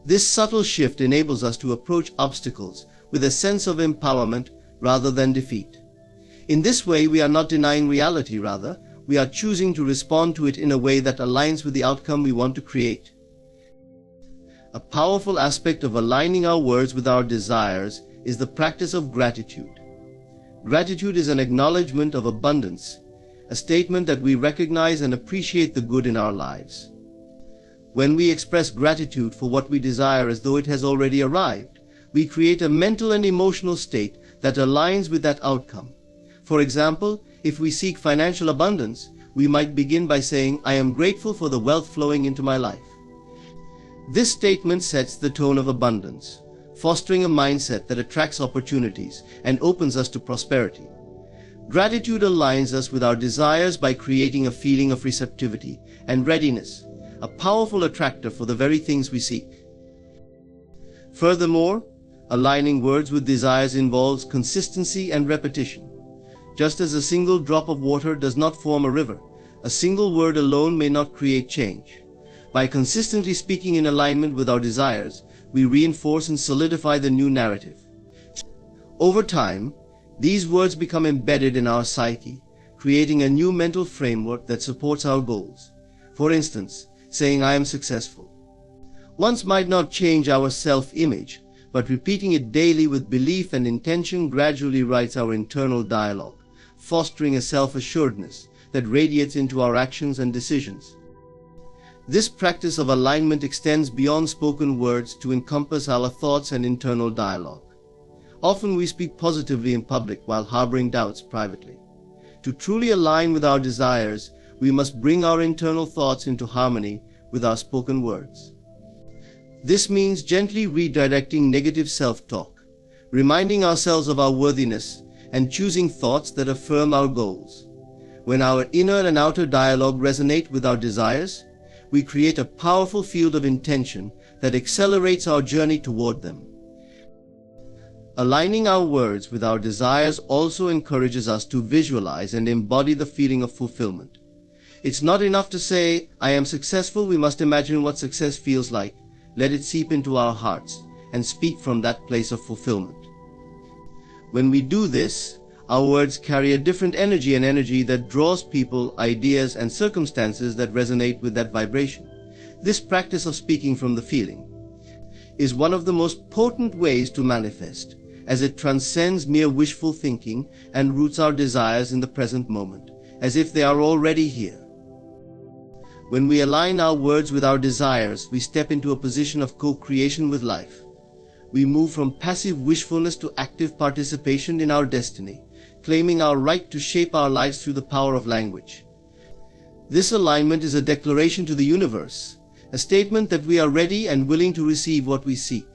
This subtle shift enables us to approach obstacles with a sense of empowerment rather than defeat. In this way, we are not denying reality, rather, we are choosing to respond to it in a way that aligns with the outcome we want to create. A powerful aspect of aligning our words with our desires is the practice of gratitude. Gratitude is an acknowledgement of abundance, a statement that we recognize and appreciate the good in our lives. When we express gratitude for what we desire as though it has already arrived, we create a mental and emotional state that aligns with that outcome. For example, if we seek financial abundance, we might begin by saying, "I am grateful for the wealth flowing into my life." This statement sets the tone of abundance, fostering a mindset that attracts opportunities and opens us to prosperity. Gratitude aligns us with our desires by creating a feeling of receptivity and readiness, a powerful attractor for the very things we seek. Furthermore, aligning words with desires involves consistency and repetition. Just as a single drop of water does not form a river, a single word alone may not create change. By consistently speaking in alignment with our desires, we reinforce and solidify the new narrative. Over time, these words become embedded in our psyche, creating a new mental framework that supports our goals. For instance, saying "I am successful" once might not change our self-image, but repeating it daily with belief and intention gradually writes our internal dialogue, fostering a self-assuredness that radiates into our actions and decisions. This practice of alignment extends beyond spoken words to encompass our thoughts and internal dialogue. Often we speak positively in public while harboring doubts privately. To truly align with our desires, we must bring our internal thoughts into harmony with our spoken words. This means gently redirecting negative self-talk, reminding ourselves of our worthiness, and choosing thoughts that affirm our goals. When our inner and outer dialogue resonate with our desires, we create a powerful field of intention that accelerates our journey toward them. Aligning our words with our desires also encourages us to visualize and embody the feeling of fulfillment. It's not enough to say, "I am successful." We must imagine what success feels like, let it seep into our hearts, and speak from that place of fulfillment. When we do this, our words carry a different energy, an energy that draws people, ideas, and circumstances that resonate with that vibration. This practice of speaking from the feeling is one of the most potent ways to manifest, as it transcends mere wishful thinking and roots our desires in the present moment, as if they are already here. When we align our words with our desires, we step into a position of co-creation with life. We move from passive wishfulness to active participation in our destiny, claiming our right to shape our lives through the power of language. This alignment is a declaration to the universe a statement that we are ready and willing to receive what we seek.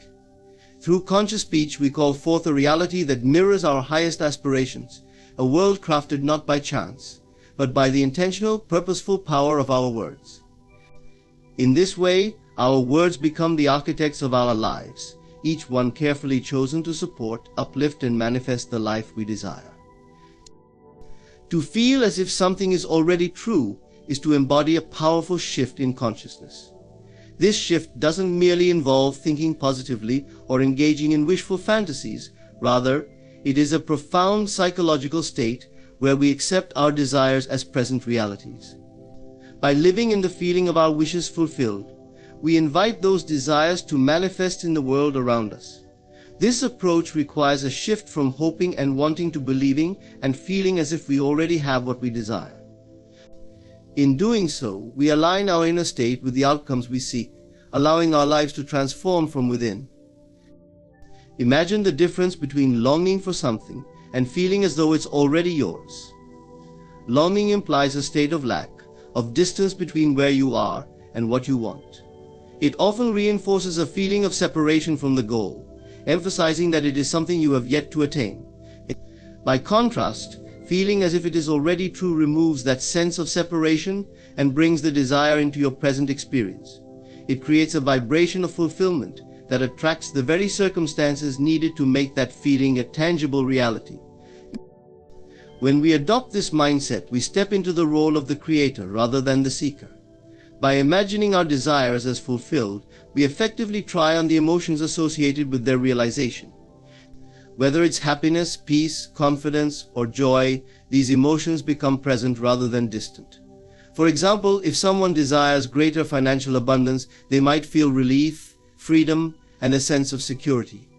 Through conscious speech, we call forth a reality that mirrors our highest aspirations, a world crafted not by chance, but by the intentional, purposeful power of our words. In this way, our words become the architects of our lives, each one carefully chosen to support, uplift, and manifest the life we desire. To feel as if something is already true is to embody a powerful shift in consciousness. This shift doesn't merely involve thinking positively or engaging in wishful fantasies. Rather, it is a profound psychological state where we accept our desires as present realities. By living in the feeling of our wishes fulfilled, we invite those desires to manifest in the world around us. This approach requires a shift from hoping and wanting to believing and feeling as if we already have what we desire. In doing so, we align our inner state with the outcomes we seek, allowing our lives to transform from within. Imagine the difference between longing for something and feeling as though it's already yours. Longing implies a state of lack, of distance between where you are and what you want. It often reinforces a feeling of separation from the goal, emphasizing that it is something you have yet to attain. By contrast, feeling as if it is already true removes that sense of separation and brings the desire into your present experience. It creates a vibration of fulfillment that attracts the very circumstances needed to make that feeling a tangible reality. When we adopt this mindset, we step into the role of the creator rather than the seeker. By imagining our desires as fulfilled, we effectively try on the emotions associated with their realization. Whether it's happiness, peace, confidence, or joy, these emotions become present rather than distant. For example, if someone desires greater financial abundance, they might feel relief, freedom, and a sense of security.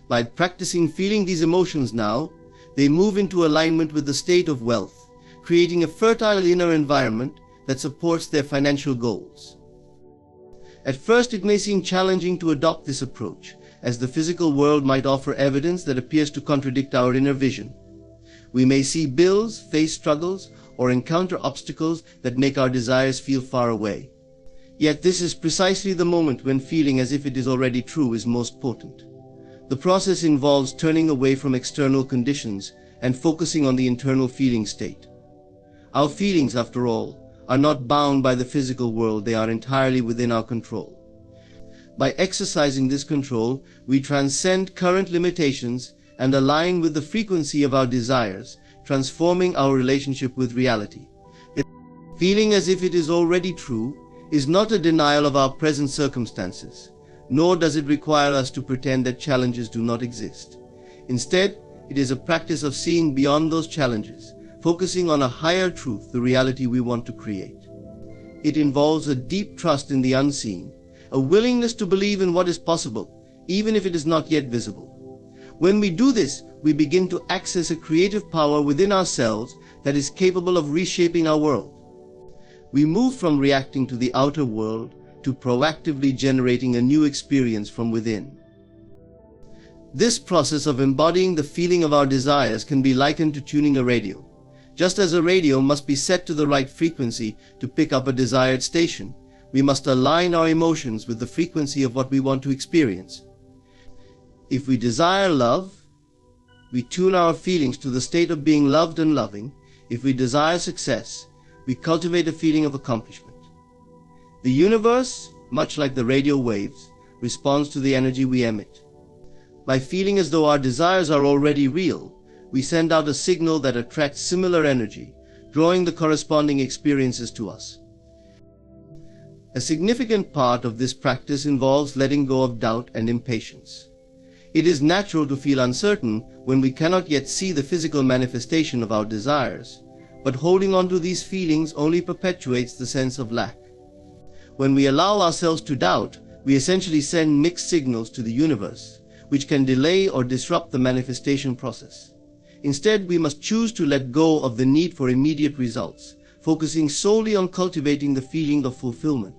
By practicing feeling these emotions now, they move into alignment with the state of wealth, creating a fertile inner environment that supports their financial goals. At first, it may seem challenging to adopt this approach, as the physical world might offer evidence that appears to contradict our inner vision. We may see bills, face struggles, or encounter obstacles that make our desires feel far away. Yet this is precisely the moment when feeling as if it is already true is most potent. The process involves turning away from external conditions and focusing on the internal feeling state. Our feelings, after all, are not bound by the physical world, they are entirely within our control. By exercising this control, we transcend current limitations and align with the frequency of our desires, transforming our relationship with reality. Feeling as if it is already true is not a denial of our present circumstances, nor does it require us to pretend that challenges do not exist. Instead, it is a practice of seeing beyond those challenges, focusing on a higher truth, the reality we want to create. It involves a deep trust in the unseen, a willingness to believe in what is possible, even if it is not yet visible. When we do this, we begin to access a creative power within ourselves that is capable of reshaping our world. We move from reacting to the outer world to proactively generating a new experience from within. This process of embodying the feeling of our desires can be likened to tuning a radio. Just as a radio must be set to the right frequency to pick up a desired station, we must align our emotions with the frequency of what we want to experience. If we desire love, we tune our feelings to the state of being loved and loving. If we desire success, we cultivate a feeling of accomplishment. The universe, much like the radio waves, responds to the energy we emit. By feeling as though our desires are already real, we send out a signal that attracts similar energy, drawing the corresponding experiences to us. A significant part of this practice involves letting go of doubt and impatience. It is natural to feel uncertain when we cannot yet see the physical manifestation of our desires, but holding on to these feelings only perpetuates the sense of lack. When we allow ourselves to doubt, we essentially send mixed signals to the universe, which can delay or disrupt the manifestation process. Instead, we must choose to let go of the need for immediate results, focusing solely on cultivating the feeling of fulfillment.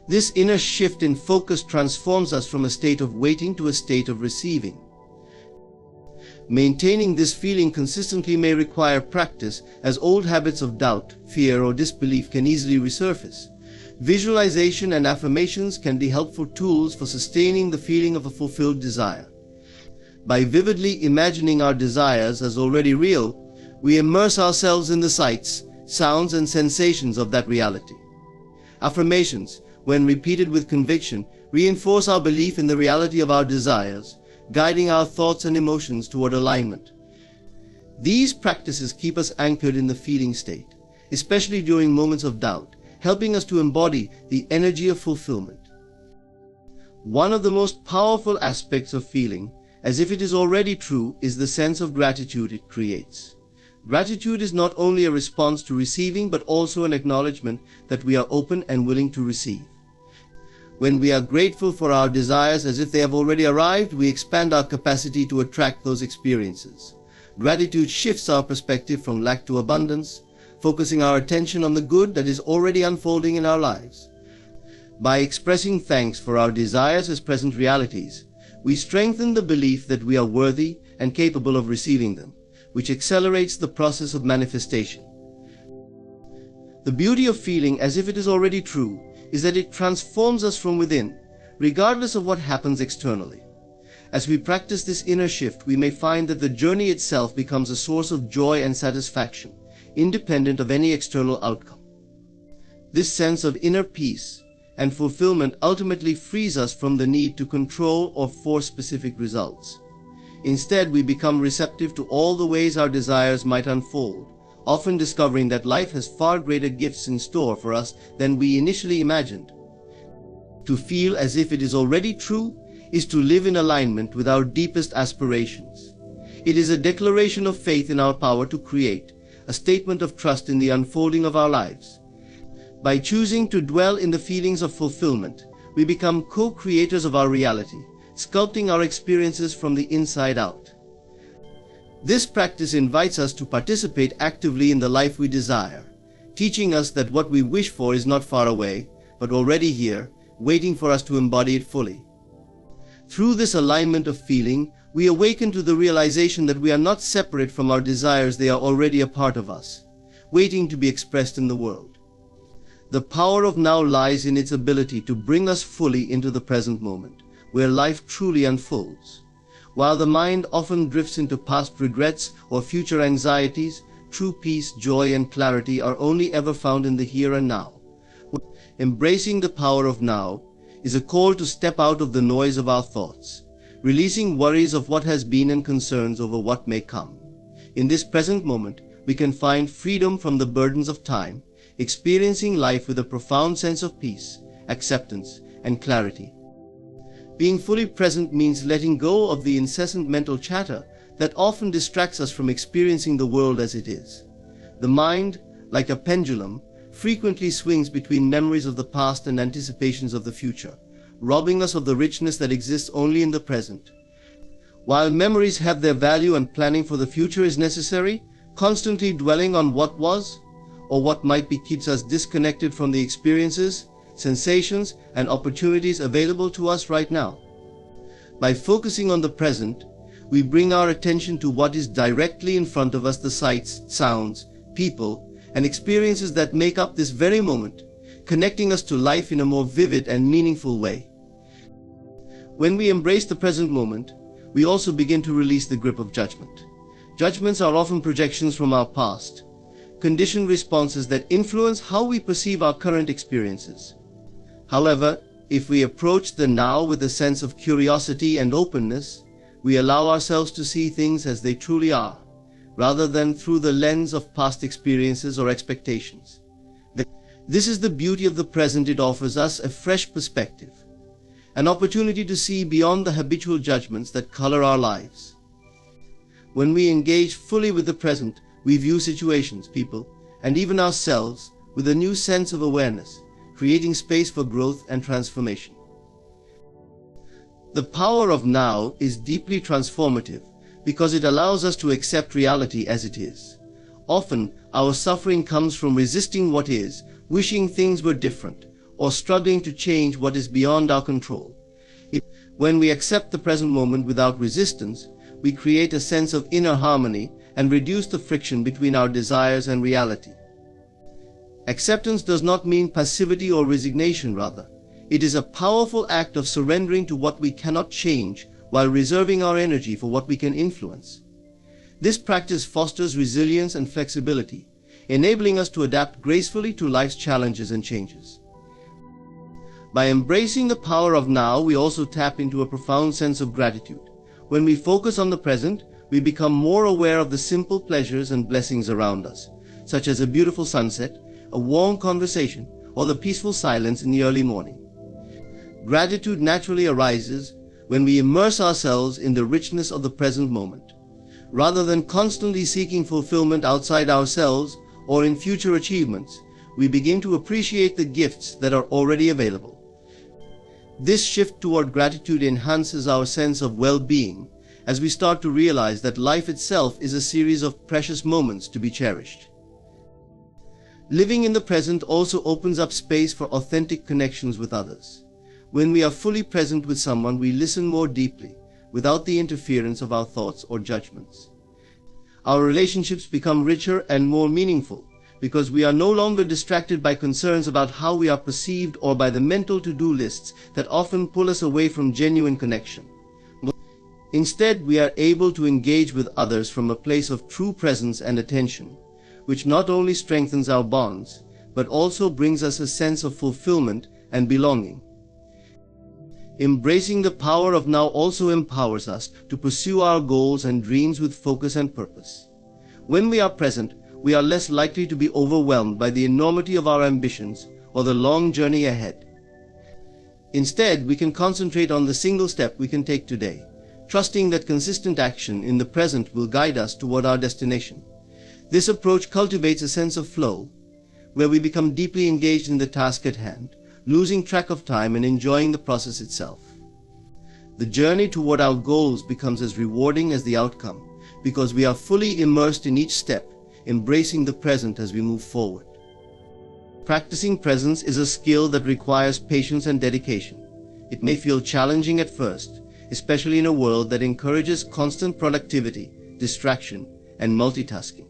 This inner shift in focus transforms us from a state of waiting to a state of receiving. Maintaining this feeling consistently may require practice, as old habits of doubt, fear, or disbelief can easily resurface. Visualization and affirmations can be helpful tools for sustaining the feeling of a fulfilled desire. By vividly imagining our desires as already real, we immerse ourselves in the sights, sounds, and sensations of that reality. Affirmations, when repeated with conviction, reinforce our belief in the reality of our desires, guiding our thoughts and emotions toward alignment. These practices keep us anchored in the feeling state, especially during moments of doubt, helping us to embody the energy of fulfillment. One of the most powerful aspects of feeling, as if it is already true, is the sense of gratitude it creates. Gratitude is not only a response to receiving, but also an acknowledgement that we are open and willing to receive. When we are grateful for our desires as if they have already arrived, we expand our capacity to attract those experiences. Gratitude shifts our perspective from lack to abundance, focusing our attention on the good that is already unfolding in our lives. By expressing thanks for our desires as present realities, we strengthen the belief that we are worthy and capable of receiving them, which accelerates the process of manifestation. The beauty of feeling as if it is already true is that it transforms us from within, regardless of what happens externally. As we practice this inner shift, we may find that the journey itself becomes a source of joy and satisfaction, independent of any external outcome. This sense of inner peace and fulfillment ultimately frees us from the need to control or force specific results. Instead, we become receptive to all the ways our desires might unfold, often discovering that life has far greater gifts in store for us than we initially imagined. To feel as if it is already true is to live in alignment with our deepest aspirations. It is a declaration of faith in our power to create, a statement of trust in the unfolding of our lives. By choosing to dwell in the feelings of fulfillment, we become co-creators of our reality, sculpting our experiences from the inside out. This practice invites us to participate actively in the life we desire, teaching us that what we wish for is not far away, but already here, waiting for us to embody it fully. Through this alignment of feeling, we awaken to the realization that we are not separate from our desires. They are already a part of us, waiting to be expressed in the world. The power of now lies in its ability to bring us fully into the present moment, where life truly unfolds. While the mind often drifts into past regrets or future anxieties, true peace, joy, and clarity are only ever found in the here and now. Embracing the power of now is a call to step out of the noise of our thoughts, releasing worries of what has been and concerns over what may come. In this present moment, we can find freedom from the burdens of time, experiencing life with a profound sense of peace, acceptance, and clarity. Being fully present means letting go of the incessant mental chatter that often distracts us from experiencing the world as it is. The mind, like a pendulum, frequently swings between memories of the past and anticipations of the future, robbing us of the richness that exists only in the present. While memories have their value and planning for the future is necessary, constantly dwelling on what was or what might be keeps us disconnected from the experiences, sensations, and opportunities available to us right now. By focusing on the present, we bring our attention to what is directly in front of us, the sights, sounds, people, and experiences that make up this very moment, connecting us to life in a more vivid and meaningful way. When we embrace the present moment, we also begin to release the grip of judgment. Judgments are often projections from our past, conditioned responses that influence how we perceive our current experiences. However, if we approach the now with a sense of curiosity and openness, we allow ourselves to see things as they truly are, rather than through the lens of past experiences or expectations. This is the beauty of the present. It offers us a fresh perspective, an opportunity to see beyond the habitual judgments that color our lives. When we engage fully with the present, we view situations, people, and even ourselves with a new sense of awareness, creating space for growth and transformation. The power of now is deeply transformative because it allows us to accept reality as it is. Often, our suffering comes from resisting what is, wishing things were different, or struggling to change what is beyond our control. When we accept the present moment without resistance, we create a sense of inner harmony and reduce the friction between our desires and reality. Acceptance does not mean passivity or resignation, rather. It is a powerful act of surrendering to what we cannot change while reserving our energy for what we can influence. This practice fosters resilience and flexibility, enabling us to adapt gracefully to life's challenges and changes. By embracing the power of now, we also tap into a profound sense of gratitude. When we focus on the present, we become more aware of the simple pleasures and blessings around us, such as a beautiful sunset, a warm conversation, or the peaceful silence in the early morning. Gratitude naturally arises when we immerse ourselves in the richness of the present moment. Rather than constantly seeking fulfillment outside ourselves or in future achievements, we begin to appreciate the gifts that are already available. This shift toward gratitude enhances our sense of well-being as we start to realize that life itself is a series of precious moments to be cherished. Living in the present also opens up space for authentic connections with others. When we are fully present with someone, we listen more deeply, without the interference of our thoughts or judgments. Our relationships become richer and more meaningful because we are no longer distracted by concerns about how we are perceived or by the mental to-do lists that often pull us away from genuine connection. Instead, we are able to engage with others from a place of true presence and attention, which not only strengthens our bonds, but also brings us a sense of fulfillment and belonging. Embracing the power of now also empowers us to pursue our goals and dreams with focus and purpose. When we are present, we are less likely to be overwhelmed by the enormity of our ambitions or the long journey ahead. Instead, we can concentrate on the single step we can take today, trusting that consistent action in the present will guide us toward our destination. This approach cultivates a sense of flow, where we become deeply engaged in the task at hand, losing track of time and enjoying the process itself. The journey toward our goals becomes as rewarding as the outcome, because we are fully immersed in each step, embracing the present as we move forward. Practicing presence is a skill that requires patience and dedication. It may feel challenging at first, especially in a world that encourages constant productivity, distraction, and multitasking.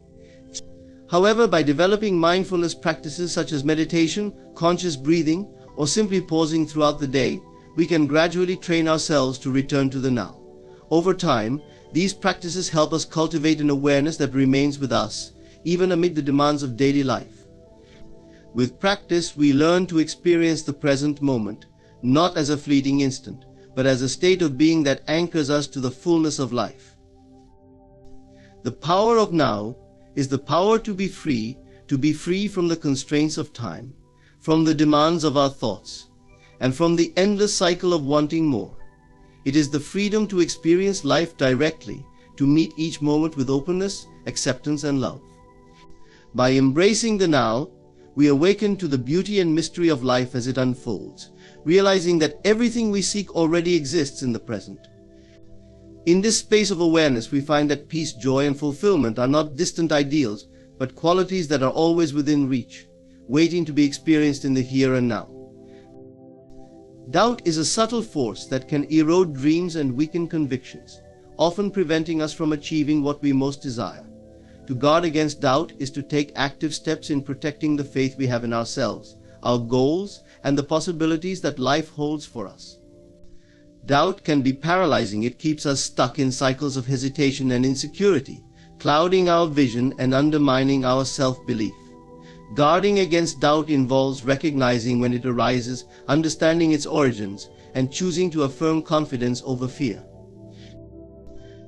However, by developing mindfulness practices such as meditation, conscious breathing, or simply pausing throughout the day, we can gradually train ourselves to return to the now. Over time, these practices help us cultivate an awareness that remains with us, even amid the demands of daily life. With practice, we learn to experience the present moment, not as a fleeting instant, but as a state of being that anchors us to the fullness of life. The power of now is the power to be free from the constraints of time, from the demands of our thoughts, and from the endless cycle of wanting more. It is the freedom to experience life directly, to meet each moment with openness, acceptance, and love. By embracing the now, we awaken to the beauty and mystery of life as it unfolds, realizing that everything we seek already exists in the present. In this space of awareness, we find that peace, joy, and fulfillment are not distant ideals, but qualities that are always within reach, waiting to be experienced in the here and now. Doubt is a subtle force that can erode dreams and weaken convictions, often preventing us from achieving what we most desire. To guard against doubt is to take active steps in protecting the faith we have in ourselves, our goals, and the possibilities that life holds for us. Doubt can be paralyzing. It keeps us stuck in cycles of hesitation and insecurity, clouding our vision and undermining our self-belief. Guarding against doubt involves recognizing when it arises, understanding its origins, and choosing to affirm confidence over fear.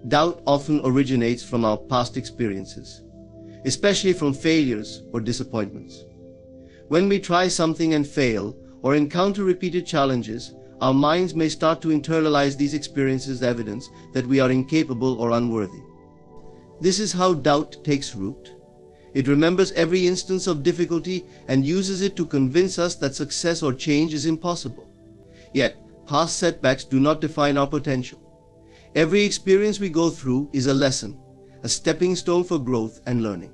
Doubt often originates from our past experiences, especially from failures or disappointments. When we try something and fail, or encounter repeated challenges, our minds may start to internalize these experiences as evidence that we are incapable or unworthy. This is how doubt takes root. It remembers every instance of difficulty and uses it to convince us that success or change is impossible. Yet, past setbacks do not define our potential. Every experience we go through is a lesson, a stepping stone for growth and learning.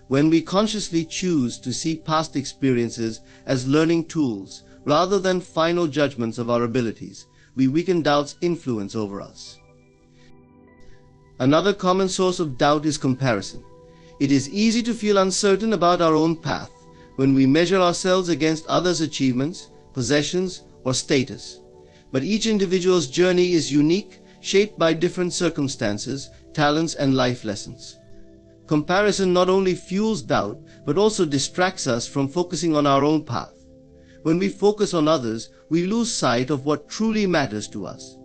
When we consciously choose to see past experiences as learning tools rather than final judgments of our abilities, we weaken doubt's influence over us. Another common source of doubt is comparison. It is easy to feel uncertain about our own path, when we measure ourselves against others' achievements, possessions, or status. But each individual's journey is unique, shaped by different circumstances, talents, and life lessons. Comparison not only fuels doubt, but also distracts us from focusing on our own path. When we focus on others, we lose sight of what truly matters to us.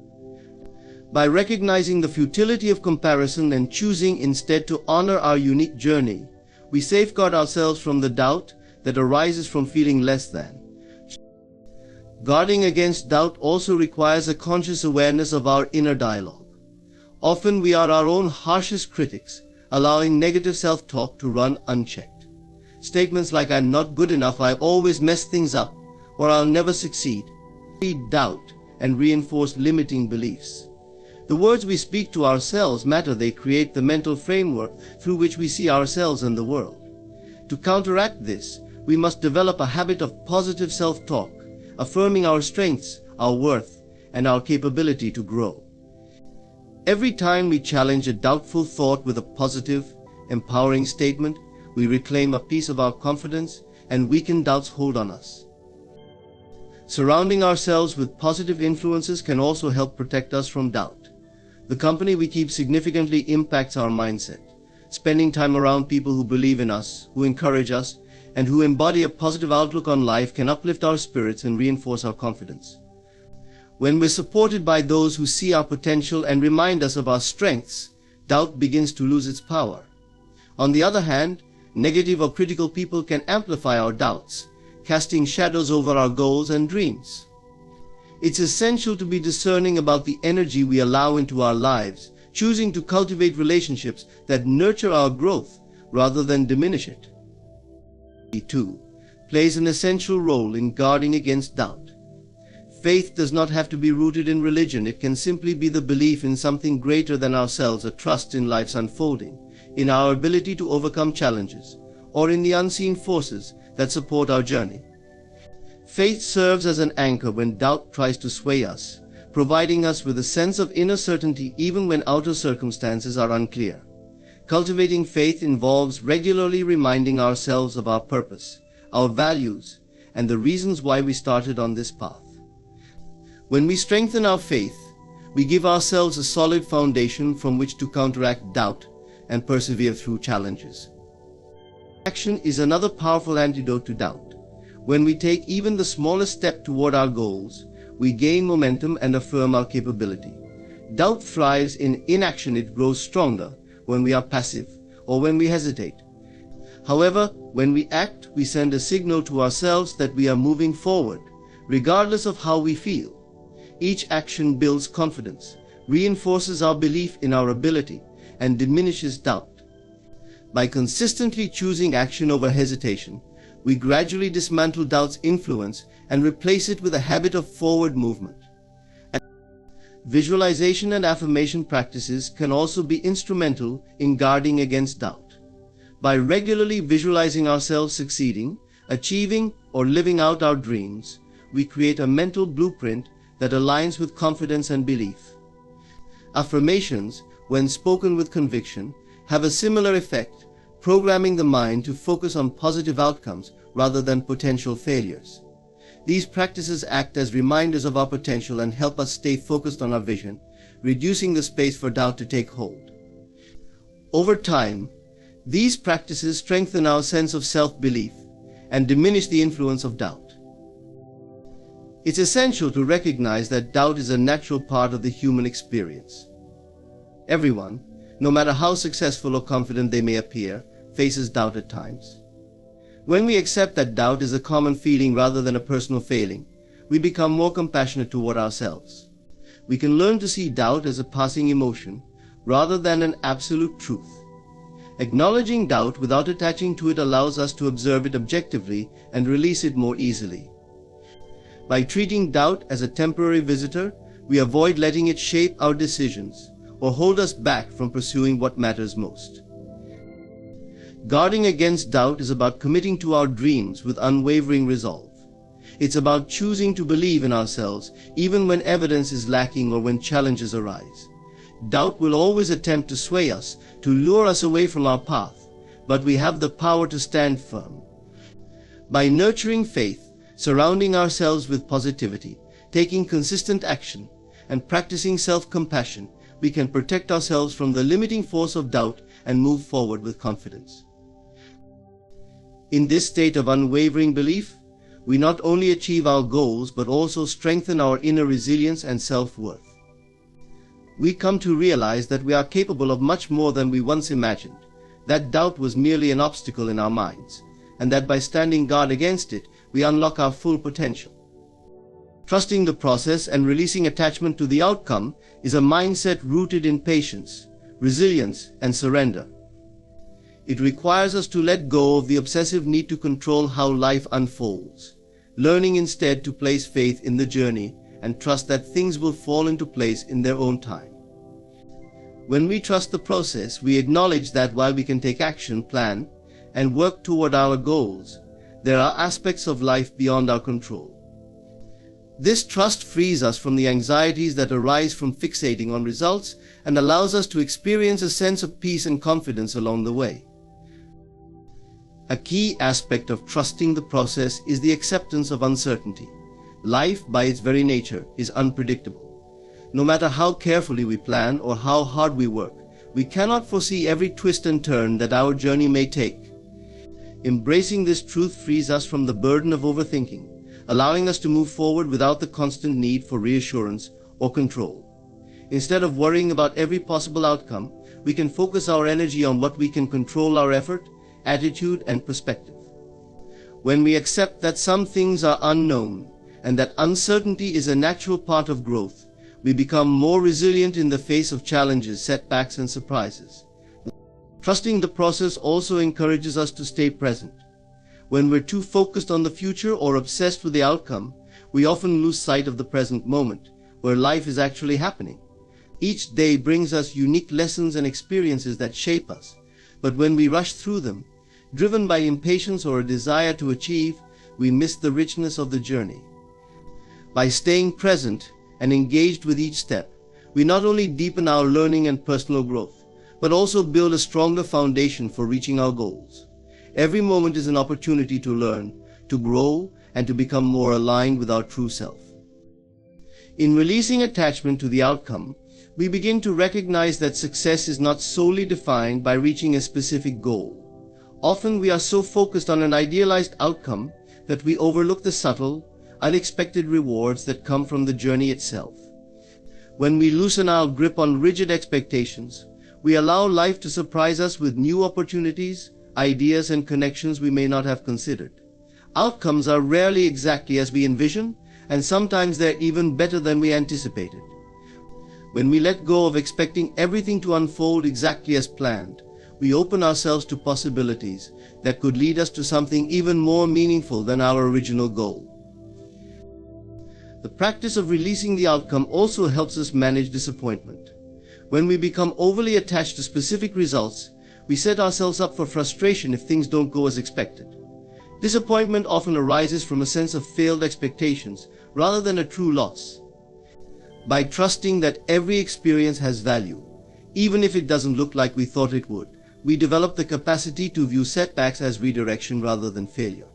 By recognizing the futility of comparison and choosing instead to honor our unique journey, we safeguard ourselves from the doubt that arises from feeling less than. Guarding against doubt also requires a conscious awareness of our inner dialogue. Often we are our own harshest critics, allowing negative self-talk to run unchecked. Statements like "I'm not good enough," "I always mess things up," or "I'll never succeed" feed doubt and reinforce limiting beliefs. The words we speak to ourselves matter. They create the mental framework through which we see ourselves and the world. To counteract this, we must develop a habit of positive self-talk, affirming our strengths, our worth, and our capability to grow. Every time we challenge a doubtful thought with a positive, empowering statement, we reclaim a piece of our confidence and weaken doubt's hold on us. Surrounding ourselves with positive influences can also help protect us from doubt. The company we keep significantly impacts our mindset. Spending time around people who believe in us, who encourage us, and who embody a positive outlook on life can uplift our spirits and reinforce our confidence. When we're supported by those who see our potential and remind us of our strengths, doubt begins to lose its power. On the other hand, negative or critical people can amplify our doubts, casting shadows over our goals and dreams. It's essential to be discerning about the energy we allow into our lives, choosing to cultivate relationships that nurture our growth rather than diminish it. Too, plays an essential role in guarding against doubt. Faith does not have to be rooted in religion. It can simply be the belief in something greater than ourselves, a trust in life's unfolding, in our ability to overcome challenges, or in the unseen forces that support our journey. Faith serves as an anchor when doubt tries to sway us, providing us with a sense of inner certainty even when outer circumstances are unclear. Cultivating faith involves regularly reminding ourselves of our purpose, our values, and the reasons why we started on this path. When we strengthen our faith, we give ourselves a solid foundation from which to counteract doubt and persevere through challenges. Action is another powerful antidote to doubt. When we take even the smallest step toward our goals, we gain momentum and affirm our capability. Doubt thrives in inaction. It grows stronger when we are passive or when we hesitate. However, when we act, we send a signal to ourselves that we are moving forward, regardless of how we feel. Each action builds confidence, reinforces our belief in our ability, and diminishes doubt. By consistently choosing action over hesitation, we gradually dismantle doubt's influence and replace it with a habit of forward movement. Visualization and affirmation practices can also be instrumental in guarding against doubt. By regularly visualizing ourselves succeeding, achieving, or living out our dreams, we create a mental blueprint that aligns with confidence and belief. Affirmations, when spoken with conviction, have a similar effect, programming the mind to focus on positive outcomes rather than potential failures. These practices act as reminders of our potential and help us stay focused on our vision, reducing the space for doubt to take hold. Over time, these practices strengthen our sense of self-belief and diminish the influence of doubt. It's essential to recognize that doubt is a natural part of the human experience. Everyone, no matter how successful or confident they may appear, faces doubt at times. When we accept that doubt is a common feeling rather than a personal failing, we become more compassionate toward ourselves. We can learn to see doubt as a passing emotion rather than an absolute truth. Acknowledging doubt without attaching to it allows us to observe it objectively and release it more easily. By treating doubt as a temporary visitor, we avoid letting it shape our decisions or hold us back from pursuing what matters most. Guarding against doubt is about committing to our dreams with unwavering resolve. It's about choosing to believe in ourselves even when evidence is lacking or when challenges arise. Doubt will always attempt to sway us, to lure us away from our path, but we have the power to stand firm. By nurturing faith, surrounding ourselves with positivity, taking consistent action, and practicing self-compassion, we can protect ourselves from the limiting force of doubt and move forward with confidence. In this state of unwavering belief, we not only achieve our goals but also strengthen our inner resilience and self-worth. We come to realize that we are capable of much more than we once imagined, that doubt was merely an obstacle in our minds, and that by standing guard against it, we unlock our full potential. Trusting the process and releasing attachment to the outcome is a mindset rooted in patience, resilience, and surrender. It requires us to let go of the obsessive need to control how life unfolds, learning instead to place faith in the journey and trust that things will fall into place in their own time. When we trust the process, we acknowledge that while we can take action, plan, and work toward our goals, there are aspects of life beyond our control. This trust frees us from the anxieties that arise from fixating on results and allows us to experience a sense of peace and confidence along the way. A key aspect of trusting the process is the acceptance of uncertainty. Life, by its very nature, is unpredictable. No matter how carefully we plan or how hard we work, we cannot foresee every twist and turn that our journey may take. Embracing this truth frees us from the burden of overthinking, allowing us to move forward without the constant need for reassurance or control. Instead of worrying about every possible outcome, we can focus our energy on what we can control: our effort, attitude, and perspective. When we accept that some things are unknown and that uncertainty is a natural part of growth, we become more resilient in the face of challenges, setbacks, and surprises. Trusting the process also encourages us to stay present. When we're too focused on the future or obsessed with the outcome, we often lose sight of the present moment, where life is actually happening. Each day brings us unique lessons and experiences that shape us, but when we rush through them, driven by impatience or a desire to achieve, we miss the richness of the journey. By staying present and engaged with each step, we not only deepen our learning and personal growth, but also build a stronger foundation for reaching our goals. Every moment is an opportunity to learn, to grow, and to become more aligned with our true self. In releasing attachment to the outcome, we begin to recognize that success is not solely defined by reaching a specific goal. Often we are so focused on an idealized outcome that we overlook the subtle, unexpected rewards that come from the journey itself. When we loosen our grip on rigid expectations, we allow life to surprise us with new opportunities, ideas, and connections we may not have considered. Outcomes are rarely exactly as we envision, and sometimes they're even better than we anticipated. When we let go of expecting everything to unfold exactly as planned, we open ourselves to possibilities that could lead us to something even more meaningful than our original goal. The practice of releasing the outcome also helps us manage disappointment. When we become overly attached to specific results, we set ourselves up for frustration if things don't go as expected. Disappointment often arises from a sense of failed expectations rather than a true loss. By trusting that every experience has value, even if it doesn't look like we thought it would, we develop the capacity to view setbacks as redirection rather than failure.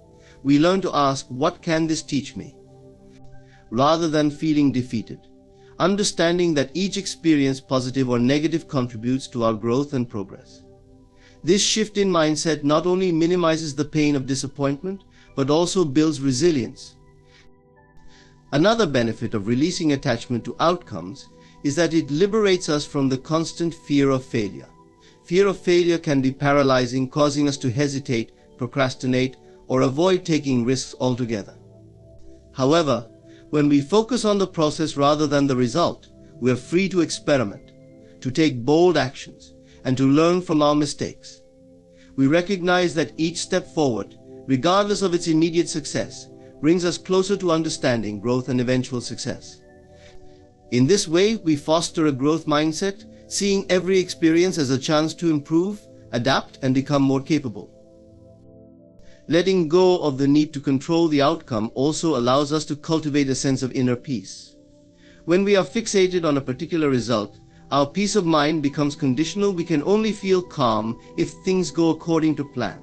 We learn to ask, "What can this teach me?" rather than feeling defeated, understanding that each experience, positive or negative, contributes to our growth and progress. This shift in mindset not only minimizes the pain of disappointment, but also builds resilience. Another benefit of releasing attachment to outcomes is that it liberates us from the constant fear of failure. Fear of failure can be paralyzing, causing us to hesitate, procrastinate, or avoid taking risks altogether. However, when we focus on the process rather than the result, we are free to experiment, to take bold actions, and to learn from our mistakes. We recognize that each step forward, regardless of its immediate success, brings us closer to understanding, growth, and eventual success. In this way, we foster a growth mindset, seeing every experience as a chance to improve, adapt, and become more capable. Letting go of the need to control the outcome also allows us to cultivate a sense of inner peace. When we are fixated on a particular result, our peace of mind becomes conditional. We can only feel calm if things go according to plan.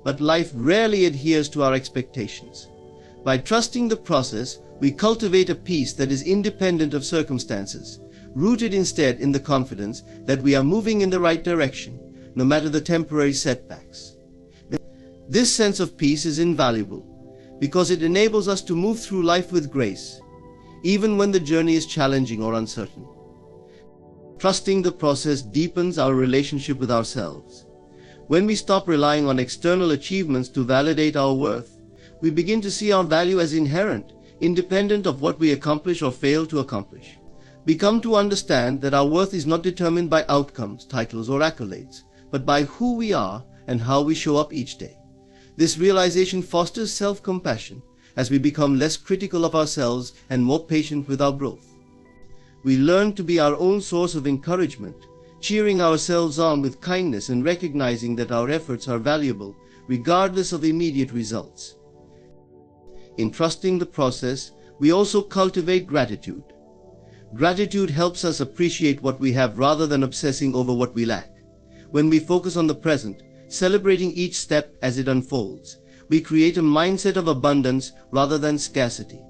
but life rarely adheres to our expectations. By trusting the process, we cultivate a peace that is independent of circumstances, rooted instead in the confidence that we are moving in the right direction, no matter the temporary setbacks. This sense of peace is invaluable because it enables us to move through life with grace, even when the journey is challenging or uncertain. Trusting the process deepens our relationship with ourselves. When we stop relying on external achievements to validate our worth, we begin to see our value as inherent, independent of what we accomplish or fail to accomplish. We come to understand that our worth is not determined by outcomes, titles, or accolades, but by who we are and how we show up each day. This realization fosters self-compassion as we become less critical of ourselves and more patient with our growth. We learn to be our own source of encouragement, cheering ourselves on with kindness and recognizing that our efforts are valuable, regardless of immediate results. In trusting the process, we also cultivate gratitude. Gratitude helps us appreciate what we have rather than obsessing over what we lack. When we focus on the present, celebrating each step as it unfolds, we create a mindset of abundance rather than scarcity.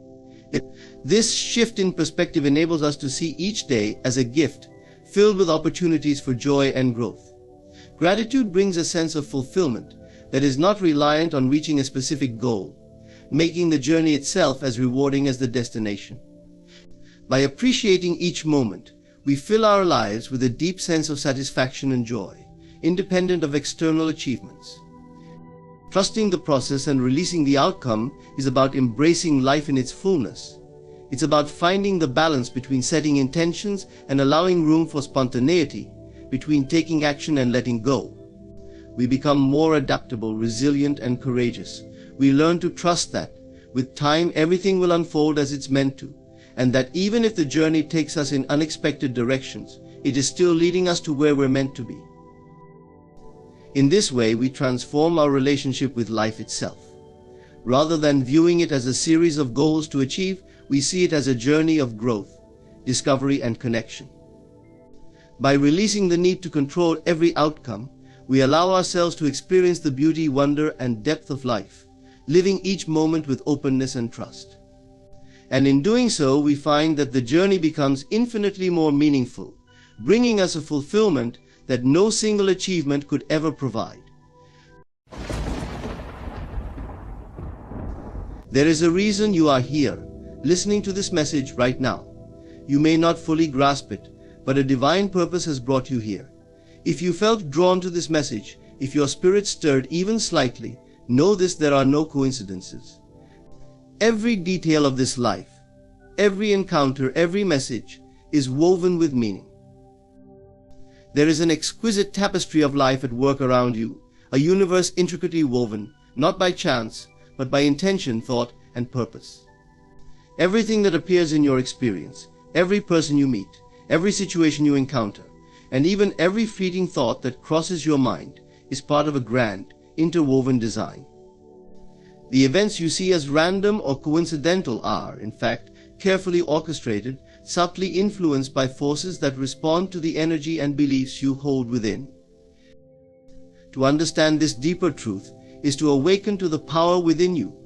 This shift in perspective enables us to see each day as a gift, filled with opportunities for joy and growth. Gratitude brings a sense of fulfillment that is not reliant on reaching a specific goal, making the journey itself as rewarding as the destination. By appreciating each moment, we fill our lives with a deep sense of satisfaction and joy, independent of external achievements. Trusting the process and releasing the outcome is about embracing life in its fullness. It's about finding the balance between setting intentions and allowing room for spontaneity, between taking action and letting go. We become more adaptable, resilient, and courageous. We learn to trust that, with time, everything will unfold as it's meant to, and that even if the journey takes us in unexpected directions, it is still leading us to where we're meant to be. In this way, we transform our relationship with life itself. Rather than viewing it as a series of goals to achieve, we see it as a journey of growth, discovery, and connection. By releasing the need to control every outcome, we allow ourselves to experience the beauty, wonder, and depth of life, living each moment with openness and trust. And in doing so, we find that the journey becomes infinitely more meaningful, bringing us a fulfillment that no single achievement could ever provide. There is a reason you are here, listening to this message right now. You may not fully grasp it, but a divine purpose has brought you here. If you felt drawn to this message, if your spirit stirred even slightly, know this: there are no coincidences. Every detail of this life, every encounter, every message is woven with meaning. There is an exquisite tapestry of life at work around you, a universe intricately woven, not by chance, but by intention, thought, and purpose. Everything that appears in your experience, every person you meet, every situation you encounter, and even every fleeting thought that crosses your mind is part of a grand, interwoven design. The events you see as random or coincidental are, in fact, carefully orchestrated, subtly influenced by forces that respond to the energy and beliefs you hold within. To understand this deeper truth is to awaken to the power within you.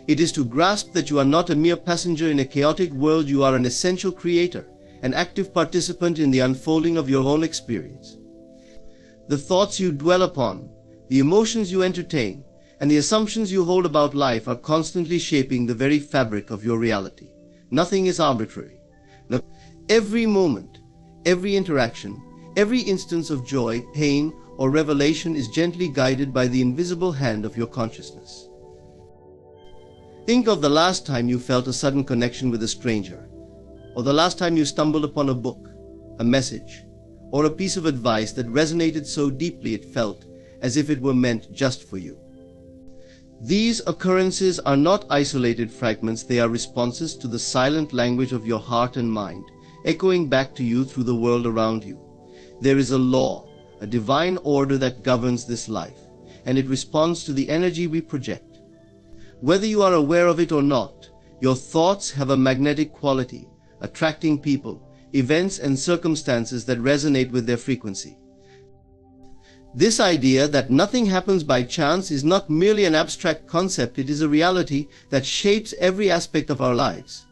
It is to grasp that you are not a mere passenger in a chaotic world. You are an essential creator, an active participant in the unfolding of your own experience. The thoughts you dwell upon, the emotions you entertain, and the assumptions you hold about life are constantly shaping the very fabric of your reality. Nothing is arbitrary. Every moment, every interaction, every instance of joy, pain, or revelation is gently guided by the invisible hand of your consciousness. Think of the last time you felt a sudden connection with a stranger, or the last time you stumbled upon a book, a message, or a piece of advice that resonated so deeply it felt as if it were meant just for you. These occurrences are not isolated fragments. They are responses to the silent language of your heart and mind, echoing back to you through the world around you. There is a law, a divine order that governs this life, and it responds to the energy we project. Whether you are aware of it or not, your thoughts have a magnetic quality, attracting people, events, and circumstances that resonate with their frequency. This idea that nothing happens by chance is not merely an abstract concept, it is a reality that shapes every aspect of our lives.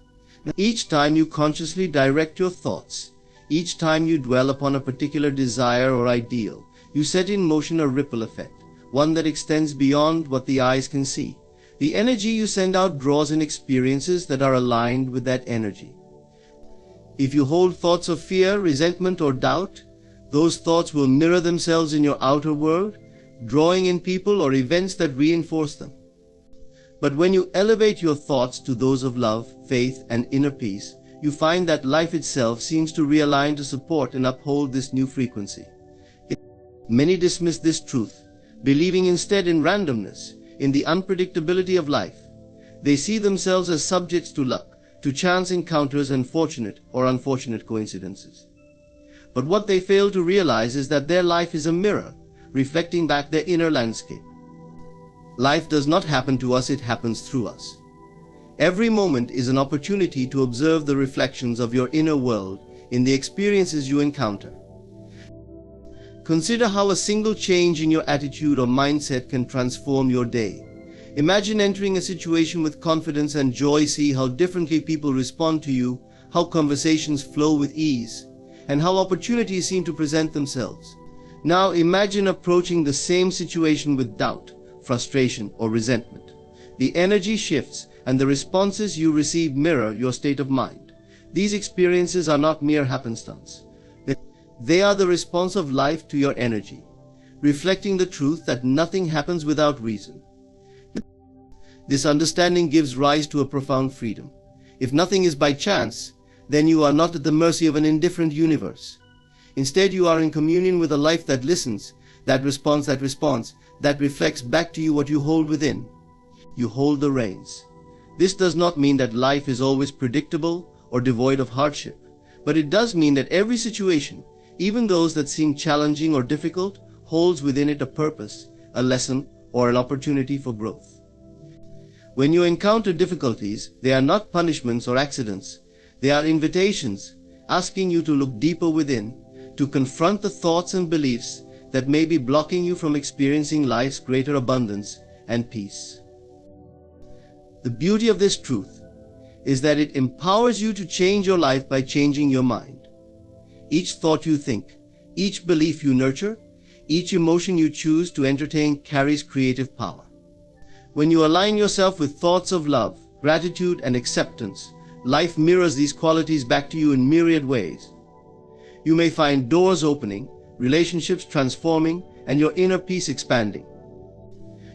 Each time you consciously direct your thoughts, each time you dwell upon a particular desire or ideal, you set in motion a ripple effect, one that extends beyond what the eyes can see. The energy you send out draws in experiences that are aligned with that energy. If you hold thoughts of fear, resentment, or doubt, those thoughts will mirror themselves in your outer world, drawing in people or events that reinforce them. But when you elevate your thoughts to those of love, faith, and inner peace, you find that life itself seems to realign to support and uphold this new frequency. Many dismiss this truth, believing instead in randomness, in the unpredictability of life. They see themselves as subjects to luck, to chance encounters and fortunate or unfortunate coincidences. But what they fail to realize is that their life is a mirror, reflecting back their inner landscape. Life does not happen to us, it happens through us. Every moment is an opportunity to observe the reflections of your inner world in the experiences you encounter. Consider how a single change in your attitude or mindset can transform your day. Imagine entering a situation with confidence and joy, see how differently people respond to you, how conversations flow with ease, and how opportunities seem to present themselves. Now imagine approaching the same situation with doubt, frustration, or resentment. The energy shifts, and the responses you receive mirror your state of mind. These experiences are not mere happenstance. They are the response of life to your energy, reflecting the truth that nothing happens without reason. This understanding gives rise to a profound freedom. If nothing is by chance, then you are not at the mercy of an indifferent universe. Instead, you are in communion with a life that listens, that responds, that reflects back to you what you hold within. You hold the reins. This does not mean that life is always predictable or devoid of hardship, but it does mean that every situation, even those that seem challenging or difficult, holds within it a purpose, a lesson, or an opportunity for growth. When you encounter difficulties, they are not punishments or accidents. They are invitations, asking you to look deeper within, to confront the thoughts and beliefs that may be blocking you from experiencing life's greater abundance and peace. The beauty of this truth is that it empowers you to change your life by changing your mind. Each thought you think, each belief you nurture, each emotion you choose to entertain carries creative power. When you align yourself with thoughts of love, gratitude, and acceptance, life mirrors these qualities back to you in myriad ways. You may find doors opening, relationships transforming, and your inner peace expanding.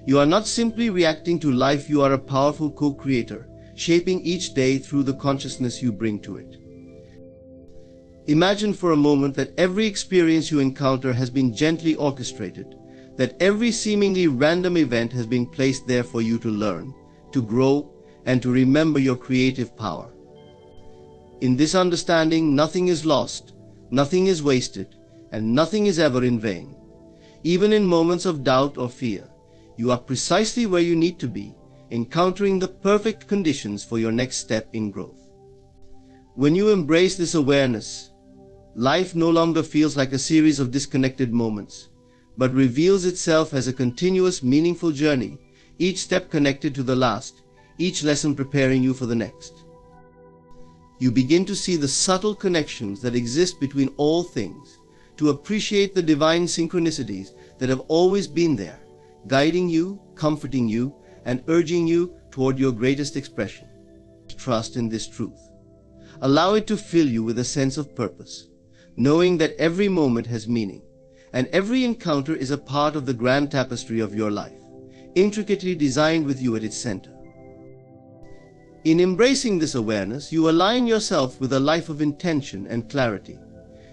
You are not simply reacting to life, you are a powerful co-creator, shaping each day through the consciousness you bring to it. Imagine for a moment that every experience you encounter has been gently orchestrated, that every seemingly random event has been placed there for you to learn, to grow, and to remember your creative power. In this understanding, nothing is lost, nothing is wasted, and nothing is ever in vain. Even in moments of doubt or fear, you are precisely where you need to be, encountering the perfect conditions for your next step in growth. When you embrace this awareness, life no longer feels like a series of disconnected moments, but reveals itself as a continuous, meaningful journey, each step connected to the last, each lesson preparing you for the next. You begin to see the subtle connections that exist between all things, to appreciate the divine synchronicities that have always been there, guiding you, comforting you, and urging you toward your greatest expression. Trust in this truth. Allow it to fill you with a sense of purpose, knowing that every moment has meaning, and every encounter is a part of the grand tapestry of your life, intricately designed with you at its center. In embracing this awareness, you align yourself with a life of intention and clarity.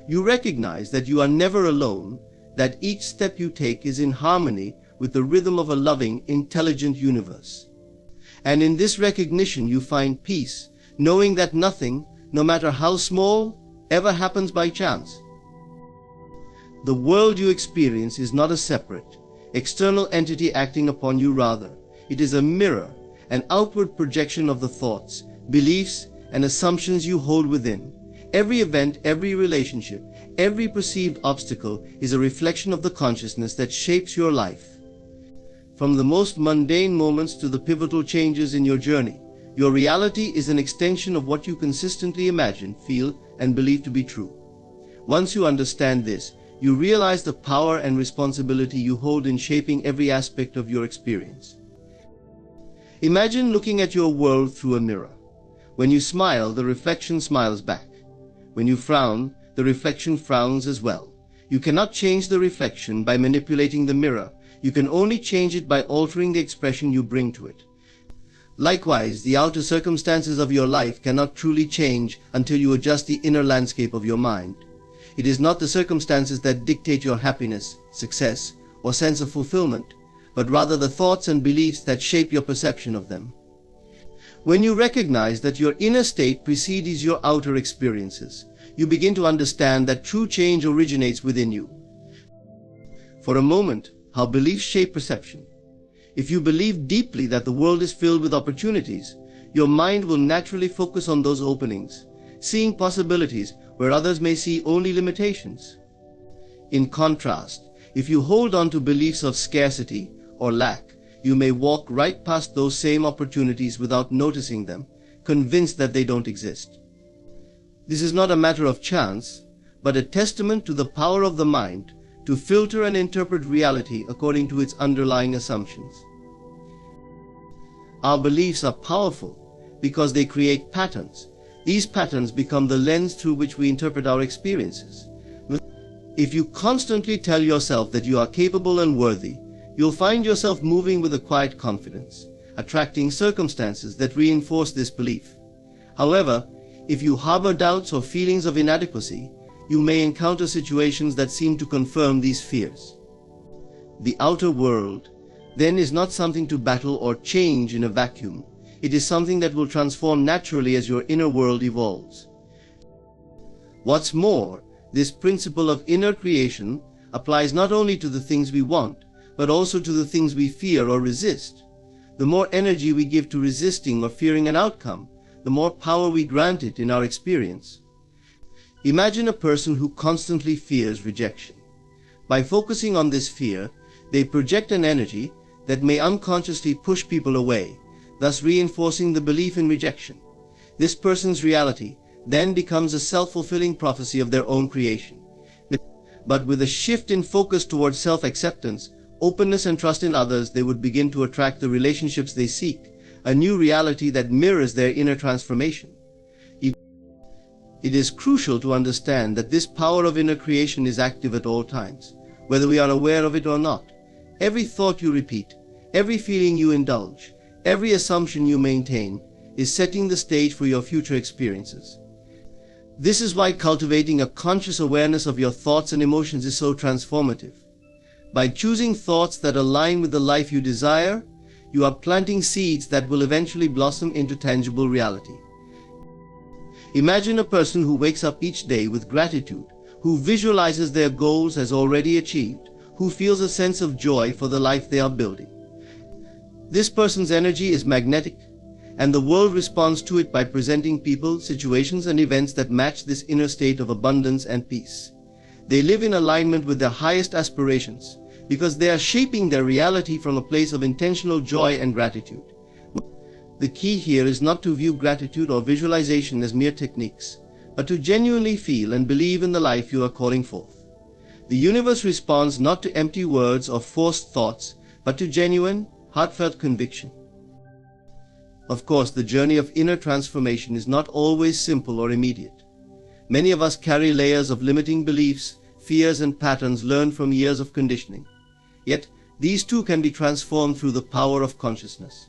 You recognize that you are never alone, that each step you take is in harmony with the rhythm of a loving, intelligent universe. And in this recognition you find peace, knowing that nothing, no matter how small, ever happens by chance. The world you experience is not a separate, external entity acting upon you. Rather, it is a mirror, an outward projection of the thoughts, beliefs, and assumptions you hold within. Every event, every relationship, every perceived obstacle is a reflection of the consciousness that shapes your life. From the most mundane moments to the pivotal changes in your journey, your reality is an extension of what you consistently imagine, feel, and believe to be true. Once you understand this, you realize the power and responsibility you hold in shaping every aspect of your experience. Imagine looking at your world through a mirror. When you smile, the reflection smiles back. When you frown, the reflection frowns as well. You cannot change the reflection by manipulating the mirror. You can only change it by altering the expression you bring to it. Likewise, the outer circumstances of your life cannot truly change until you adjust the inner landscape of your mind. It is not the circumstances that dictate your happiness, success, or sense of fulfillment, but rather the thoughts and beliefs that shape your perception of them. When you recognize that your inner state precedes your outer experiences, you begin to understand that true change originates within you. For a moment, how beliefs shape perception. If you believe deeply that the world is filled with opportunities, your mind will naturally focus on those openings, seeing possibilities where others may see only limitations. In contrast, if you hold on to beliefs of scarcity or lack, you may walk right past those same opportunities without noticing them, convinced that they don't exist. This is not a matter of chance, but a testament to the power of the mind to filter and interpret reality according to its underlying assumptions. Our beliefs are powerful because they create patterns. These patterns become the lens through which we interpret our experiences. If you constantly tell yourself that you are capable and worthy, you'll find yourself moving with a quiet confidence, attracting circumstances that reinforce this belief. However, if you harbor doubts or feelings of inadequacy, you may encounter situations that seem to confirm these fears. The outer world, then, is not something to battle or change in a vacuum. It is something that will transform naturally as your inner world evolves. What's more, this principle of inner creation applies not only to the things we want, but also to the things we fear or resist. The more energy we give to resisting or fearing an outcome, the more power we grant it in our experience. Imagine a person who constantly fears rejection. By focusing on this fear, they project an energy that may unconsciously push people away, thus reinforcing the belief in rejection. This person's reality then becomes a self-fulfilling prophecy of their own creation. But with a shift in focus towards self-acceptance, openness and trust in others, they would begin to attract the relationships they seek, a new reality that mirrors their inner transformation. It is crucial to understand that this power of inner creation is active at all times, whether we are aware of it or not. Every thought you repeat, every feeling you indulge, every assumption you maintain is setting the stage for your future experiences. This is why cultivating a conscious awareness of your thoughts and emotions is so transformative. By choosing thoughts that align with the life you desire, you are planting seeds that will eventually blossom into tangible reality. Imagine a person who wakes up each day with gratitude, who visualizes their goals as already achieved, who feels a sense of joy for the life they are building. This person's energy is magnetic, and the world responds to it by presenting people, situations, and events that match this inner state of abundance and peace. They live in alignment with their highest aspirations because they are shaping their reality from a place of intentional joy and gratitude. The key here is not to view gratitude or visualization as mere techniques, but to genuinely feel and believe in the life you are calling forth. The universe responds not to empty words or forced thoughts, but to genuine, heartfelt conviction. Of course, the journey of inner transformation is not always simple or immediate. Many of us carry layers of limiting beliefs, fears, and patterns learned from years of conditioning. Yet, these too can be transformed through the power of consciousness.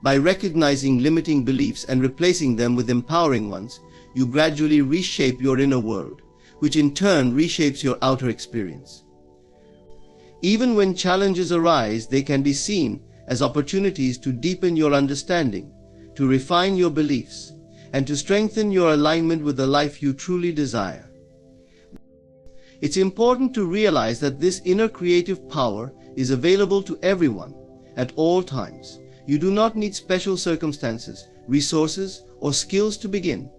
By recognizing limiting beliefs and replacing them with empowering ones, you gradually reshape your inner world, which in turn reshapes your outer experience. Even when challenges arise, they can be seen as opportunities to deepen your understanding, to refine your beliefs, and to strengthen your alignment with the life you truly desire. It's important to realize that this inner creative power is available to everyone at all times. You do not need special circumstances, resources, or skills to begin.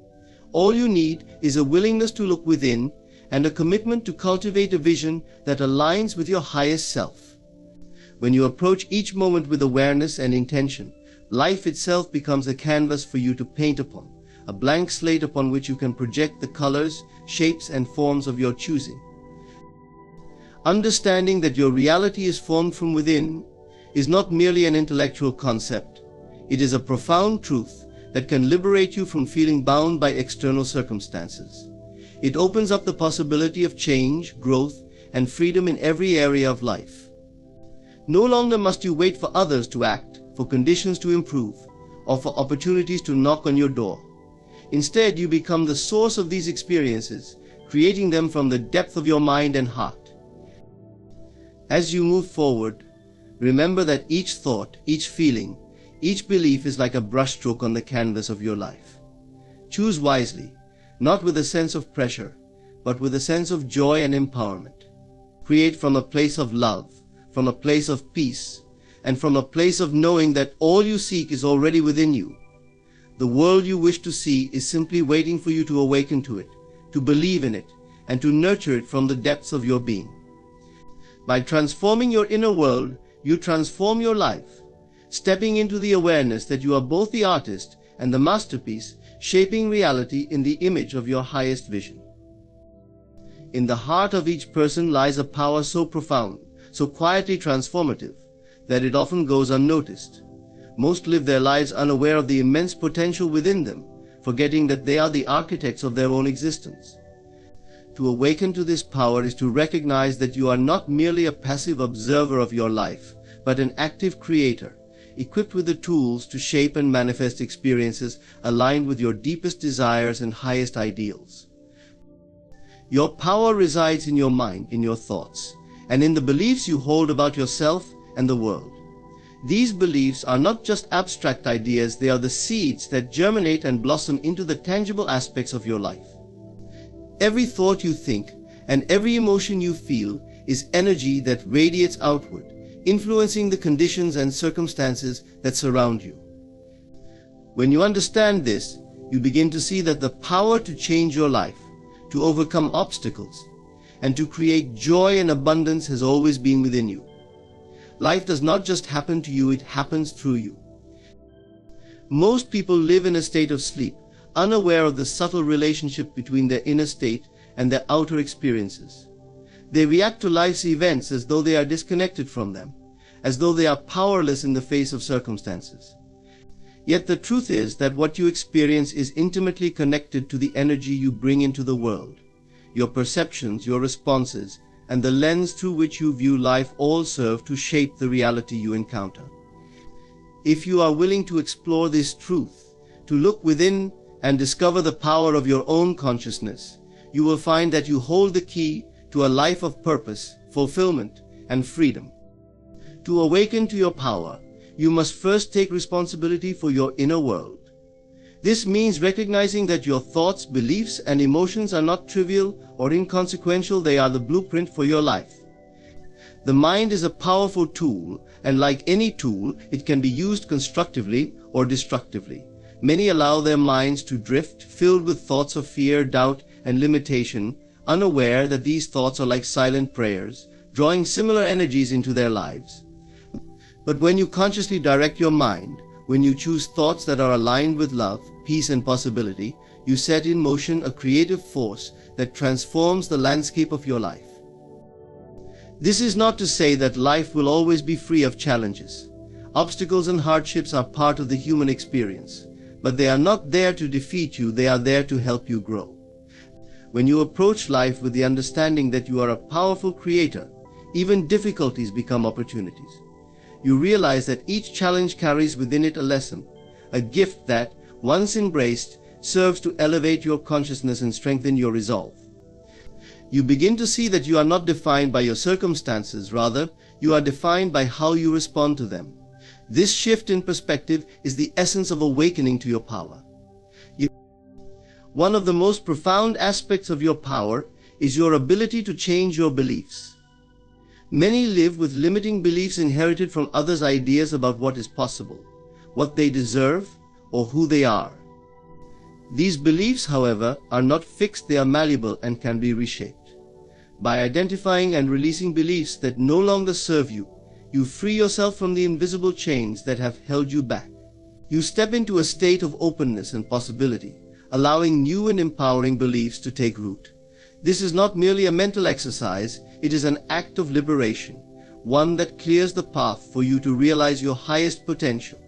All you need is a willingness to look within and a commitment to cultivate a vision that aligns with your highest self. When you approach each moment with awareness and intention, life itself becomes a canvas for you to paint upon, a blank slate upon which you can project the colors, shapes, and forms of your choosing. Understanding that your reality is formed from within is not merely an intellectual concept. It is a profound truth that can liberate you from feeling bound by external circumstances. It opens up the possibility of change, growth, and freedom in every area of life. No longer must you wait for others to act, for conditions to improve, or for opportunities to knock on your door. Instead, you become the source of these experiences, creating them from the depth of your mind and heart. As you move forward, remember that each thought, each feeling, each belief is like a brushstroke on the canvas of your life. Choose wisely, not with a sense of pressure, but with a sense of joy and empowerment. Create from a place of love, from a place of peace, and from a place of knowing that all you seek is already within you. The world you wish to see is simply waiting for you to awaken to it, to believe in it, and to nurture it from the depths of your being. By transforming your inner world, you transform your life, stepping into the awareness that you are both the artist and the masterpiece, shaping reality in the image of your highest vision. In the heart of each person lies a power so profound, so quietly transformative, that it often goes unnoticed. Most live their lives unaware of the immense potential within them, forgetting that they are the architects of their own existence. To awaken to this power is to recognize that you are not merely a passive observer of your life, but an active creator, equipped with the tools to shape and manifest experiences aligned with your deepest desires and highest ideals. Your power resides in your mind, in your thoughts, and in the beliefs you hold about yourself and the world. These beliefs are not just abstract ideas, they are the seeds that germinate and blossom into the tangible aspects of your life. Every thought you think and every emotion you feel is energy that radiates outward, influencing the conditions and circumstances that surround you. When you understand this, you begin to see that the power to change your life, to overcome obstacles, and to create joy and abundance has always been within you. Life does not just happen to you, it happens through you. Most people live in a state of sleep, unaware of the subtle relationship between their inner state and their outer experiences. They react to life's events as though they are disconnected from them, as though they are powerless in the face of circumstances. Yet the truth is that what you experience is intimately connected to the energy you bring into the world. Your perceptions, your responses, and the lens through which you view life all serve to shape the reality you encounter. If you are willing to explore this truth, to look within and discover the power of your own consciousness, you will find that you hold the key to a life of purpose, fulfillment, and freedom. To awaken to your power, you must first take responsibility for your inner world. This means recognizing that your thoughts, beliefs, and emotions are not trivial or inconsequential, they are the blueprint for your life. The mind is a powerful tool, and like any tool, it can be used constructively or destructively. Many allow their minds to drift, filled with thoughts of fear, doubt, and limitation, unaware that these thoughts are like silent prayers, drawing similar energies into their lives. But when you consciously direct your mind, when you choose thoughts that are aligned with love, peace, and possibility, you set in motion a creative force that transforms the landscape of your life. This is not to say that life will always be free of challenges. Obstacles and hardships are part of the human experience, but they are not there to defeat you, they are there to help you grow. When you approach life with the understanding that you are a powerful creator, even difficulties become opportunities. You realize that each challenge carries within it a lesson, a gift that, once embraced, serves to elevate your consciousness and strengthen your resolve. You begin to see that you are not defined by your circumstances, rather, you are defined by how you respond to them. This shift in perspective is the essence of awakening to your power. One of the most profound aspects of your power is your ability to change your beliefs. Many live with limiting beliefs inherited from others' ideas about what is possible, what they deserve, or who they are. These beliefs, however, are not fixed, they are malleable and can be reshaped. By identifying and releasing beliefs that no longer serve you, you free yourself from the invisible chains that have held you back. You step into a state of openness and possibility, allowing new and empowering beliefs to take root. This is not merely a mental exercise, it is an act of liberation, one that clears the path for you to realize your highest potential.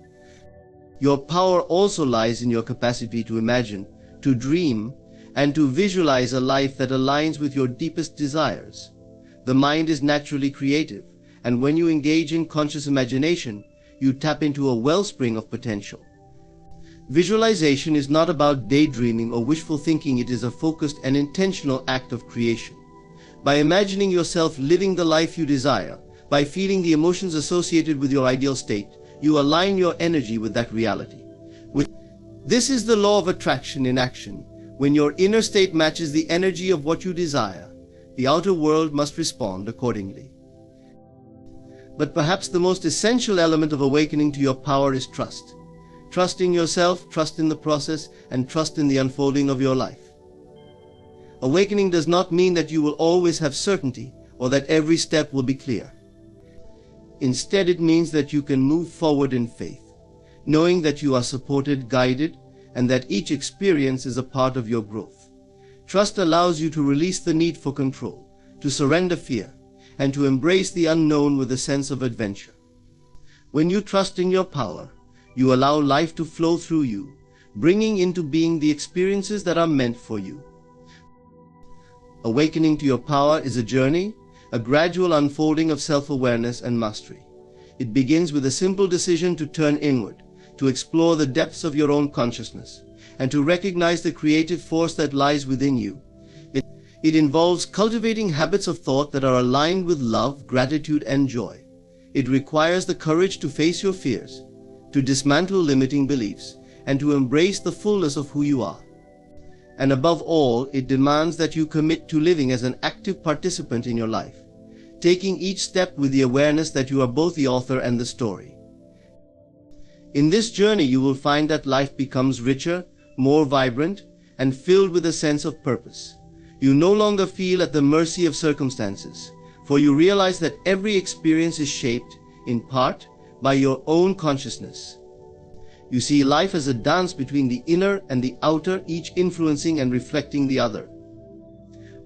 Your power also lies in your capacity to imagine, to dream, and to visualize a life that aligns with your deepest desires. The mind is naturally creative, and when you engage in conscious imagination, you tap into a wellspring of potential. Visualization is not about daydreaming or wishful thinking, it is a focused and intentional act of creation. By imagining yourself living the life you desire, by feeling the emotions associated with your ideal state, you align your energy with that reality. This is the law of attraction in action. When your inner state matches the energy of what you desire, the outer world must respond accordingly. But perhaps the most essential element of awakening to your power is trust. Trust in yourself, trust in the process, and trust in the unfolding of your life. Awakening does not mean that you will always have certainty or that every step will be clear. Instead, it means that you can move forward in faith, knowing that you are supported, guided, and that each experience is a part of your growth. Trust allows you to release the need for control, to surrender fear, and to embrace the unknown with a sense of adventure. When you trust in your power, you allow life to flow through you, bringing into being the experiences that are meant for you. Awakening to your power is a journey, a gradual unfolding of self-awareness and mastery. It begins with a simple decision to turn inward, to explore the depths of your own consciousness, and to recognize the creative force that lies within you. It involves cultivating habits of thought that are aligned with love, gratitude, and joy. It requires the courage to face your fears, to dismantle limiting beliefs, and to embrace the fullness of who you are. And above all, it demands that you commit to living as an active participant in your life, taking each step with the awareness that you are both the author and the story. In this journey, you will find that life becomes richer, more vibrant, and filled with a sense of purpose. You no longer feel at the mercy of circumstances, for you realize that every experience is shaped, in part, by your own consciousness. You see life as a dance between the inner and the outer, each influencing and reflecting the other.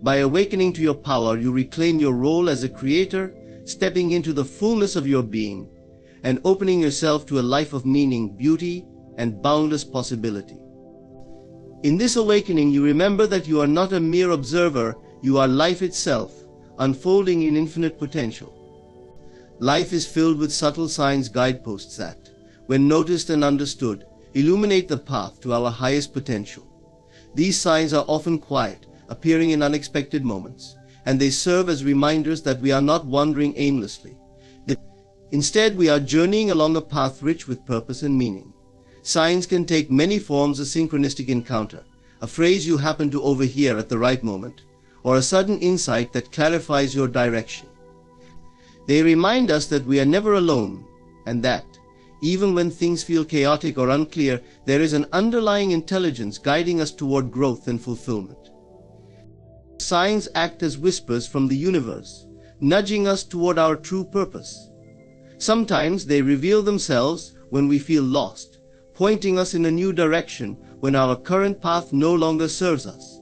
By awakening to your power, you reclaim your role as a creator, stepping into the fullness of your being, and opening yourself to a life of meaning, beauty, and boundless possibility. In this awakening, you remember that you are not a mere observer, you are life itself, unfolding in infinite potential. Life is filled with subtle signs, guideposts that, when noticed and understood, illuminate the path to our highest potential. These signs are often quiet, appearing in unexpected moments, and they serve as reminders that we are not wandering aimlessly. Instead, we are journeying along a path rich with purpose and meaning. Signs can take many forms: a synchronistic encounter, a phrase you happen to overhear at the right moment, or a sudden insight that clarifies your direction. They remind us that we are never alone, and that, even when things feel chaotic or unclear, there is an underlying intelligence guiding us toward growth and fulfillment. Signs act as whispers from the universe, nudging us toward our true purpose. Sometimes they reveal themselves when we feel lost, pointing us in a new direction when our current path no longer serves us.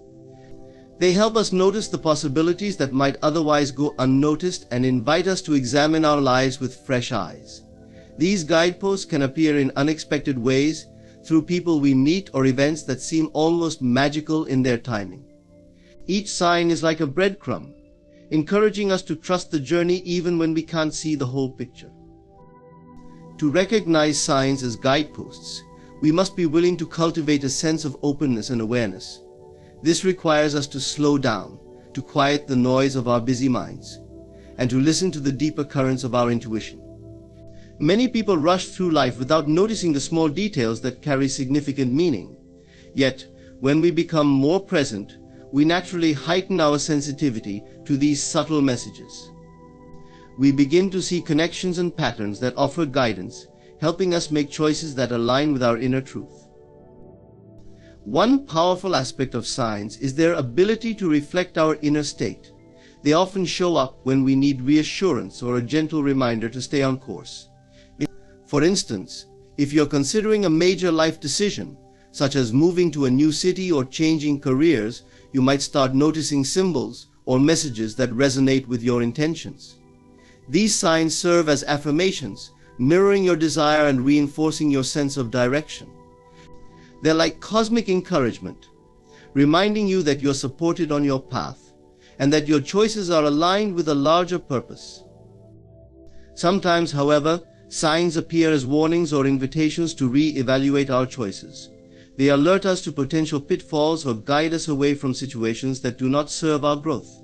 They help us notice the possibilities that might otherwise go unnoticed and invite us to examine our lives with fresh eyes. These guideposts can appear in unexpected ways, through people we meet or events that seem almost magical in their timing. Each sign is like a breadcrumb, encouraging us to trust the journey even when we can't see the whole picture. To recognize signs as guideposts, we must be willing to cultivate a sense of openness and awareness. This requires us to slow down, to quiet the noise of our busy minds, and to listen to the deeper currents of our intuition. Many people rush through life without noticing the small details that carry significant meaning. Yet, when we become more present, we naturally heighten our sensitivity to these subtle messages. We begin to see connections and patterns that offer guidance, helping us make choices that align with our inner truth. One powerful aspect of signs is their ability to reflect our inner state. They often show up when we need reassurance or a gentle reminder to stay on course. For instance, if you're considering a major life decision, such as moving to a new city or changing careers, you might start noticing symbols or messages that resonate with your intentions. These signs serve as affirmations, mirroring your desire and reinforcing your sense of direction. They're like cosmic encouragement, reminding you that you're supported on your path and that your choices are aligned with a larger purpose. Sometimes, however, signs appear as warnings or invitations to re-evaluate our choices. They alert us to potential pitfalls or guide us away from situations that do not serve our growth.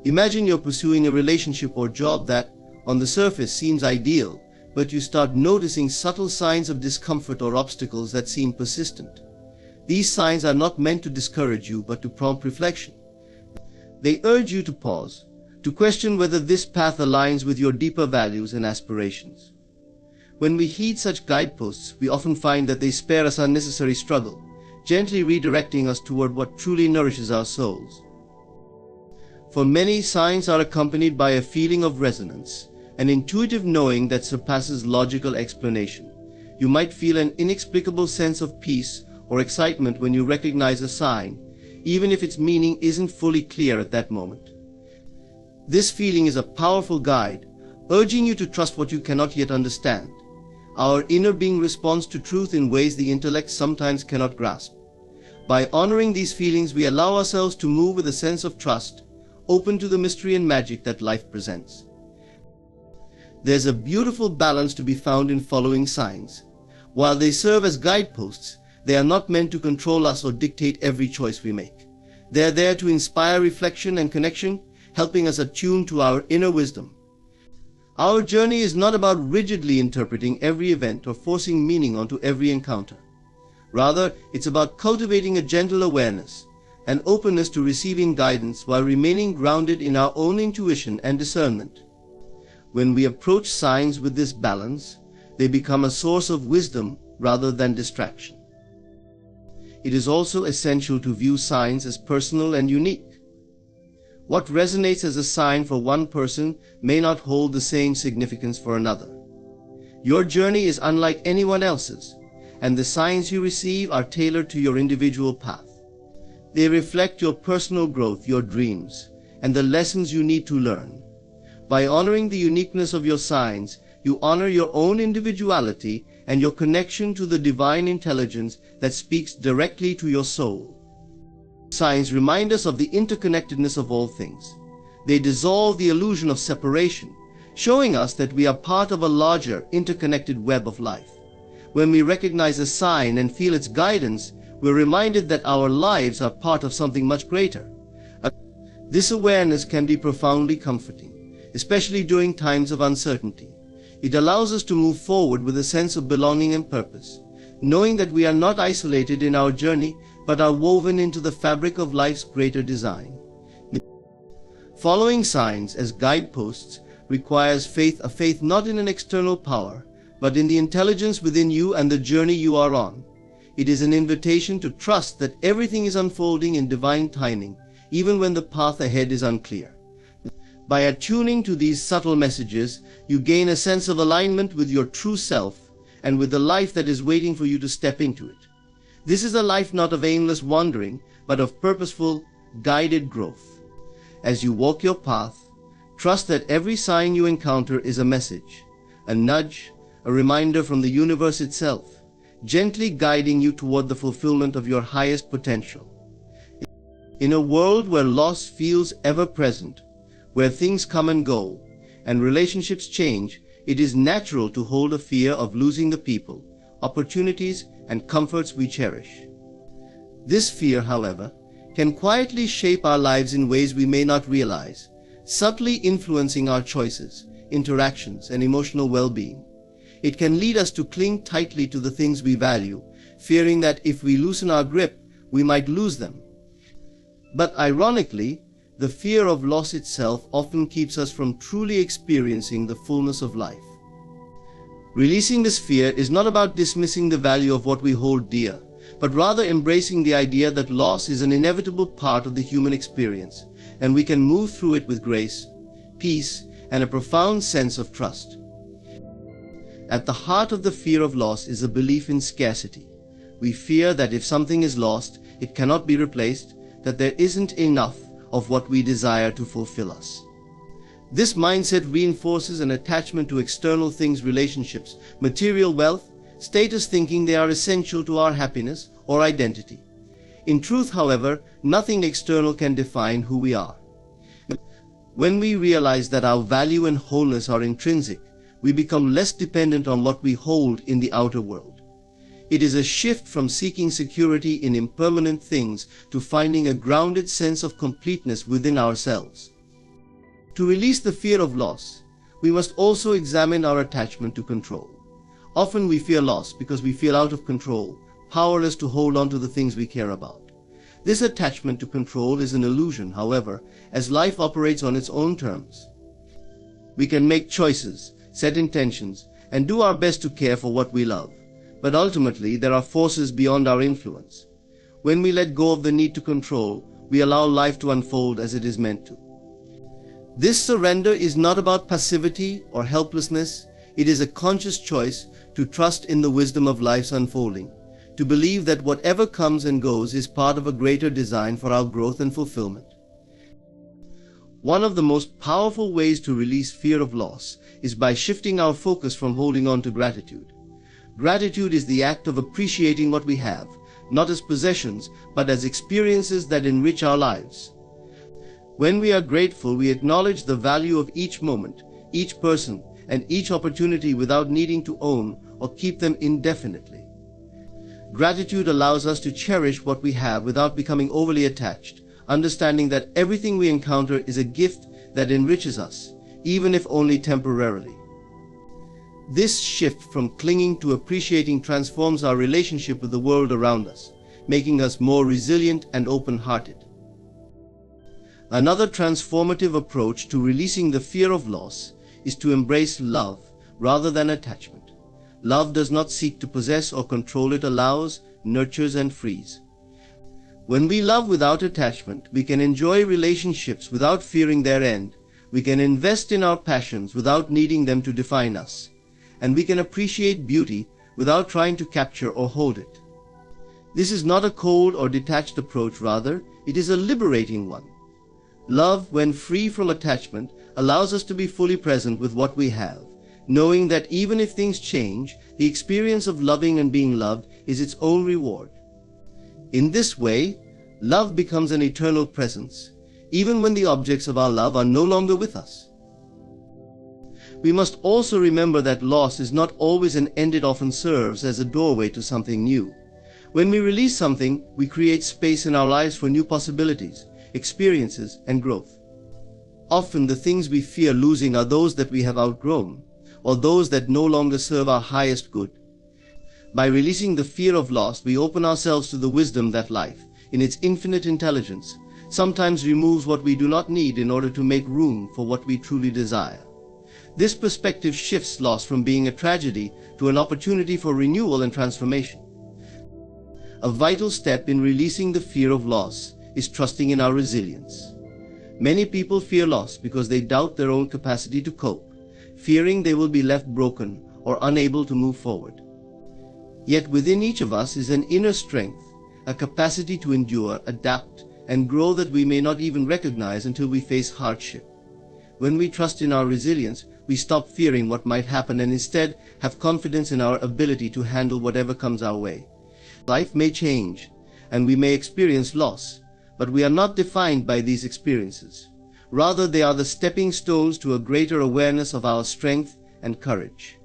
Imagine you're pursuing a relationship or job that, on the surface, seems ideal, but you start noticing subtle signs of discomfort or obstacles that seem persistent. These signs are not meant to discourage you, but to prompt reflection. They urge you to pause, to question whether this path aligns with your deeper values and aspirations. When we heed such guideposts, we often find that they spare us unnecessary struggle, gently redirecting us toward what truly nourishes our souls. For many, signs are accompanied by a feeling of resonance, an intuitive knowing that surpasses logical explanation. You might feel an inexplicable sense of peace or excitement when you recognize a sign, even if its meaning isn't fully clear at that moment. This feeling is a powerful guide, urging you to trust what you cannot yet understand. Our inner being responds to truth in ways the intellect sometimes cannot grasp. By honoring these feelings, we allow ourselves to move with a sense of trust, open to the mystery and magic that life presents. There's a beautiful balance to be found in following signs. While they serve as guideposts, they are not meant to control us or dictate every choice we make. They are there to inspire reflection and connection, helping us attune to our inner wisdom. Our journey is not about rigidly interpreting every event or forcing meaning onto every encounter. Rather, it's about cultivating a gentle awareness, an openness to receiving guidance while remaining grounded in our own intuition and discernment. When we approach signs with this balance, they become a source of wisdom rather than distraction. It is also essential to view signs as personal and unique. What resonates as a sign for one person may not hold the same significance for another. Your journey is unlike anyone else's, and the signs you receive are tailored to your individual path. They reflect your personal growth, your dreams, and the lessons you need to learn. By honoring the uniqueness of your signs, you honor your own individuality and your connection to the divine intelligence that speaks directly to your soul. Signs remind us of the interconnectedness of all things. They dissolve the illusion of separation, showing us that we are part of a larger, interconnected web of life. When we recognize a sign and feel its guidance, we're reminded that our lives are part of something much greater. This awareness can be profoundly comforting, especially during times of uncertainty. It allows us to move forward with a sense of belonging and purpose, knowing that we are not isolated in our journey, but are woven into the fabric of life's greater design. Following signs as guideposts requires faith, a faith not in an external power, but in the intelligence within you and the journey you are on. It is an invitation to trust that everything is unfolding in divine timing, even when the path ahead is unclear. By attuning to these subtle messages, you gain a sense of alignment with your true self and with the life that is waiting for you to step into it. This is a life not of aimless wandering, but of purposeful, guided growth. As you walk your path, trust that every sign you encounter is a message, a nudge, a reminder from the universe itself, gently guiding you toward the fulfillment of your highest potential. In a world where loss feels ever present, where things come and go, and relationships change, it is natural to hold a fear of losing the people, opportunities, and comforts we cherish. This fear, however, can quietly shape our lives in ways we may not realize, subtly influencing our choices, interactions, and emotional well-being. It can lead us to cling tightly to the things we value, fearing that if we loosen our grip, we might lose them. But ironically, the fear of loss itself often keeps us from truly experiencing the fullness of life. Releasing this fear is not about dismissing the value of what we hold dear, but rather embracing the idea that loss is an inevitable part of the human experience, and we can move through it with grace, peace, and a profound sense of trust. At the heart of the fear of loss is a belief in scarcity. We fear that if something is lost, it cannot be replaced, that there isn't enough of what we desire to fulfill us. This mindset reinforces an attachment to external things, relationships, material wealth, status, thinking they are essential to our happiness or identity. In truth, however, nothing external can define who we are. When we realize that our value and wholeness are intrinsic, we become less dependent on what we hold in the outer world. It is a shift from seeking security in impermanent things to finding a grounded sense of completeness within ourselves. To release the fear of loss, we must also examine our attachment to control. Often we fear loss because we feel out of control, powerless to hold on to the things we care about. This attachment to control is an illusion, however, as life operates on its own terms. We can make choices, set intentions, and do our best to care for what we love. But ultimately, there are forces beyond our influence. When we let go of the need to control, we allow life to unfold as it is meant to. This surrender is not about passivity or helplessness. It is a conscious choice to trust in the wisdom of life's unfolding, to believe that whatever comes and goes is part of a greater design for our growth and fulfillment. One of the most powerful ways to release fear of loss is by shifting our focus from holding on to gratitude. Gratitude is the act of appreciating what we have, not as possessions, but as experiences that enrich our lives. When we are grateful, we acknowledge the value of each moment, each person, and each opportunity without needing to own or keep them indefinitely. Gratitude allows us to cherish what we have without becoming overly attached, understanding that everything we encounter is a gift that enriches us, even if only temporarily. This shift from clinging to appreciating transforms our relationship with the world around us, making us more resilient and open-hearted. Another transformative approach to releasing the fear of loss is to embrace love rather than attachment. Love does not seek to possess or control. It allows, nurtures, and frees. When we love without attachment, we can enjoy relationships without fearing their end. We can invest in our passions without needing them to define us. And we can appreciate beauty without trying to capture or hold it. This is not a cold or detached approach, rather, it is a liberating one. Love, when free from attachment, allows us to be fully present with what we have, knowing that even if things change, the experience of loving and being loved is its own reward. In this way, love becomes an eternal presence, even when the objects of our love are no longer with us. We must also remember that loss is not always an end. It often serves as a doorway to something new. When we release something, we create space in our lives for new possibilities, experiences, and growth. Often the things we fear losing are those that we have outgrown, or those that no longer serve our highest good. By releasing the fear of loss, we open ourselves to the wisdom that life, in its infinite intelligence, sometimes removes what we do not need in order to make room for what we truly desire. This perspective shifts loss from being a tragedy to an opportunity for renewal and transformation. A vital step in releasing the fear of loss is trusting in our resilience. Many people fear loss because they doubt their own capacity to cope, fearing they will be left broken or unable to move forward. Yet within each of us is an inner strength, a capacity to endure, adapt, and grow that we may not even recognize until we face hardship. When we trust in our resilience, we stop fearing what might happen and instead have confidence in our ability to handle whatever comes our way. Life may change, and we may experience loss, but we are not defined by these experiences. Rather, they are the stepping stones to a greater awareness of our strength and courage.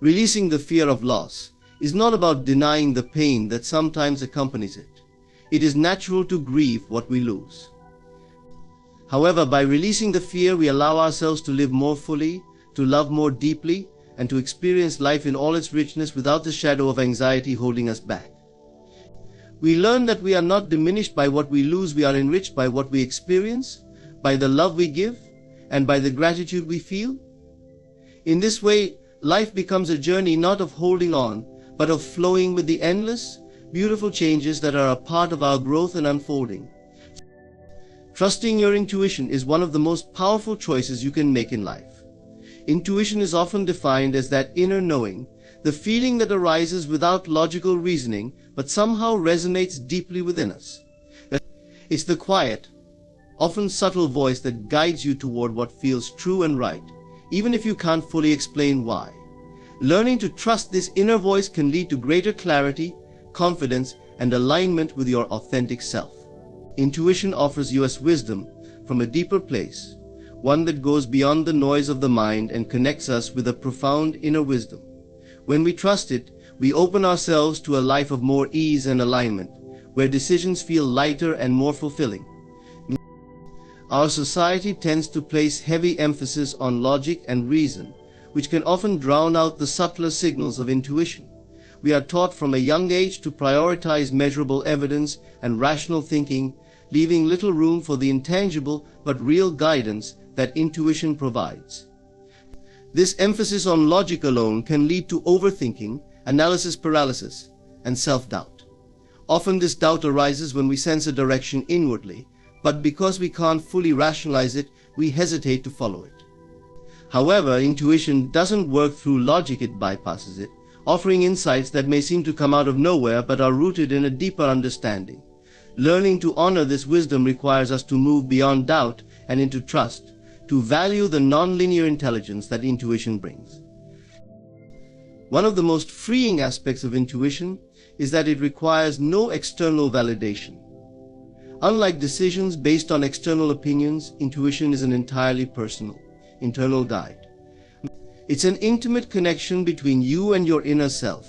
Releasing the fear of loss is not about denying the pain that sometimes accompanies it. It is natural to grieve what we lose. However, by releasing the fear, we allow ourselves to live more fully, to love more deeply, and to experience life in all its richness without the shadow of anxiety holding us back. We learn that we are not diminished by what we lose. We are enriched by what we experience, by the love we give, and by the gratitude we feel. In this way, life becomes a journey not of holding on, but of flowing with the endless, beautiful changes that are a part of our growth and unfolding. Trusting your intuition is one of the most powerful choices you can make in life. Intuition is often defined as that inner knowing, the feeling that arises without logical reasoning but somehow resonates deeply within us. It's the quiet, often subtle voice that guides you toward what feels true and right, even if you can't fully explain why. Learning to trust this inner voice can lead to greater clarity, confidence, and alignment with your authentic self. Intuition offers you wisdom from a deeper place, one that goes beyond the noise of the mind and connects us with a profound inner wisdom. When we trust it, we open ourselves to a life of more ease and alignment, where decisions feel lighter and more fulfilling. Our society tends to place heavy emphasis on logic and reason, which can often drown out the subtler signals of intuition. We are taught from a young age to prioritize measurable evidence and rational thinking, leaving little room for the intangible but real guidance that intuition provides. This emphasis on logic alone can lead to overthinking, analysis paralysis, and self-doubt. Often this doubt arises when we sense a direction inwardly, but because we can't fully rationalize it, we hesitate to follow it. However, intuition doesn't work through logic, it bypasses it, offering insights that may seem to come out of nowhere but are rooted in a deeper understanding. Learning to honor this wisdom requires us to move beyond doubt and into trust, to value the non-linear intelligence that intuition brings. One of the most freeing aspects of intuition is that it requires no external validation. Unlike decisions based on external opinions, intuition is an entirely personal, internal guide. It's an intimate connection between you and your inner self,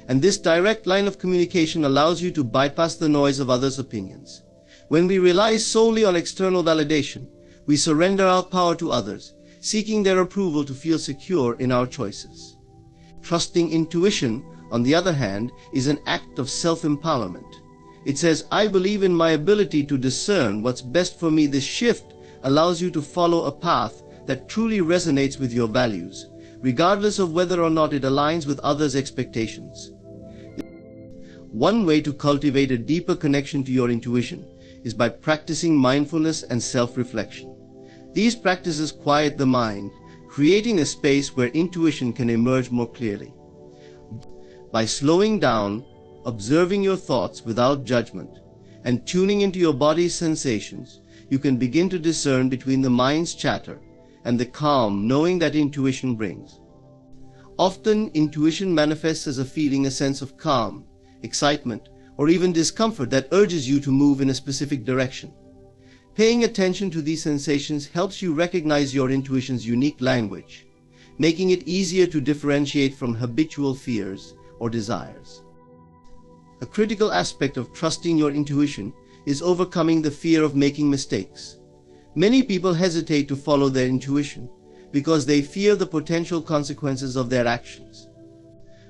and this direct line of communication allows you to bypass the noise of others' opinions. When we rely solely on external validation, we surrender our power to others, seeking their approval to feel secure in our choices. Trusting intuition, on the other hand, is an act of self-empowerment. It says, I believe in my ability to discern what's best for me. This shift allows you to follow a path that truly resonates with your values, regardless of whether or not it aligns with others' expectations. One way to cultivate a deeper connection to your intuition is by practicing mindfulness and self-reflection. These practices quiet the mind, creating a space where intuition can emerge more clearly. By slowing down, observing your thoughts without judgment, and tuning into your body's sensations, you can begin to discern between the mind's chatter and the calm knowing that intuition brings. Often, intuition manifests as a feeling, a sense of calm, excitement, or even discomfort that urges you to move in a specific direction. Paying attention to these sensations helps you recognize your intuition's unique language, making it easier to differentiate from habitual fears or desires. A critical aspect of trusting your intuition is overcoming the fear of making mistakes. Many people hesitate to follow their intuition because they fear the potential consequences of their actions.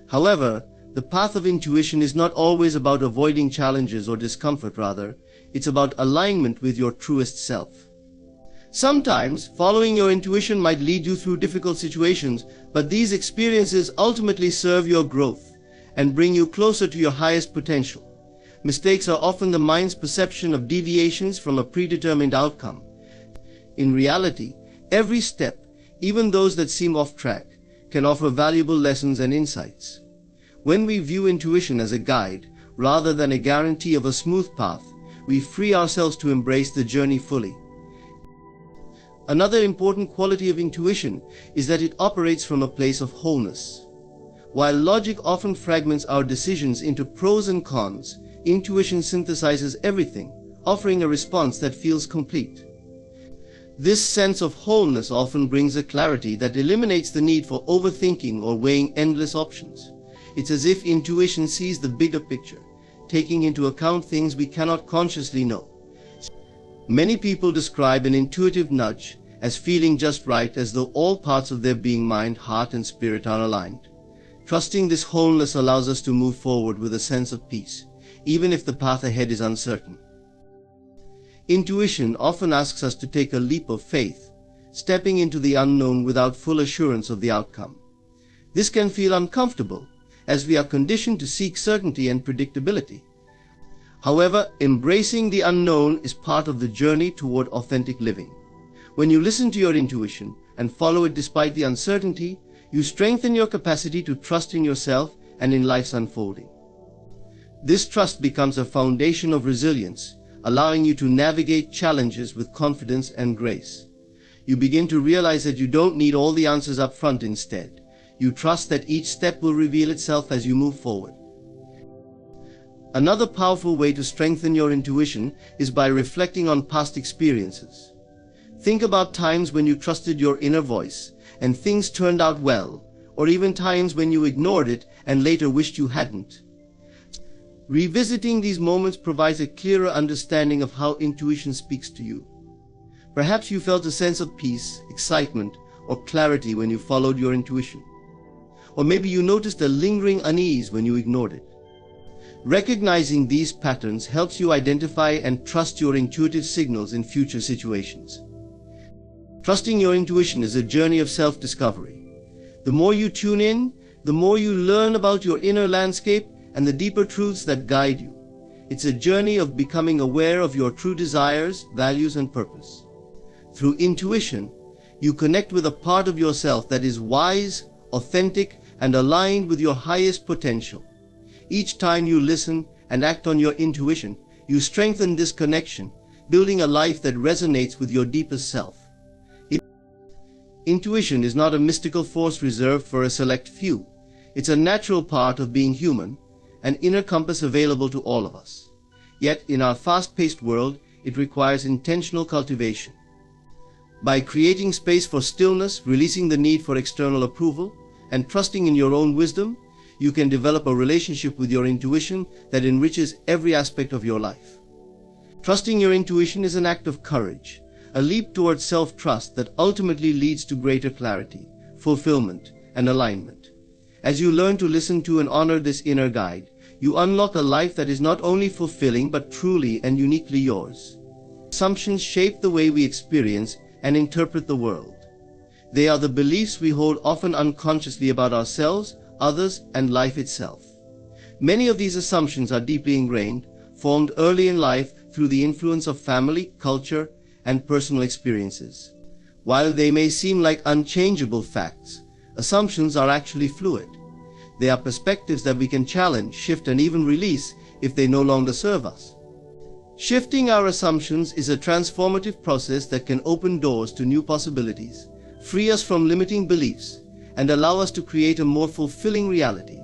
However, the path of intuition is not always about avoiding challenges or discomfort. Rather, it's about alignment with your truest self. Sometimes, following your intuition might lead you through difficult situations, but these experiences ultimately serve your growth and bring you closer to your highest potential. Mistakes are often the mind's perception of deviations from a predetermined outcome. In reality, every step, even those that seem off track, can offer valuable lessons and insights. When we view intuition as a guide, rather than a guarantee of a smooth path, we free ourselves to embrace the journey fully. Another important quality of intuition is that it operates from a place of wholeness. While logic often fragments our decisions into pros and cons, intuition synthesizes everything, offering a response that feels complete. This sense of wholeness often brings a clarity that eliminates the need for overthinking or weighing endless options. It's as if intuition sees the bigger picture, taking into account things we cannot consciously know. Many people describe an intuitive nudge as feeling just right, as though all parts of their being, mind, heart, and spirit are aligned. Trusting this wholeness allows us to move forward with a sense of peace, even if the path ahead is uncertain. Intuition often asks us to take a leap of faith, stepping into the unknown without full assurance of the outcome. This can feel uncomfortable, as we are conditioned to seek certainty and predictability. However, embracing the unknown is part of the journey toward authentic living. When you listen to your intuition and follow it despite the uncertainty, you strengthen your capacity to trust in yourself and in life's unfolding. This trust becomes a foundation of resilience, allowing you to navigate challenges with confidence and grace. You begin to realize that you don't need all the answers up front. Instead, you trust that each step will reveal itself as you move forward. Another powerful way to strengthen your intuition is by reflecting on past experiences. Think about times when you trusted your inner voice and things turned out well, or even times when you ignored it and later wished you hadn't. Revisiting these moments provides a clearer understanding of how intuition speaks to you. Perhaps you felt a sense of peace, excitement, or clarity when you followed your intuition. Or maybe you noticed a lingering unease when you ignored it. Recognizing these patterns helps you identify and trust your intuitive signals in future situations. Trusting your intuition is a journey of self-discovery. The more you tune in, the more you learn about your inner landscape and the deeper truths that guide you. It's a journey of becoming aware of your true desires, values, and purpose. Through intuition, you connect with a part of yourself that is wise, authentic, and aligned with your highest potential. Each time you listen and act on your intuition, you strengthen this connection, building a life that resonates with your deepest self. Intuition is not a mystical force reserved for a select few. It's a natural part of being human, an inner compass available to all of us. Yet, in our fast-paced world, it requires intentional cultivation. By creating space for stillness, releasing the need for external approval, and trusting in your own wisdom, you can develop a relationship with your intuition that enriches every aspect of your life. Trusting your intuition is an act of courage, a leap towards self-trust that ultimately leads to greater clarity, fulfillment, and alignment. As you learn to listen to and honor this inner guide, you unlock a life that is not only fulfilling but truly and uniquely yours. Assumptions shape the way we experience and interpret the world. They are the beliefs we hold often unconsciously about ourselves, others, and life itself. Many of these assumptions are deeply ingrained, formed early in life through the influence of family, culture, and personal experiences. While they may seem like unchangeable facts, assumptions are actually fluid. They are perspectives that we can challenge, shift, and even release if they no longer serve us. Shifting our assumptions is a transformative process that can open doors to new possibilities, free us from limiting beliefs, and allow us to create a more fulfilling reality.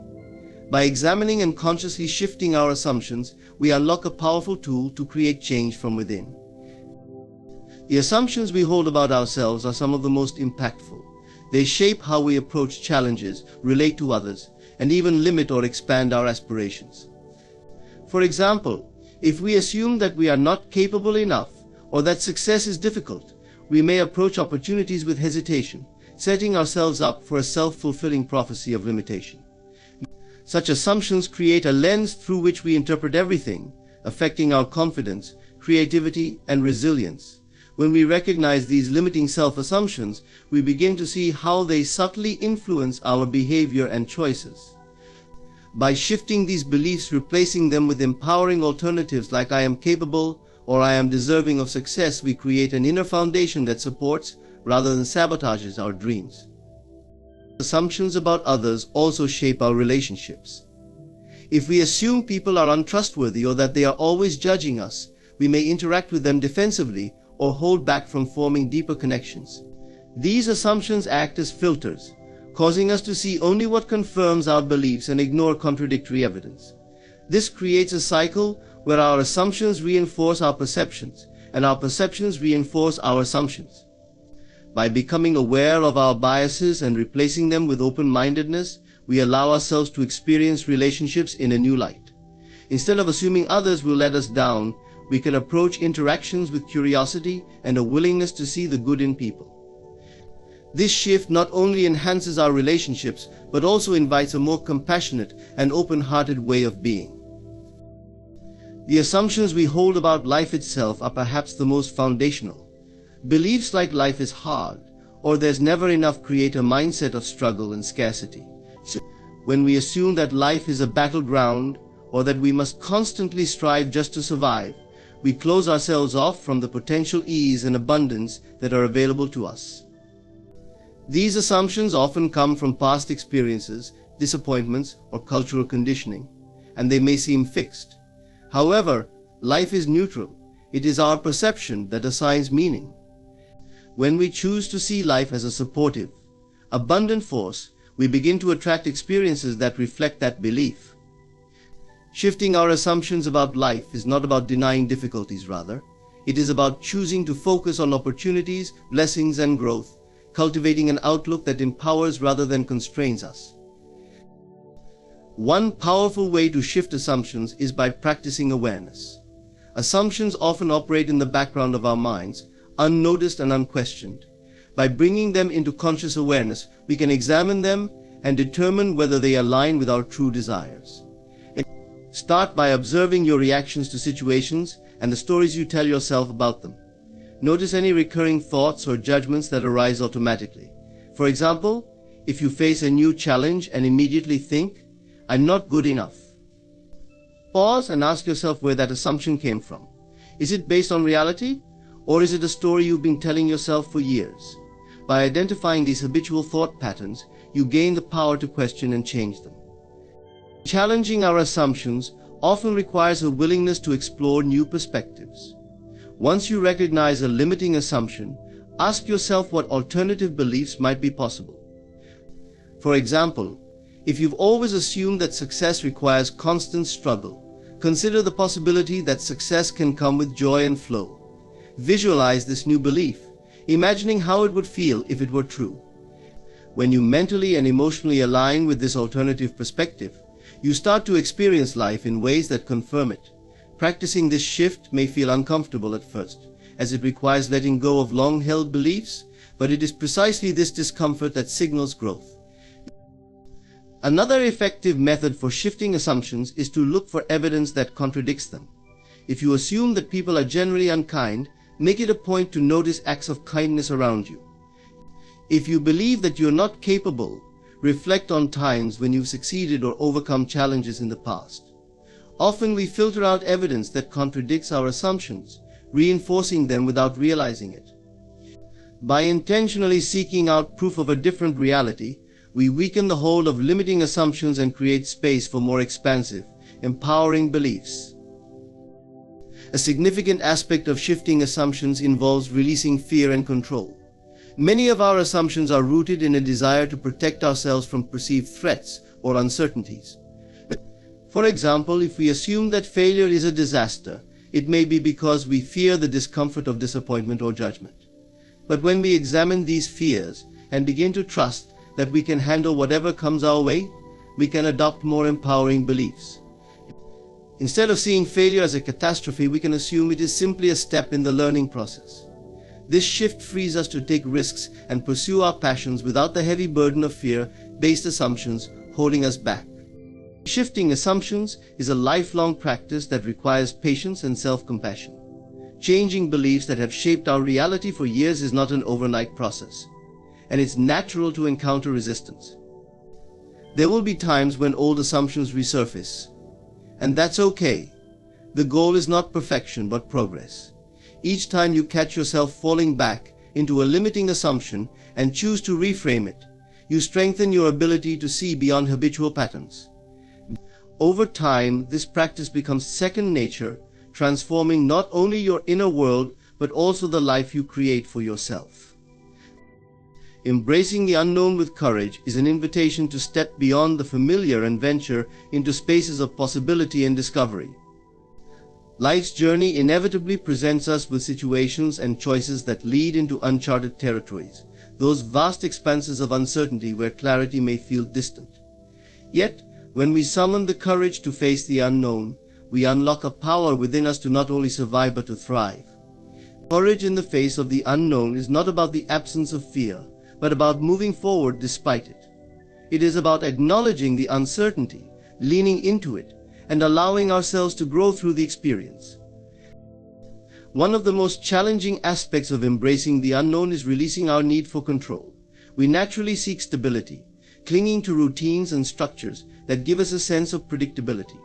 By examining and consciously shifting our assumptions, we unlock a powerful tool to create change from within. The assumptions we hold about ourselves are some of the most impactful. They shape how we approach challenges, relate to others, and even limit or expand our aspirations. For example, if we assume that we are not capable enough or that success is difficult, we may approach opportunities with hesitation, setting ourselves up for a self-fulfilling prophecy of limitation. Such assumptions create a lens through which we interpret everything, affecting our confidence, creativity, and resilience. When we recognize these limiting self-assumptions, we begin to see how they subtly influence our behavior and choices. By shifting these beliefs, replacing them with empowering alternatives like I am capable or I am deserving of success, we create an inner foundation that supports rather than sabotages our dreams. Assumptions about others also shape our relationships. If we assume people are untrustworthy or that they are always judging us, we may interact with them defensively or hold back from forming deeper connections. These assumptions act as filters, causing us to see only what confirms our beliefs and ignore contradictory evidence. This creates a cycle where our assumptions reinforce our perceptions, and our perceptions reinforce our assumptions. By becoming aware of our biases and replacing them with open-mindedness, we allow ourselves to experience relationships in a new light. Instead of assuming others will let us down, we can approach interactions with curiosity and a willingness to see the good in people. This shift not only enhances our relationships, but also invites a more compassionate and open-hearted way of being. The assumptions we hold about life itself are perhaps the most foundational. Beliefs like life is hard, or there's never enough, create a mindset of struggle and scarcity. So, when we assume that life is a battleground, or that we must constantly strive just to survive, we close ourselves off from the potential ease and abundance that are available to us. These assumptions often come from past experiences, disappointments, or cultural conditioning, and they may seem fixed. However, life is neutral. It is our perception that assigns meaning. When we choose to see life as a supportive, abundant force, we begin to attract experiences that reflect that belief. Shifting our assumptions about life is not about denying difficulties, rather. It is about choosing to focus on opportunities, blessings, and growth, cultivating an outlook that empowers rather than constrains us. One powerful way to shift assumptions is by practicing awareness. Assumptions often operate in the background of our minds, unnoticed and unquestioned. By bringing them into conscious awareness, we can examine them and determine whether they align with our true desires. Start by observing your reactions to situations and the stories you tell yourself about them. Notice any recurring thoughts or judgments that arise automatically. For example, if you face a new challenge and immediately think, "I'm not good enough." Pause and ask yourself where that assumption came from. Is it based on reality, or is it a story you've been telling yourself for years? By identifying these habitual thought patterns, you gain the power to question and change them. Challenging our assumptions often requires a willingness to explore new perspectives. Once you recognize a limiting assumption, ask yourself what alternative beliefs might be possible. For example, if you've always assumed that success requires constant struggle, consider the possibility that success can come with joy and flow. Visualize this new belief, imagining how it would feel if it were true. When you mentally and emotionally align with this alternative perspective, you start to experience life in ways that confirm it. Practicing this shift may feel uncomfortable at first, as it requires letting go of long-held beliefs, but it is precisely this discomfort that signals growth. Another effective method for shifting assumptions is to look for evidence that contradicts them. If you assume that people are generally unkind, make it a point to notice acts of kindness around you. If you believe that you're not capable, reflect on times when you've succeeded or overcome challenges in the past. Often we filter out evidence that contradicts our assumptions, reinforcing them without realizing it. By intentionally seeking out proof of a different reality, we weaken the hold of limiting assumptions and create space for more expansive, empowering beliefs. A significant aspect of shifting assumptions involves releasing fear and control. Many of our assumptions are rooted in a desire to protect ourselves from perceived threats or uncertainties. For example, if we assume that failure is a disaster, it may be because we fear the discomfort of disappointment or judgment. But when we examine these fears and begin to trust that we can handle whatever comes our way, we can adopt more empowering beliefs. Instead of seeing failure as a catastrophe, we can assume it is simply a step in the learning process. This shift frees us to take risks and pursue our passions without the heavy burden of fear-based assumptions holding us back. Shifting assumptions is a lifelong practice that requires patience and self-compassion. Changing beliefs that have shaped our reality for years is not an overnight process, and it's natural to encounter resistance. There will be times when old assumptions resurface, and that's okay. The goal is not perfection, but progress. Each time you catch yourself falling back into a limiting assumption and choose to reframe it, you strengthen your ability to see beyond habitual patterns. Over time, this practice becomes second nature, transforming not only your inner world, but also the life you create for yourself. Embracing the unknown with courage is an invitation to step beyond the familiar and venture into spaces of possibility and discovery. Life's journey inevitably presents us with situations and choices that lead into uncharted territories, those vast expanses of uncertainty where clarity may feel distant. Yet, when we summon the courage to face the unknown, we unlock a power within us to not only survive but to thrive. Courage in the face of the unknown is not about the absence of fear, but about moving forward despite it. It is about acknowledging the uncertainty, leaning into it, and allowing ourselves to grow through the experience. One of the most challenging aspects of embracing the unknown is releasing our need for control. We naturally seek stability, clinging to routines and structures that give us a sense of predictability.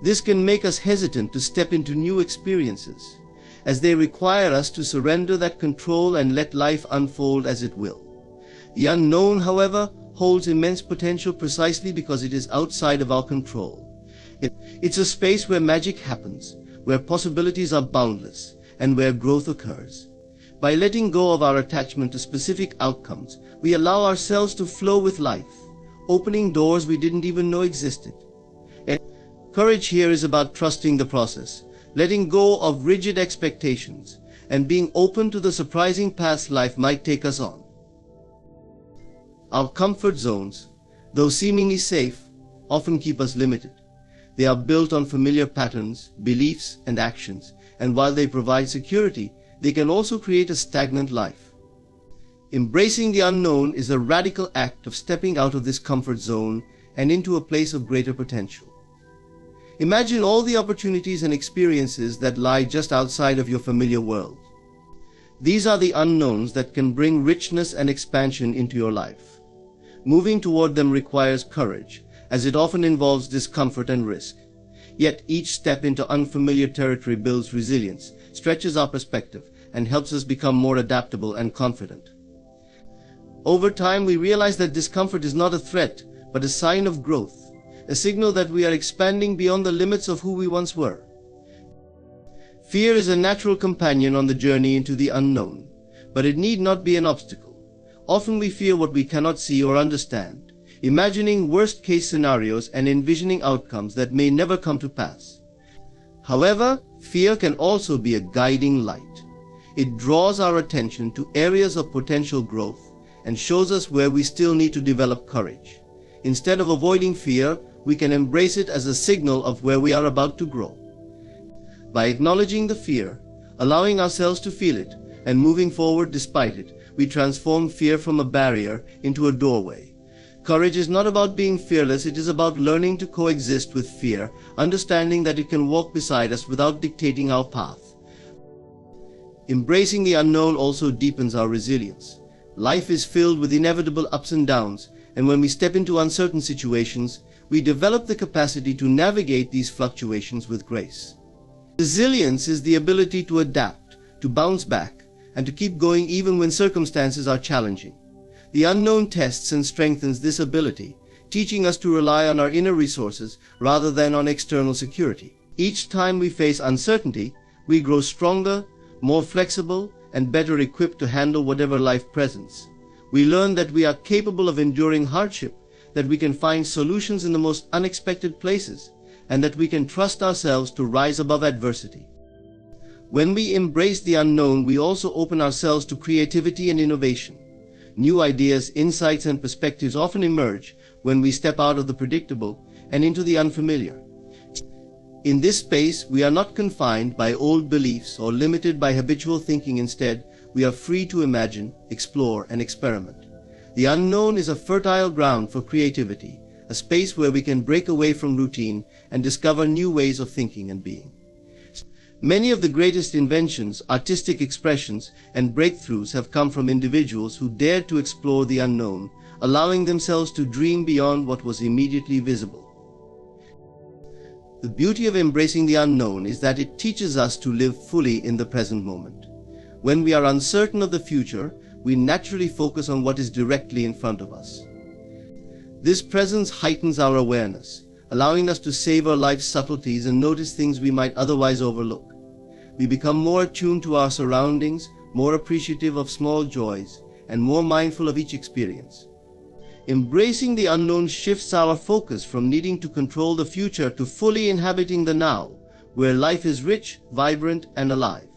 This can make us hesitant to step into new experiences, as they require us to surrender that control and let life unfold as it will. The unknown, however, holds immense potential precisely because it is outside of our control. It's a space where magic happens, where possibilities are boundless, and where growth occurs. By letting go of our attachment to specific outcomes, we allow ourselves to flow with life, opening doors we didn't even know existed. And courage here is about trusting the process, letting go of rigid expectations, and being open to the surprising paths life might take us on. Our comfort zones, though seemingly safe, often keep us limited. They are built on familiar patterns, beliefs, and actions, and while they provide security, they can also create a stagnant life. Embracing the unknown is a radical act of stepping out of this comfort zone and into a place of greater potential. Imagine all the opportunities and experiences that lie just outside of your familiar world. These are the unknowns that can bring richness and expansion into your life. Moving toward them requires courage, as it often involves discomfort and risk. Yet each step into unfamiliar territory builds resilience, stretches our perspective, and helps us become more adaptable and confident. Over time, we realize that discomfort is not a threat, but a sign of growth, a signal that we are expanding beyond the limits of who we once were. Fear is a natural companion on the journey into the unknown, but it need not be an obstacle. Often we fear what we cannot see or understand, imagining worst-case scenarios and envisioning outcomes that may never come to pass. However, fear can also be a guiding light. It draws our attention to areas of potential growth and shows us where we still need to develop courage. Instead of avoiding fear, we can embrace it as a signal of where we are about to grow. By acknowledging the fear, allowing ourselves to feel it, and moving forward despite it, we transform fear from a barrier into a doorway. Courage is not about being fearless, it is about learning to coexist with fear, understanding that it can walk beside us without dictating our path. Embracing the unknown also deepens our resilience. Life is filled with inevitable ups and downs, and when we step into uncertain situations, we develop the capacity to navigate these fluctuations with grace. Resilience is the ability to adapt, to bounce back, and to keep going even when circumstances are challenging. The unknown tests and strengthens this ability, teaching us to rely on our inner resources rather than on external security. Each time we face uncertainty, we grow stronger, more flexible, and better equipped to handle whatever life presents. We learn that we are capable of enduring hardship, that we can find solutions in the most unexpected places, and that we can trust ourselves to rise above adversity. When we embrace the unknown, we also open ourselves to creativity and innovation. New ideas, insights, and perspectives often emerge when we step out of the predictable and into the unfamiliar. In this space, we are not confined by old beliefs or limited by habitual thinking. Instead, we are free to imagine, explore, and experiment. The unknown is a fertile ground for creativity, a space where we can break away from routine and discover new ways of thinking and being. Many of the greatest inventions, artistic expressions, and breakthroughs have come from individuals who dared to explore the unknown, allowing themselves to dream beyond what was immediately visible. The beauty of embracing the unknown is that it teaches us to live fully in the present moment. When we are uncertain of the future, we naturally focus on what is directly in front of us. This presence heightens our awareness, allowing us to savor life's subtleties and notice things we might otherwise overlook. We become more attuned to our surroundings, more appreciative of small joys, and more mindful of each experience. Embracing the unknown shifts our focus from needing to control the future to fully inhabiting the now, where life is rich, vibrant, and alive.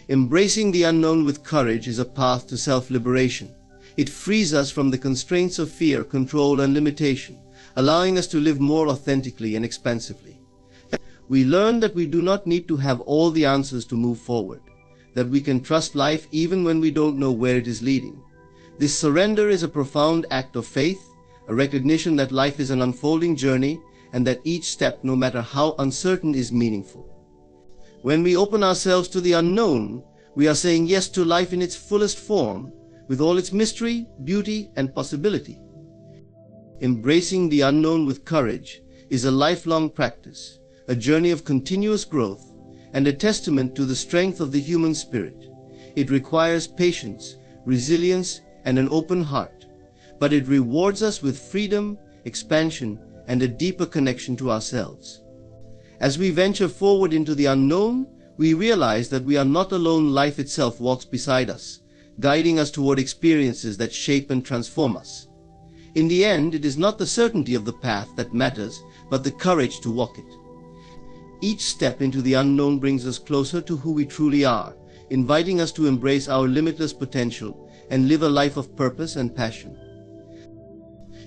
Embracing the unknown with courage is a path to self-liberation. It frees us from the constraints of fear, control, and limitation, allowing us to live more authentically and expansively. We learn that we do not need to have all the answers to move forward, that we can trust life even when we don't know where it is leading. This surrender is a profound act of faith, a recognition that life is an unfolding journey and that each step, no matter how uncertain, is meaningful. When we open ourselves to the unknown, we are saying yes to life in its fullest form, with all its mystery, beauty, and possibility. Embracing the unknown with courage is a lifelong practice, a journey of continuous growth, and a testament to the strength of the human spirit. It requires patience, resilience, and an open heart, but it rewards us with freedom, expansion, and a deeper connection to ourselves. As we venture forward into the unknown, we realize that we are not alone. Life itself walks beside us, guiding us toward experiences that shape and transform us. In the end, it is not the certainty of the path that matters, but the courage to walk it. Each step into the unknown brings us closer to who we truly are, inviting us to embrace our limitless potential and live a life of purpose and passion.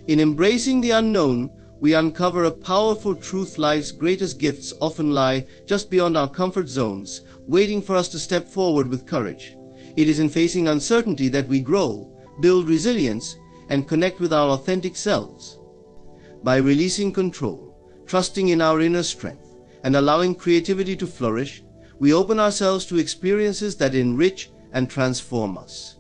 In embracing the unknown, we uncover a powerful truth: life's greatest gifts often lie just beyond our comfort zones, waiting for us to step forward with courage. It is in facing uncertainty that we grow, build resilience, and connect with our authentic selves. By releasing control, trusting in our inner strength, and allowing creativity to flourish, we open ourselves to experiences that enrich and transform us.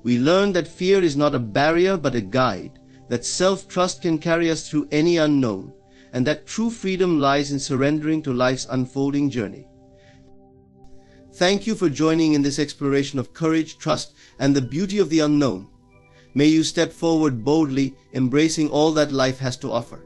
We learn that fear is not a barrier but a guide, that self-trust can carry us through any unknown, and that true freedom lies in surrendering to life's unfolding journey. Thank you for joining in this exploration of courage, trust, and the beauty of the unknown. May you step forward boldly, embracing all that life has to offer.